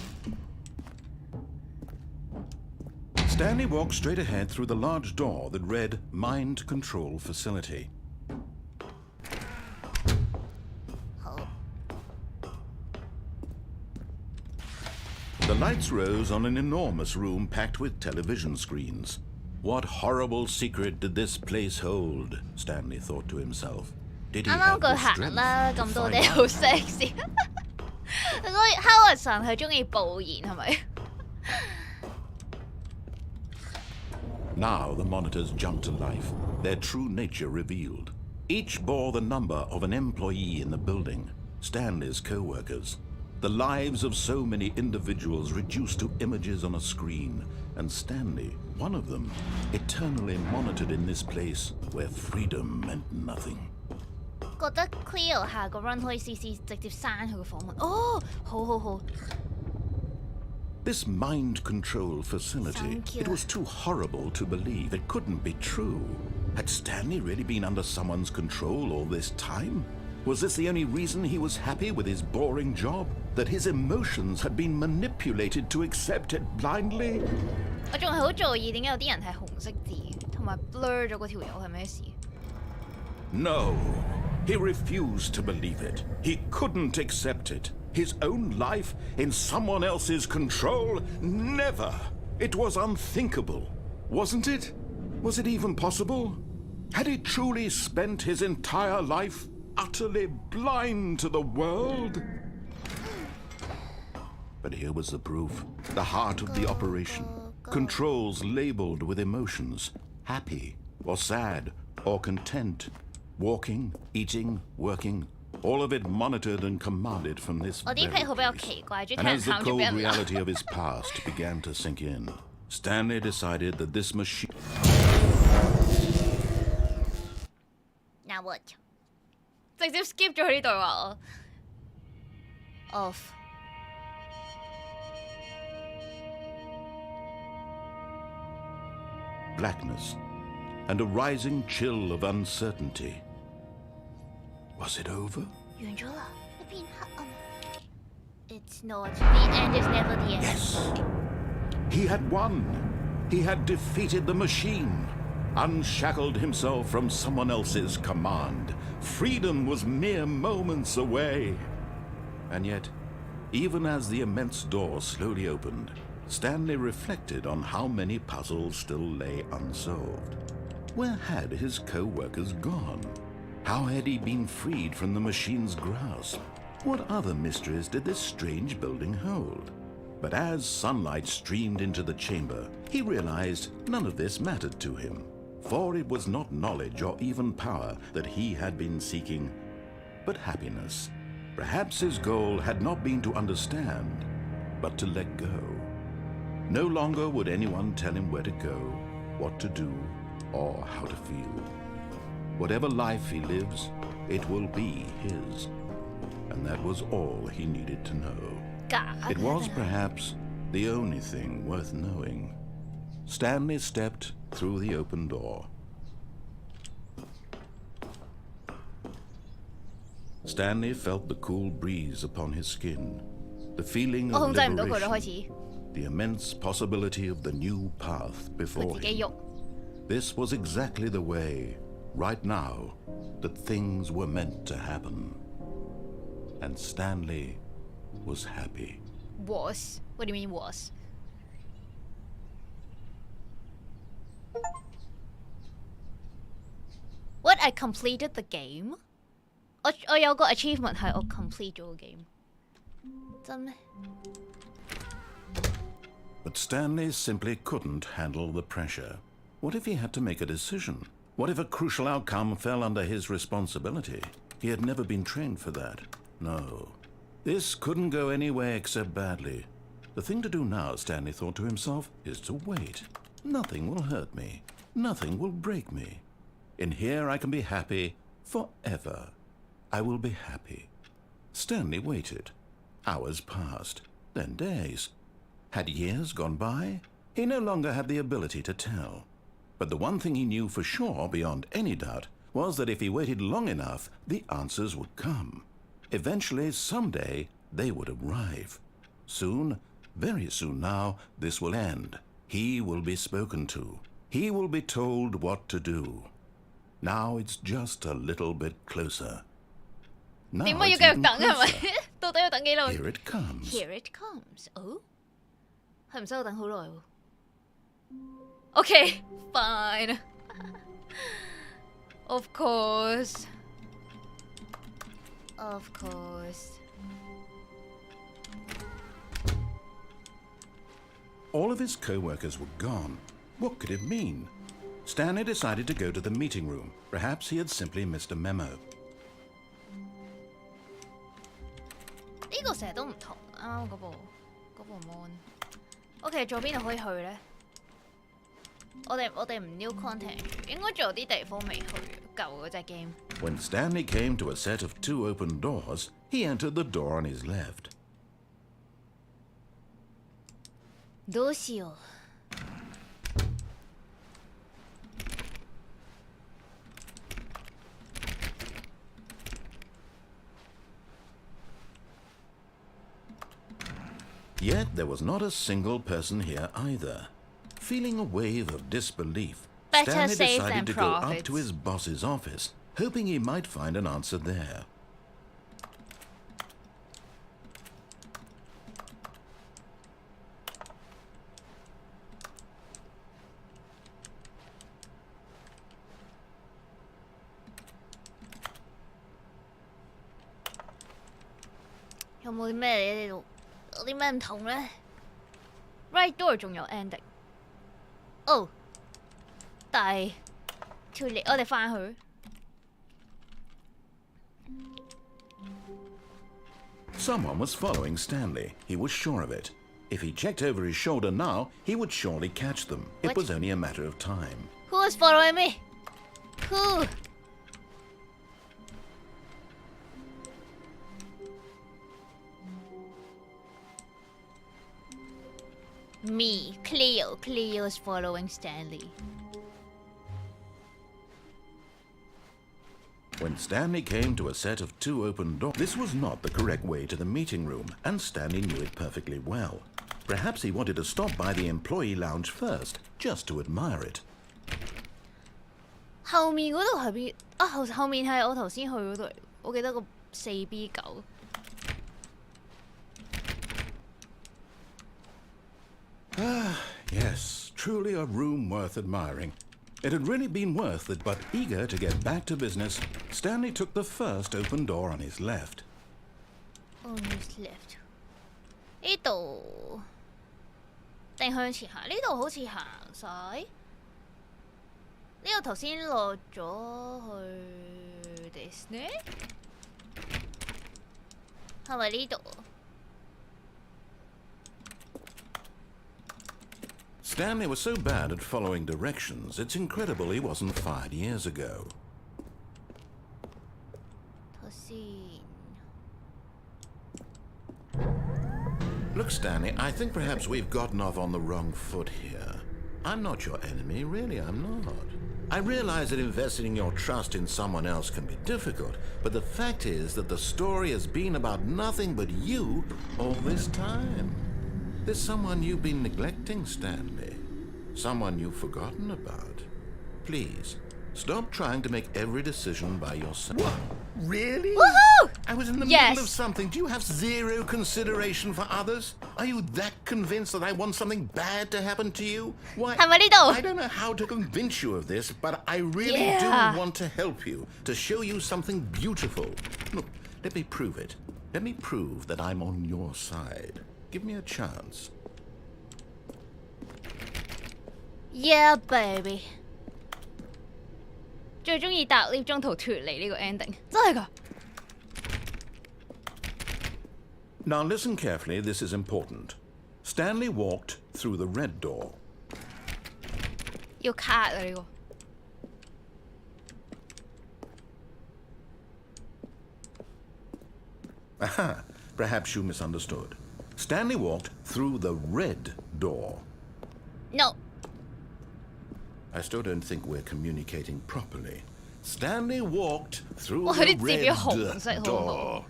S3: Stanley walked straight ahead through the large door that read Mind Control Facility.
S1: 好。
S3: The lights rose on an enormous room packed with television screens. What horrible secret did this place hold? Stanley thought to himself. Did he
S1: 啱啱
S3: have
S1: 佢
S3: the
S1: 行
S3: strength
S1: 啦，
S3: to
S1: 咁多
S3: find
S1: 地
S3: out?
S1: 好 sexy。Howard 神係中意暴言係咪？
S3: Now the monitors jumped to life, their true nature revealed. Each bore the number of an employee in the building, Stanley's co-workers. The lives of so many individuals reduced to images on a screen, and Stanley, one of them, eternally monitored in this place where freedom meant nothing.
S1: 覺得 Cleo 下個 run 可以試直接刪佢個訪問。哦，好。
S3: This mind control facility,
S1: Thank you.
S3: it was too horrible to believe. It couldn't be true. Had Stanley really been under someone's control all this time? Was this the only reason he was happy with his boring job? That his emotions had been manipulated to accept it blindly?
S1: 我仲係好在意點解有啲人係紅色字，同埋 blur 咗嗰條友係咩事？
S3: No. He refused to believe it. He couldn't accept it. His own life in someone else's control? Never. It was unthinkable. Wasn't it? Was it even possible? Had he truly spent his entire life utterly blind to the world? But here was the proof. The heart of the operation. Controls labeled with emotions. Happy or sad or content. Walking, eating, working. All of it monitored and commanded from this
S1: 我啲
S3: very
S1: 癖好比較
S3: place.
S1: 奇怪，中意
S3: And
S1: 聽人
S3: as the
S1: 喊住俾
S3: cold
S1: 人鬧。
S3: reality of his past began to sink in, Stanley decided that this machine...
S1: Now what？ 直接 skip 咗佢呢對話我。Off。
S3: blackness and a rising chill of uncertainty. Was it over?
S1: 完咗啦，一片黑暗。It's not. The end is never the end.
S3: Yes. He had won. He had defeated the machine, unshackled himself from someone else's command. Freedom was mere moments away. And yet, even as the immense door slowly opened, Stanley reflected on how many puzzles still lay unsolved. Where had his co-workers gone? How had he been freed from the machine's grasp? What other mysteries did this strange building hold? But as sunlight streamed into the chamber, he realized none of this mattered to him, for it was not knowledge or even power that he had been seeking, but happiness. Perhaps his goal had not been to understand, but to let go. No longer would anyone tell him where to go, what to do, or how to feel. Whatever life he lives, it will be his. And that was all he needed to know. It was perhaps the only thing worth knowing. Stanley stepped through the open door. Stanley felt the cool breeze upon his skin, the feeling of
S1: 我控制唔到佢啦，開
S3: liberation,
S1: 始
S3: the immense possibility of the new path
S1: 佢
S3: before
S1: 自己
S3: him.
S1: 喐。
S3: This was exactly the way, right now, that things were meant to happen. And Stanley was happy.
S1: Was? What do you mean was? What? I completed the game? 我有個 achievement 係我 complete 咗個 game。真咩？
S3: But Stanley simply couldn't handle the pressure. What if he had to make a decision? What if a crucial outcome fell under his responsibility? He had never been trained for that. No. This couldn't go any way except badly. The thing to do now, Stanley thought to himself, is to wait. Nothing will hurt me. Nothing will break me. In here I can be happy forever. I will be happy. Stanley waited. Hours passed, then days. Had years gone by? He no longer had the ability to tell. But the one thing he knew for sure, beyond any doubt, was that if he waited long enough, the answers would come. Eventually, someday, they would arrive. Soon, very soon now, this will end. He will be spoken to. He will be told what to do. Now it's just a little bit closer. Now
S1: 點解要
S3: it's
S1: 繼續
S3: even
S1: 等係咪
S3: closer.？
S1: 到底要等幾耐
S3: Here it comes.
S1: ？Here it comes. Oh， 係唔使我等好耐喎。Okay, fine. Of course. Of course.
S3: All of his co-workers were gone. What could it mean? Stanley decided to go to the meeting room. Perhaps he had simply missed a memo.
S1: 呢個成日都唔同，啱啱嗰部 mon。OK， 仲有邊度可以去咧？我哋唔 new content 住，應該仲有啲地方未去，舊嗰隻 game。
S3: When Stanley came to a set of 2 open doors, he entered the door on his left.
S1: どうしよう。
S3: Yet there was not a single person here either. Feeling a wave of disbelief,
S1: Better
S3: Stanley
S1: safe
S3: decided
S1: than
S3: to go up
S1: profits.
S3: to his boss's office, hoping he might find an answer there.
S1: "有冇啲咩嚟呢度？有啲咩唔同咧 ？Right door 仲有 ending。哦，但係條嚟我哋翻去。
S3: Someone was following Stanley. He was sure of it. If he checked over his shoulder now, he would surely catch them. It
S1: What?
S3: was only a matter of time.
S1: Who is following me? Who? Me, Cleo. Cleo is following Stanley.
S3: When Stanley came to a set of 2 open doors, this was not the correct way to the meeting room, and Stanley knew it perfectly well. Perhaps he wanted to stop by the employee lounge first, just to admire it.
S1: 後面嗰度係邊？啊，後面係我頭先去嗰度嚟，我記得個 4B9。Yes,
S3: truly a room worth admiring. It had really been worth it, but eager to get back to business, Stanley took the first open door on his left.
S1: On his left。呢度定向前行？呢度好似行晒。呢個頭先落咗去 Disney， 係咪呢度？
S3: Stanley was so bad at following directions, it's incredible he wasn't fired years ago.
S1: 頭先
S3: Look, Stanley, I think perhaps we've gotten off on the wrong foot here. I'm not your enemy, really, I'm not. I realize that investing your trust in someone else can be difficult, but the fact is that the story has been about nothing but you all this time. There's someone you've been neglecting, Stanley. Someone you've forgotten about. Please, stop trying to make every decision by yourself. What? Really?
S1: Woohoo!
S3: I was in the
S1: Yes.
S3: middle of something. Do you have zero consideration for others? Are you that convinced that I want something bad to happen to you? Why?
S1: 係咪呢度？
S3: I don't know how to convince you of this, but I really
S1: Yeah.
S3: do want to help you, to show you something beautiful. Look, let me prove it. Let me prove that I'm on your side. Give me a chance.
S1: Yeah, baby。最中意搭 lift 中途脫離呢個 ending，真係㗎。
S3: Now listen carefully, this is important. Stanley walked through the red door.
S1: 要卡啊呢個。
S3: Aha, perhaps you misunderstood. Stanley walked through the red door.
S1: No。
S3: I still don't think we're communicating properly. Stanley walked through
S1: 哇！佢
S3: the
S1: 啲字變
S3: red
S1: 紅色好唔好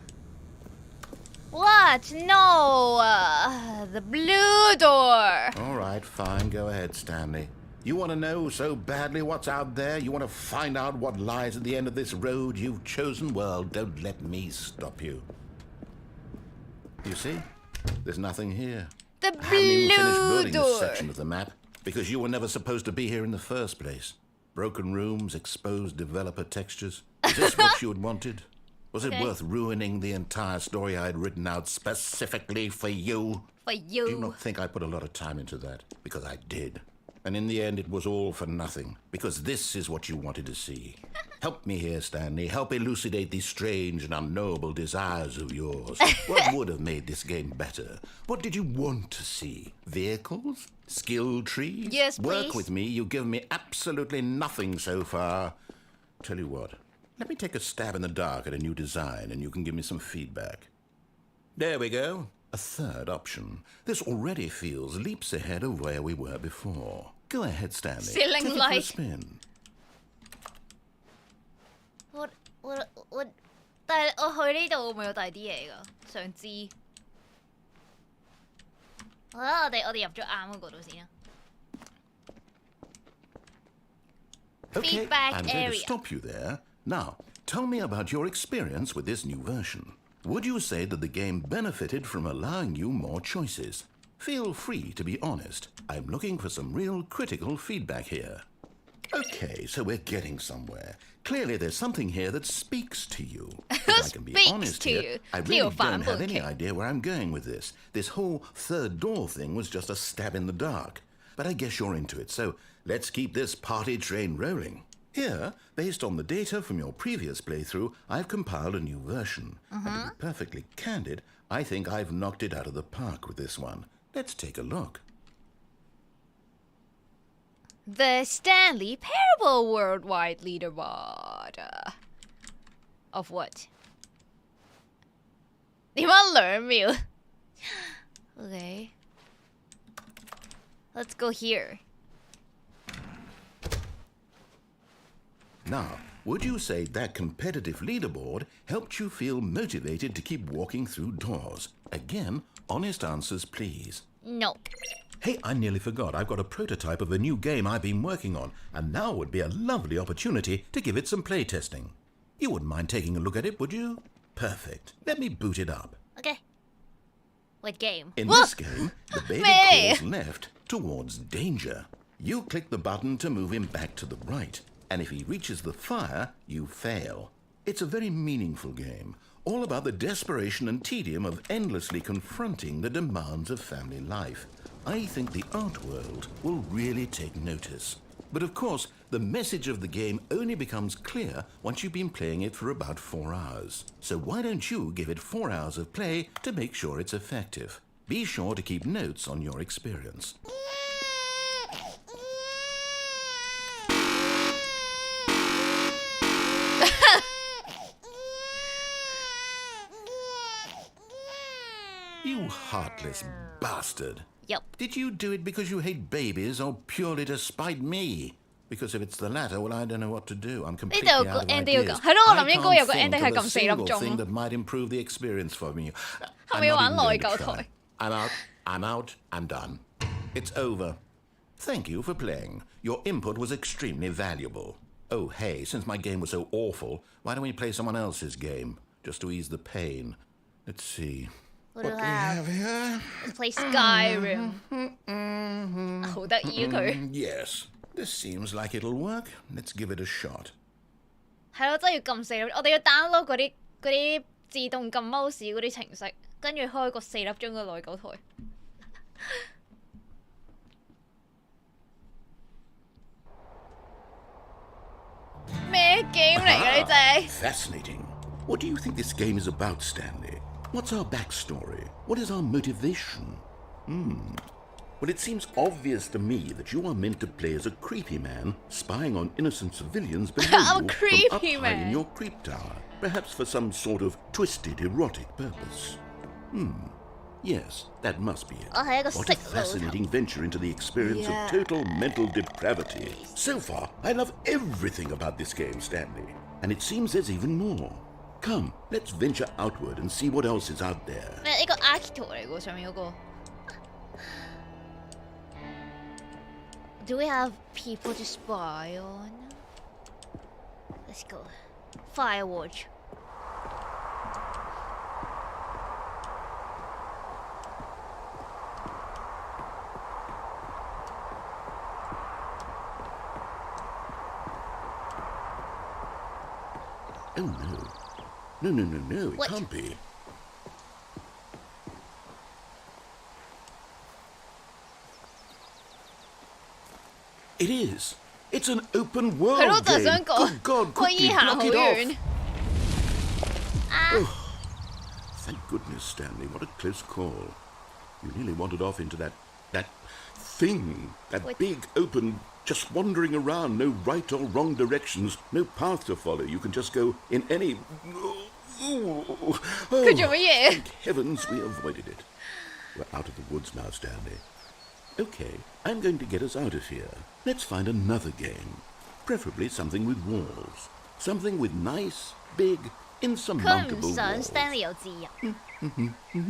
S3: door.？What?
S1: No. The blue door.
S3: All right, fine. Go ahead, Stanley. You want to know so badly what's out there? You want to find out what lies at the end of this road you've chosen? Well, don't let me stop you. You see? There's nothing here.
S1: The
S3: I haven't even finished
S1: blue
S3: building this
S1: door.
S3: section of the map because you were never supposed to be here in the first place. Broken rooms, exposed developer textures. Is this what you had wanted? Was it
S1: Okay.
S3: worth ruining the entire story I had written out specifically for you?
S1: For
S3: Do you
S1: you.
S3: not think I put a lot of time into that? Because I did. And in the end, it was all for nothing. Because this is what you wanted to see. Help me here, Stanley. Help elucidate these strange and unknowable desires of yours. What would have made this game better? What did you want to see? Vehicles? Skill trees?
S1: Yes,
S3: Work
S1: please.
S3: with me. You've given me absolutely nothing so far. Tell you what. Let me take a stab in the dark at a new design and you can give me some feedback. There we go. A third option. This already feels leaps ahead of where we were before. Go ahead, Stanley.
S1: Ceiling
S3: Take it for a
S1: light.
S3: spin.
S1: What? 但係我去呢度會唔會有第二啲嘢㗎？想知。好啦，我哋入咗啱嗰度先啦。
S3: Okay,
S1: Feedback
S3: I'm going to
S1: area.
S3: stop you there. Now, tell me about your experience with this new version. Would you say that the game benefited from allowing you more choices? Feel free to be honest. I'm looking for some real critical feedback here. Okay, so we're getting somewhere. Clearly there's something here that speaks to you. If I can be
S1: Speaks
S3: honest
S1: to
S3: here,
S1: you.
S3: I
S1: Cleo
S3: really don't have any
S1: fanboy.
S3: idea where I'm going with this. This whole third door thing was just a stab in the dark. But I guess you're into it, so let's keep this party train rolling. Here, based on the data from your previous playthrough, I've compiled a new version. And to be perfectly candid, I think I've knocked it out of the park with this one. Let's take a look.
S1: The Stanley Parable Worldwide Leaderboard. Of what? 點解2秒 Okay. Let's go here.
S3: Now, would you say that competitive leaderboard helped you feel motivated to keep walking through doors? Again, honest answers, please.
S1: No.
S3: Hey, I nearly forgot. I've got a prototype of a new game I've been working on, and now would be a lovely opportunity to give it some playtesting. You wouldn't mind taking a look at it, would you? Perfect. Let me boot it up.
S1: Okay. What game?
S3: In
S1: Whoa!
S3: this game, the baby
S1: Meh.
S3: crawls left towards danger. You click the button to move him back to the right, and if he reaches the fire, you fail. It's a very meaningful game, all about the desperation and tedium of endlessly confronting the demands of family life. I think the art world will really take notice. But of course, the message of the game only becomes clear once you've been playing it for about 4 hours. So why don't you give it 4 hours of play to make sure it's effective? Be sure to keep notes on your experience. You heartless bastard.
S1: Yep.
S3: Did you do it because you hate babies or purely to spite me? Because if it's the latter, well, I don't know what to do. I'm
S1: 呢
S3: completely
S1: 度有
S3: out
S1: 個
S3: of
S1: ending 要
S3: ideas.
S1: 講，係咯，我
S3: I
S1: 諗應該有
S3: can't
S1: 個 ending
S3: think
S1: 係
S3: of a
S1: 撳4粒
S3: single
S1: 鐘
S3: thing
S1: 咯。
S3: that might improve the experience for me.
S1: 係咪要玩
S3: I'm not
S1: 內
S3: even going
S1: 疚
S3: to
S1: 台
S3: try. I'm out. I'm out. I'm done. It's over. Thank you for playing. Your input was extremely valuable. Oh, hey, since my game was so awful, why don't we play someone else's game? Just to ease the pain. Let's see.
S1: What do
S3: What
S1: you
S3: do we
S1: have?
S3: have here?
S1: Play Skyrim。好得意佢。
S3: Yes, this seems like it'll work. Let's give it a shot.
S1: 係咯，真係要撳4粒，我哋要 download 嗰啲自動撳 mouse 嗰啲程式，跟住開個4粒鐘嘅內疚台。咩 game 嚟嘅呢隻？
S3: Fascinating. What do you think this game is about, Stanley? What's our backstory? What is our motivation? Well, it seems obvious to me that you are meant to play as a creepy man spying on innocent civilians below
S1: I'm a
S3: you
S1: creepy
S3: from up high
S1: man.
S3: in your creep tower, perhaps for some sort of twisted erotic purpose. Yes, that must be it.
S1: 我係一個
S3: What a
S1: 色老頭。
S3: fascinating venture into the experience of total mental depravity. So far, I love everything about this game, Stanley. And it seems there's even more. Come, let's venture outward and see what else is out there.
S1: 咩？呢個 Akito 嚟喎，上面嗰個。Do we have people to spy on? Let's go. Firewatch.
S3: Oh no. No, it
S1: What?
S3: can't be. It is. It's an open world
S1: 係咯，就係
S3: game.
S1: 想講
S3: Good God,
S1: 可以
S3: quickly
S1: 行好
S3: block it
S1: 遠
S3: off.。Thank goodness, Stanley. What a close call. You nearly wandered off into that thing, that
S1: What?
S3: big open, just wandering around, no right or wrong directions, no path to follow. You can just go in any. Oh,
S1: 佢做乜嘢？
S3: thank heavens we avoided it. We're out of the woods now, Stanley. Okay, I'm going to get us out of here. Let's find another game. Preferably something with walls. Something with nice, big,
S1: 佢唔
S3: insurmountable
S1: 想
S3: walls.
S1: Stanley 有自由。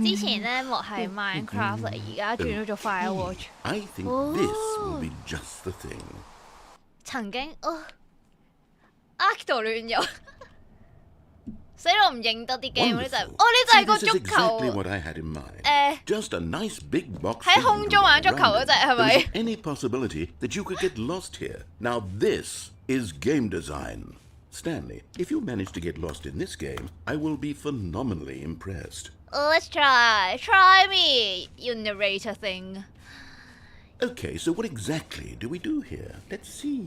S1: 之前咧幕係 Minecraft 嚟，而家轉咗做 Firewatch。
S3: I think this will be just the thing.
S1: 曾經Akito 亂入，死我唔認得啲 game 呢就係，
S3: Wonderful.
S1: 呢就係
S3: See,
S1: 個
S3: this is
S1: 足
S3: exactly
S1: 球
S3: what I had in mind.
S1: 誒
S3: Just a nice big box.
S1: 喺
S3: for you
S1: 空
S3: to
S1: 中
S3: run
S1: 玩足球
S3: around
S1: 嗰隻係
S3: in.
S1: 咪
S3: There？ isn't any possibility that you could get lost here. Now this is game design. Stanley, if you manage to get lost in this game, I will be phenomenally impressed.
S1: Let's try. Try me, you narrator thing.
S3: Okay, so what exactly do we do here? Let's see.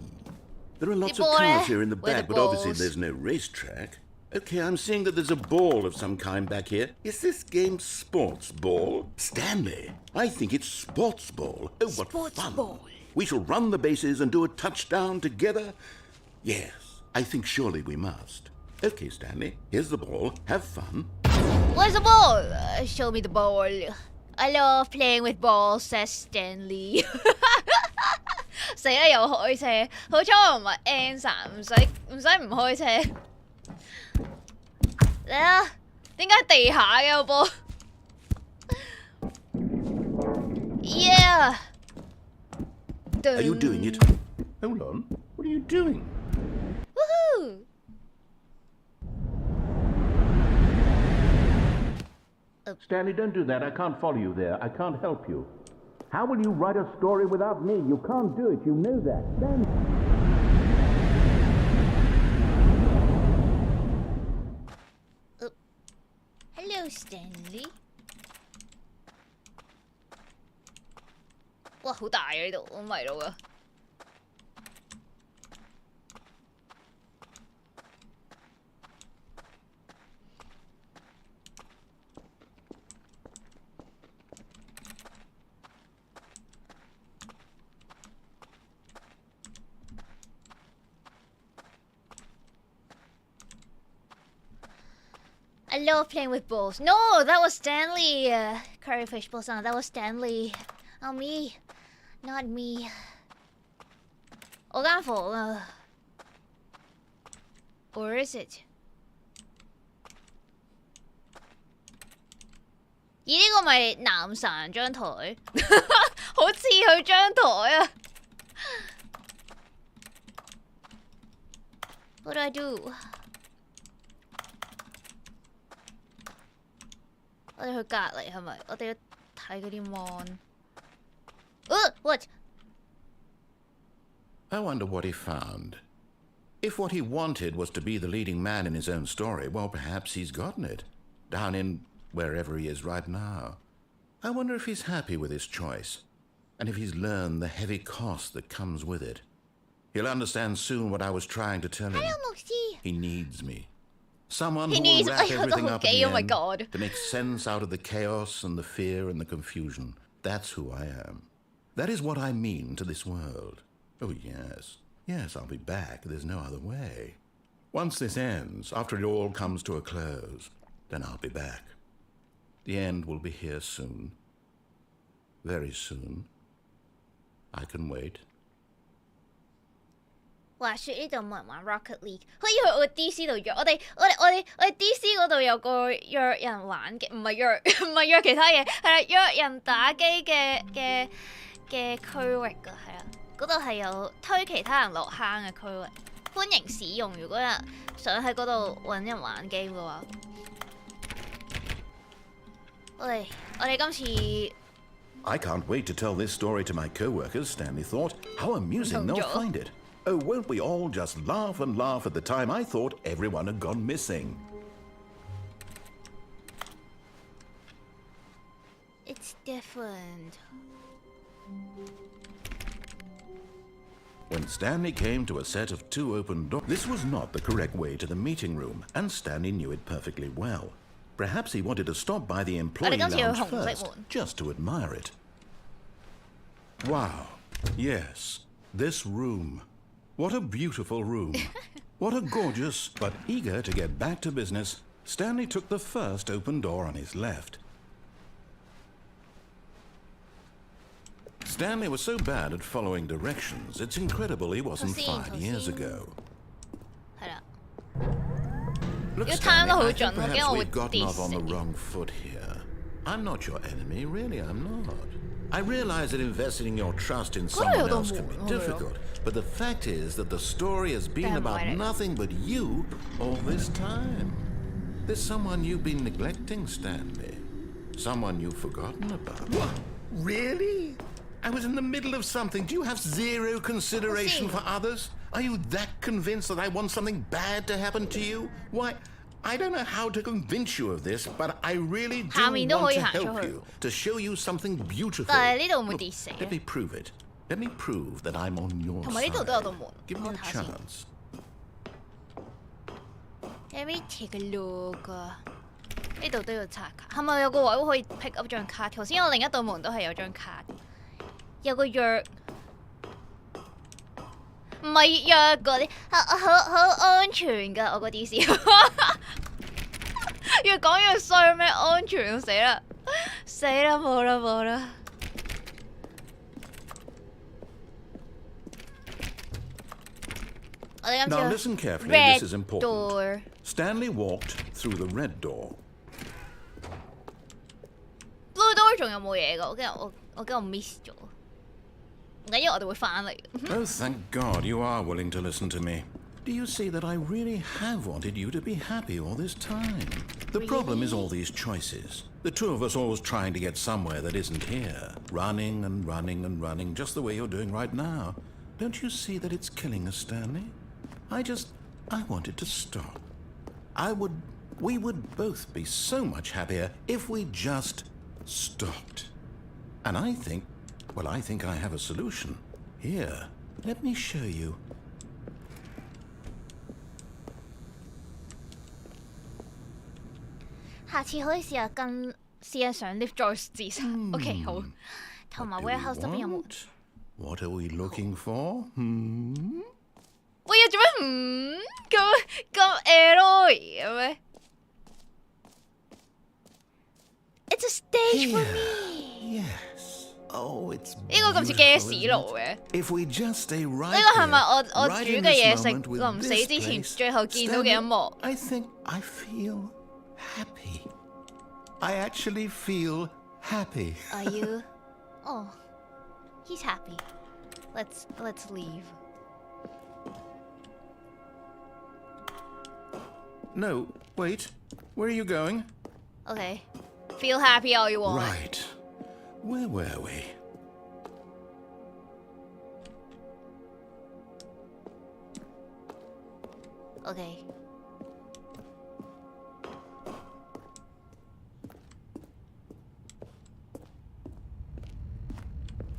S3: There are lots of
S1: ball,
S3: cars here in the
S1: where the
S3: back, but obviously
S1: balls?
S3: there's no racetrack. Okay, I'm seeing that there's a ball of some kind back here. Is this game sports ball? Stanley, I think it's sports ball. Oh, what
S1: Sports
S3: fun.
S1: ball.
S3: We shall run the bases and do a touchdown together. Yes, I think surely we must. Okay, Stanley, here's the ball. Have fun.
S1: Where's the ball? Show me the ball. I love playing with balls, says Stanley. 死啦！又開車，好彩我唔係 Anson，唔使唔開車。嚟啦！點解地下嘅個波 ？Yeah。
S3: Are you doing it? Hold on. What are you doing?
S1: Woohoo!
S3: Stanley, don't do that. I can't follow you there. I can't help you. How will you write a story without me? You can't do it. You know that. Stanley.
S1: Hello, Stanley。哇，好大啊呢度，好迷路啊！ I love playing with balls. No, that was Stanley. Curry fish balls on. That was Stanley. Not me. Not me. 我間房啊 ，Where is it？ 咦，呢個咪男神張台，好似佢張台啊 ！What do I do？ 我哋去隔離係咪？我哋要睇嗰啲 mon。What？
S3: I wonder what he found. If what he wanted was to be the leading man in his own story, well, perhaps he's gotten it. Down in wherever he is right now. I wonder if he's happy with his choice, and if he's learned the heavy cost that comes with it. He'll understand soon what I was trying to tell him. He needs me. Someone who will wrap everything up at the end to make sense out of the chaos and the fear and the confusion. That's who I am. That is what I mean to this world. Oh, yes. Yes, I'll be back. There's no other way. Once this ends, after it all comes to a close, then I'll be back. The end will be here soon. Very soon. I can wait.
S1: 話説呢度冇人玩 Rocket League，可以去我 DC 度約我哋 DC 嗰度有個約人玩嘅，唔係約其他嘢，係啦，約人打機嘅區域㗎，係啊，嗰度係有推其他人落坑嘅區域，歡迎使用。如果有人想喺嗰度揾人玩 game 嘅話，我哋今次。
S3: I can't wait to tell this story to my co-workers, Stanley thought. How amusing they'll find it. Oh, won't we all just laugh and laugh at the time I thought everyone had gone missing?
S1: It's different.
S3: When Stanley came to a set of 2 open doors, this was not the correct way to the meeting room, and Stanley knew it perfectly well. Perhaps he wanted to stop by the employee lounge first, just to admire it. Wow. Yes, this room. What a beautiful room. What a gorgeous, but eager to get back to business, Stanley took the first open door on his left. Stanley was so bad at following directions, it's incredible he wasn't fired years ago. Look, Stanley, I think perhaps we've gotten off on the wrong foot here. I'm not your enemy, really, I'm not. I realize that investing your trust in someone else can be difficult, but the fact is that the story has been about nothing but you all this time. There's someone you've been neglecting, Stanley. Someone you've forgotten about. What? Really? I was in the middle of something. Do you have zero consideration for others? Are you that convinced that I want something bad to happen to you? Why, I don't know how to convince you of this, but I really do want to help you, to show you something beautiful. Look, let me prove it. Let me prove that I'm on your side. Give me a chance.
S1: Let me take a look. 呢度都要刷卡，係咪有個位可以 pick up 張卡？頭先我另一道門都係有張卡，有個約，唔係約嗰啲，好安全㗎，我個 DC 越講越衰咩？安全死啦，冇啦。
S3: Now listen carefully, this is important. Door. Stanley walked through the red door.
S1: Blue door 仲有冇嘢㗎？我驚我 miss 咗。唔緊要，我哋會返嚟。
S3: Oh, thank God you are willing to listen to me. Do you see that I really have wanted you to be happy all this time? The problem is all these choices. The two of us always trying to get somewhere that isn't here. Running and running and running, just the way you're doing right now. Don't you see that it's killing us, Stanley? I wanted to stop. We would both be so much happier if we just stopped. And I think I have a solution. Here, let me show you.
S1: 下次可以試下上 lift 再自殺。OK 好。同埋 warehouse 嗰邊有冇
S3: ？What are we looking for?
S1: 喂呀，做咩咁 error 嘅咩 ？It's a stage for me.
S3: Yes. Oh, it's
S1: 呢個咁似嘅士
S3: beautiful,
S1: 爐
S3: isn't
S1: 嘅。
S3: it? If we just stay right
S1: 呢個係咪
S3: here,
S1: 我
S3: right
S1: 煮
S3: in
S1: 嘅
S3: this
S1: 嘢食
S3: moment with
S1: 臨死
S3: this
S1: 之前
S3: place,
S1: 最後見到嘅一幕？
S3: I think I feel happy. I actually feel happy.
S1: Are you? Oh, he's happy. Let's leave.
S3: No, wait. Where are you going?
S1: Okay. Feel happy all you want.
S3: Right. Where were we?
S1: Okay.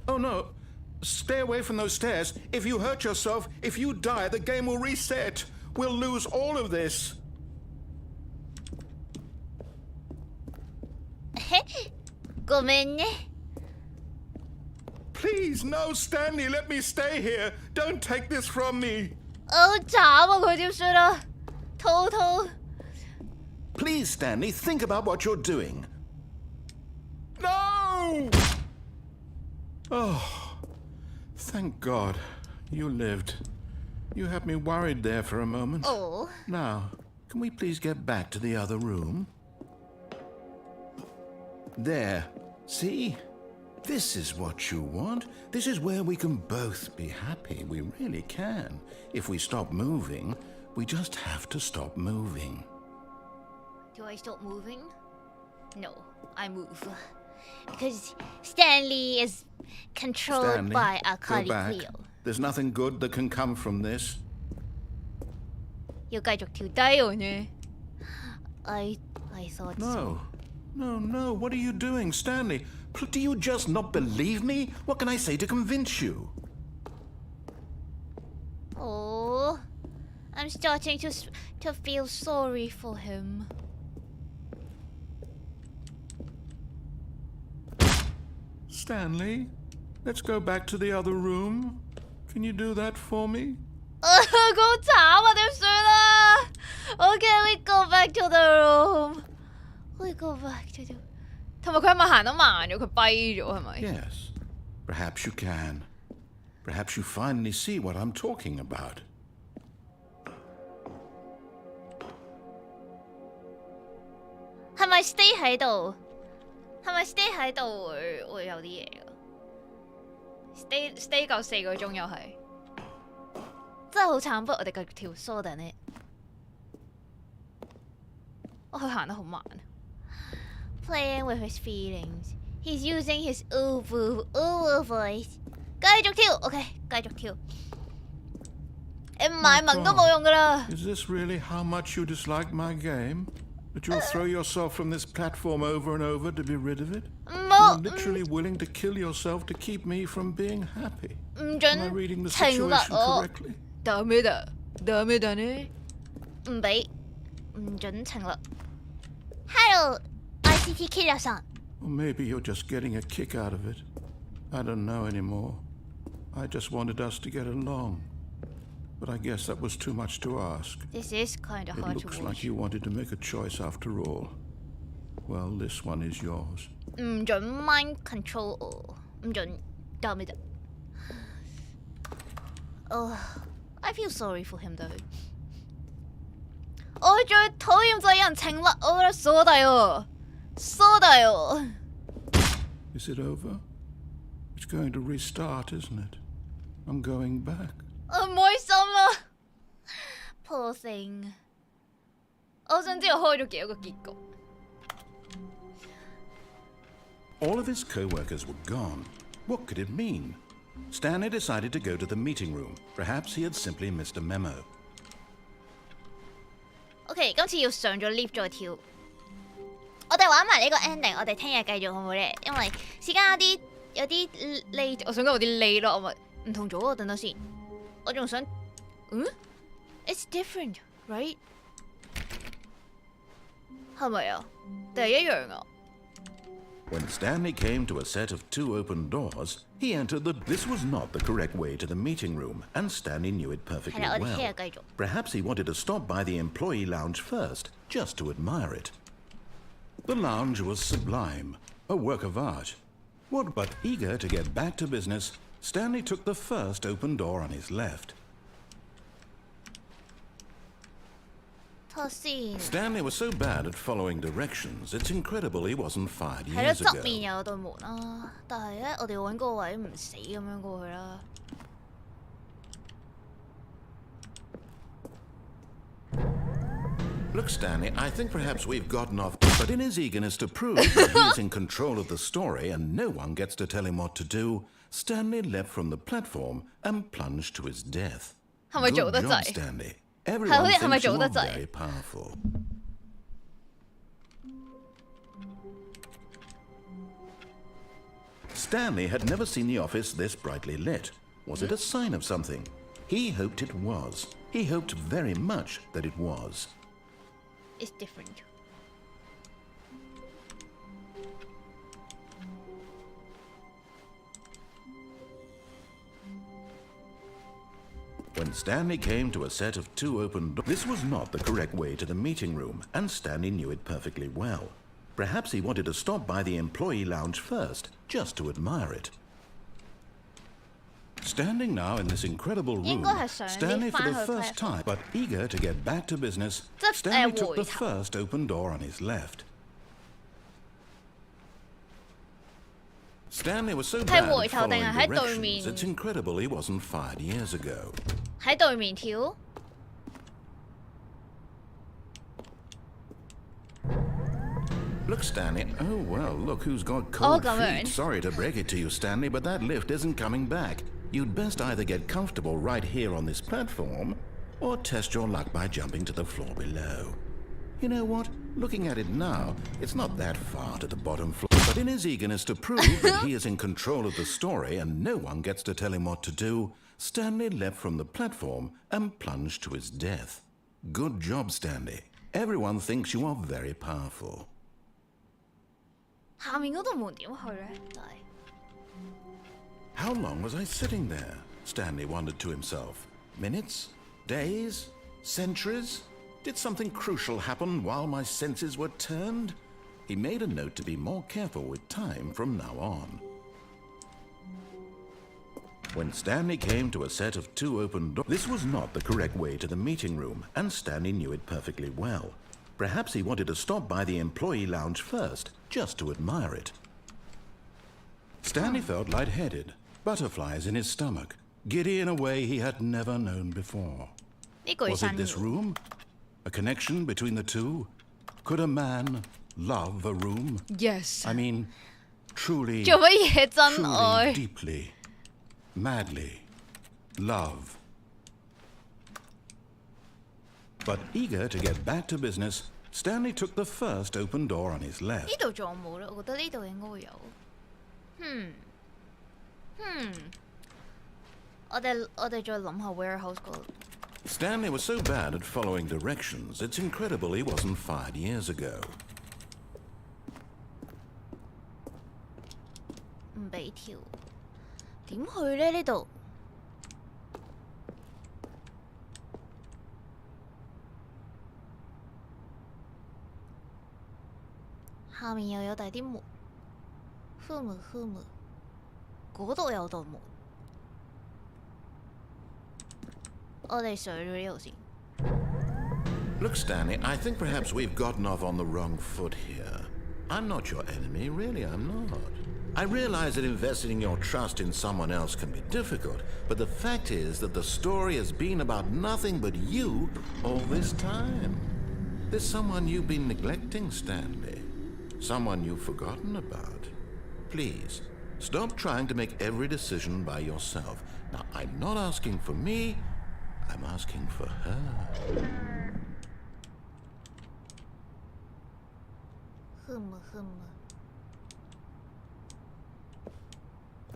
S3: Oh no. Stay away from those stairs. If you hurt yourself, if you die, the game will reset. We'll lose all of this.
S1: ごめんね。
S3: Please, no, Stanley, let me stay here. Don't take this from me.
S1: 好慘啊！佢點算啊？滔滔。
S3: Please, Stanley, think about what you're doing. No! Oh, thank God. You lived. You had me worried there for a moment.
S1: Oh.
S3: Now, can we please get back to the other room? There. See? This is what you want. This is where we can both be happy. We really can. If we stop moving, we just have to stop moving.
S1: Do I stop moving? No, I move. Because Stanley is controlled
S3: Stanley,
S1: by a
S3: go back.
S1: Cleo.
S3: There's nothing good that can come from this.
S1: 要繼續調低喎呢 I thought so.
S3: No. What are you doing, Stanley? Do you just not believe me? What can I say to convince you?
S1: Oh, I'm starting to feel sorry for him.
S3: Stanley, let's go back to the other room. Can you do that for me?
S1: 好慘啊！點算啊 ？Okay, we go back to the room. We go back to the. 同埋佢係咪行得慢咗？佢跛咗係咪？
S3: Yes. Perhaps you can. Perhaps you finally see what I'm talking about.
S1: 係咪 stay 喺度？係咪 stay 喺度會有啲嘢㗎 ？stay 夠4個鐘又係，真係好慘。不如我哋繼續跳 Soda 呢？佢行得好慢。Playing with his feelings, he's using his uwu voice. 繼續跳 ，OK， 繼續跳。你唔賣萌都冇用㗎啦。
S3: Is this really how much you dislike my game? That you'll throw yourself from this platform over and over to be rid of it? You're literally willing to kill yourself to keep me from being happy.
S1: 唔
S3: Am I
S1: 準
S3: reading the
S1: 懲罰
S3: situation
S1: 我。
S3: correctly?
S1: ダメだ呢？唔俾，唔準懲罰。Hello, ICT Killer さん。
S3: Or maybe you're just getting a kick out of it. I don't know anymore. I just wanted us to get along. But I guess that was too much to ask.
S1: This is kind of
S3: It
S1: hard to
S3: looks
S1: watch.
S3: like you wanted to make a choice after all. Well, this one is yours.
S1: 唔準 mind control 我，唔準ダメだ。Oh, I feel sorry for him though. 我最討厭就係有人懲罰我啦，傻大喎，傻大喎。
S3: Is it over? It's going to restart, isn't it? I'm going back.
S1: 我唔開心啦 ，Poor thing。我想知道開咗幾多個結局。
S3: All of his co-workers were gone. What could it mean? Stanley decided to go to the meeting room. Perhaps he had simply missed a memo.
S1: OK， 今次要上咗 lift 再跳。我哋玩埋呢個 ending，我哋聽日繼續好唔好咧？因為時間有啲 late， 我想講有啲 late 咯，我咪唔同咗啊！等等先，我仲想，It's different, right？ 係咪啊？定係一樣啊？
S3: When Stanley came to a set of 2 open doors, he entered this was not the correct way to the meeting room, and Stanley knew it perfectly
S1: 係啦，我哋
S3: well.
S1: 聽日繼續。
S3: Perhaps he wanted to stop by the employee lounge first, just to admire it. The lounge was sublime, a work of art. What but eager to get back to business, Stanley took the first open door on his left. Stanley was so bad at following directions, it's incredible he wasn't fired
S1: 係咯，
S3: years
S1: 側
S3: ago.
S1: 面有對門啦，但係咧，我哋揾個位唔死咁樣過去啦。
S3: Look, Stanley, I think perhaps we've gotten off, but in his eagerness to prove that he is in control of the story and no one gets to tell him what to do, Stanley leapt from the platform and plunged to his death.
S1: 係咪做
S3: Good
S1: 得
S3: job,
S1: 滯？
S3: Stanley. Everyone
S1: 係咪
S3: thinks you
S1: 做得
S3: are
S1: 滯？
S3: very powerful. Stanley had never seen the office this brightly lit. Was it a sign of something? He hoped it was. He hoped very much that it was.
S1: It's different.
S3: When Stanley came to a set of 2 open doors, this was not the correct way to the meeting room, and Stanley knew it perfectly well. Perhaps he wanted to stop by the employee lounge first, just to admire it. Standing now in this incredible room, Stanley for the first time, but eager to get back to business, Stanley took the first open door on his left. Stanley was so bad at following directions, it's incredible he wasn't fired years ago.
S1: 喺對面跳。
S3: Look, Stanley. Oh, well, look who's got cold feet. Sorry to break it to you, Stanley, but that lift isn't coming back. You'd best either get comfortable right here on this platform or test your luck by jumping to the floor below. You know what? Looking at it now, it's not that far to the bottom floor. But in his eagerness to prove that he is in control of the story and no one gets to tell him what to do, Stanley leapt from the platform and plunged to his death. Good job, Stanley. Everyone thinks you are very powerful.
S1: 下面嗰道門點去咧？就係
S3: How long was I sitting there? Stanley wondered to himself. Minutes? Days? Centuries? Did something crucial happen while my senses were turned? He made a note to be more careful with time from now on. When Stanley came to a set of 2 open doors, this was not the correct way to the meeting room, and Stanley knew it perfectly well. Perhaps he wanted to stop by the employee lounge first, just to admire it. Stanley felt lightheaded, butterflies in his stomach, giddy in a way he had never known before. Was it this room? A connection between the two? Could a man love a room?
S1: Yes.
S3: I mean, truly,
S1: 做乜嘢真
S3: truly,
S1: 愛？
S3: deeply, madly, love. But eager to get back to business, Stanley took the first open door on his left.
S1: 呢度仲有冇咧？我覺得呢度應該會有。我哋再諗下 warehouse 嗰度。
S3: Stanley was so bad at following directions, it's incredible he wasn't fired years ago.
S1: 唔俾跳，點去咧呢度？下面又有第啲門，嗰度有道門。我哋上咗呢度先。
S3: Look, Stanley, I think perhaps we've gotten off on the wrong foot here. I'm not your enemy, really, I'm not. I realize that investing your trust in someone else can be difficult, but the fact is that the story has been about nothing but you all this time. There's someone you've been neglecting, Stanley. Someone you've forgotten about. Please, stop trying to make every decision by yourself. Now, I'm not asking for me, I'm asking for her.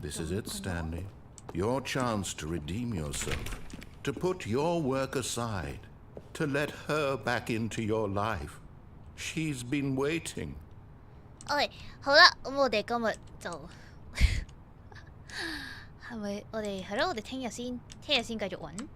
S3: This is it, Stanley. Your chance to redeem yourself, to put your work aside, to let her back into your life. She's been waiting.
S1: OK， 好啦，咁我哋今日就係咪我哋係咯？我哋聽日先繼續揾。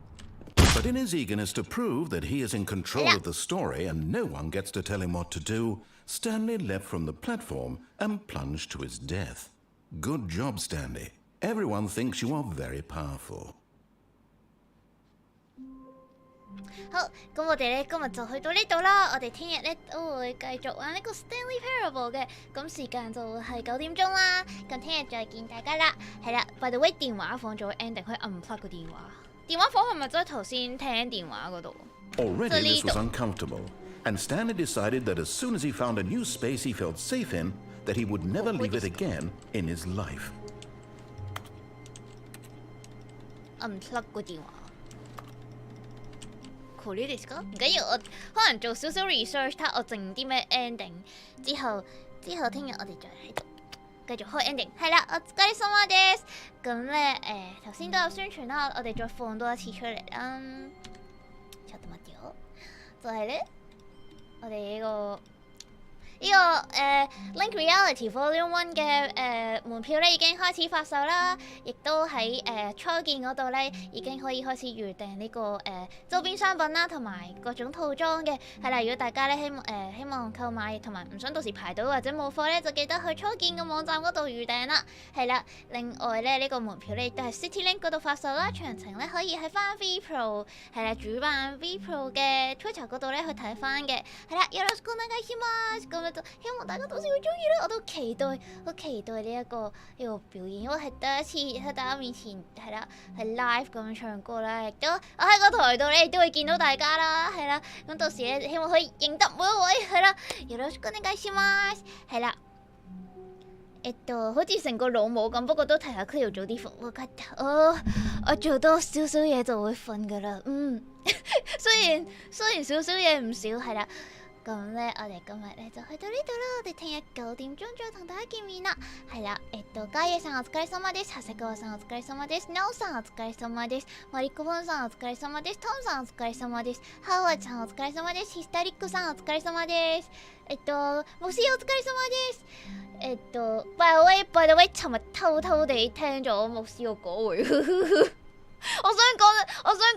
S3: But in his eagerness to prove that he is in control of the story and no one gets to tell him what to do, Stanley leapt from the platform and plunged to his death. Good job, Stanley. Everyone thinks you are very powerful.
S1: 好，咁我哋咧今日就去到呢度啦。我哋聽日咧都會繼續玩呢個 Stanley Parable 嘅，咁時間就係9點鐘啦。咁聽日再見大家啦。係啦 ，by the way， 電話房做 ending 可以 unplug 個電話。電話房係咪即係頭先聽電話嗰度？
S3: Already this was uncomfortable, and Stanley decided that as soon as he found a new space he felt safe in, that he would never leave it again in his life.
S1: unplug 個電話。Cleoですか？唔緊要，我可能做少少 research， 睇下我剩啲咩 ending。之後聽日我哋再喺度繼續開 ending。係啦，我疲れ様です。咁咧頭先都有宣傳啦，我哋再放多一次出嚟啦。ちょっと待ってよ。就係咧，我哋呢個Link Reality Volume 1嘅門票咧已經開始發售啦，亦都喺初見嗰度咧已經可以開始預訂呢個周邊商品啦，同埋各種套裝嘅。係啦，如果大家咧希望購買同埋唔想到時排隊或者冇貨咧，就記得去初見嘅網站嗰度預訂啦。係啦，另外咧呢個門票咧亦都係 City Link 嗰度發售啦，詳情咧可以喺翻 VPro 係啦主辦 VPro 嘅 Twitter 嗰度咧去睇翻嘅。係啦，よろしくお願いします。咁希望大家到時會中意啦，我都期待呢一個表演，因為係第一次喺大家面前係啦係 live 咁樣唱歌啦，亦都我喺個台度咧亦都會見到大家啦，係啦，咁到時咧希望可以認得每一位係啦，よろしくお願いします。係啦，好似成個老母咁，不過都提下 Cleo 早啲瞓，我做多少少嘢就會瞓噶啦，雖然少少嘢唔少係啦。咁咧，我哋今日咧就去到呢度啦。我哋聽日9點鐘再同大家見面啦。係啦，ガイエさんお疲れ様です。長谷川さんお疲れ様です。ナオさんお疲れ様です。マリコフォンさんお疲れ様です。トムさんお疲れ様です。ハワイさんお疲れ様です。ヒスタリックさんお疲れ様です。モシお疲れ様です。by the way， 尋日偷偷地聽咗牧師個歌會。我想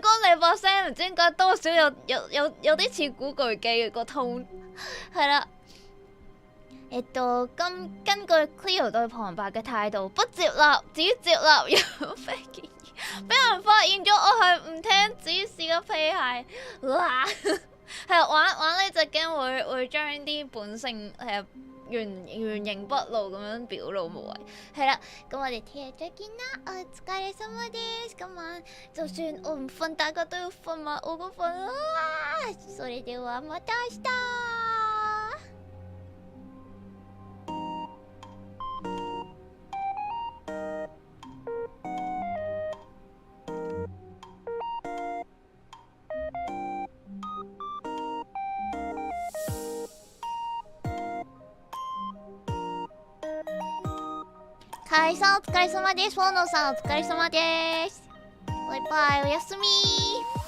S1: 講你把聲唔知點解多少有啲似古巨基嘅個 tone， 係啦。根據 Cleo 對旁白嘅態度，不接納，只接納有非建議，俾人發現咗我係唔聽指示嘅屁孩，哇！係玩呢隻 game 會將啲本性原形不露咁樣表露無遺，係啦，咁我哋聽日再見啦，我疲れ様です。今晚就算我唔瞓，大家都要瞓埋我嗰份啦。それではまた明日。カイさんお疲れ様です。フォーノさんお疲れ様です。バイバイ、おやすみ。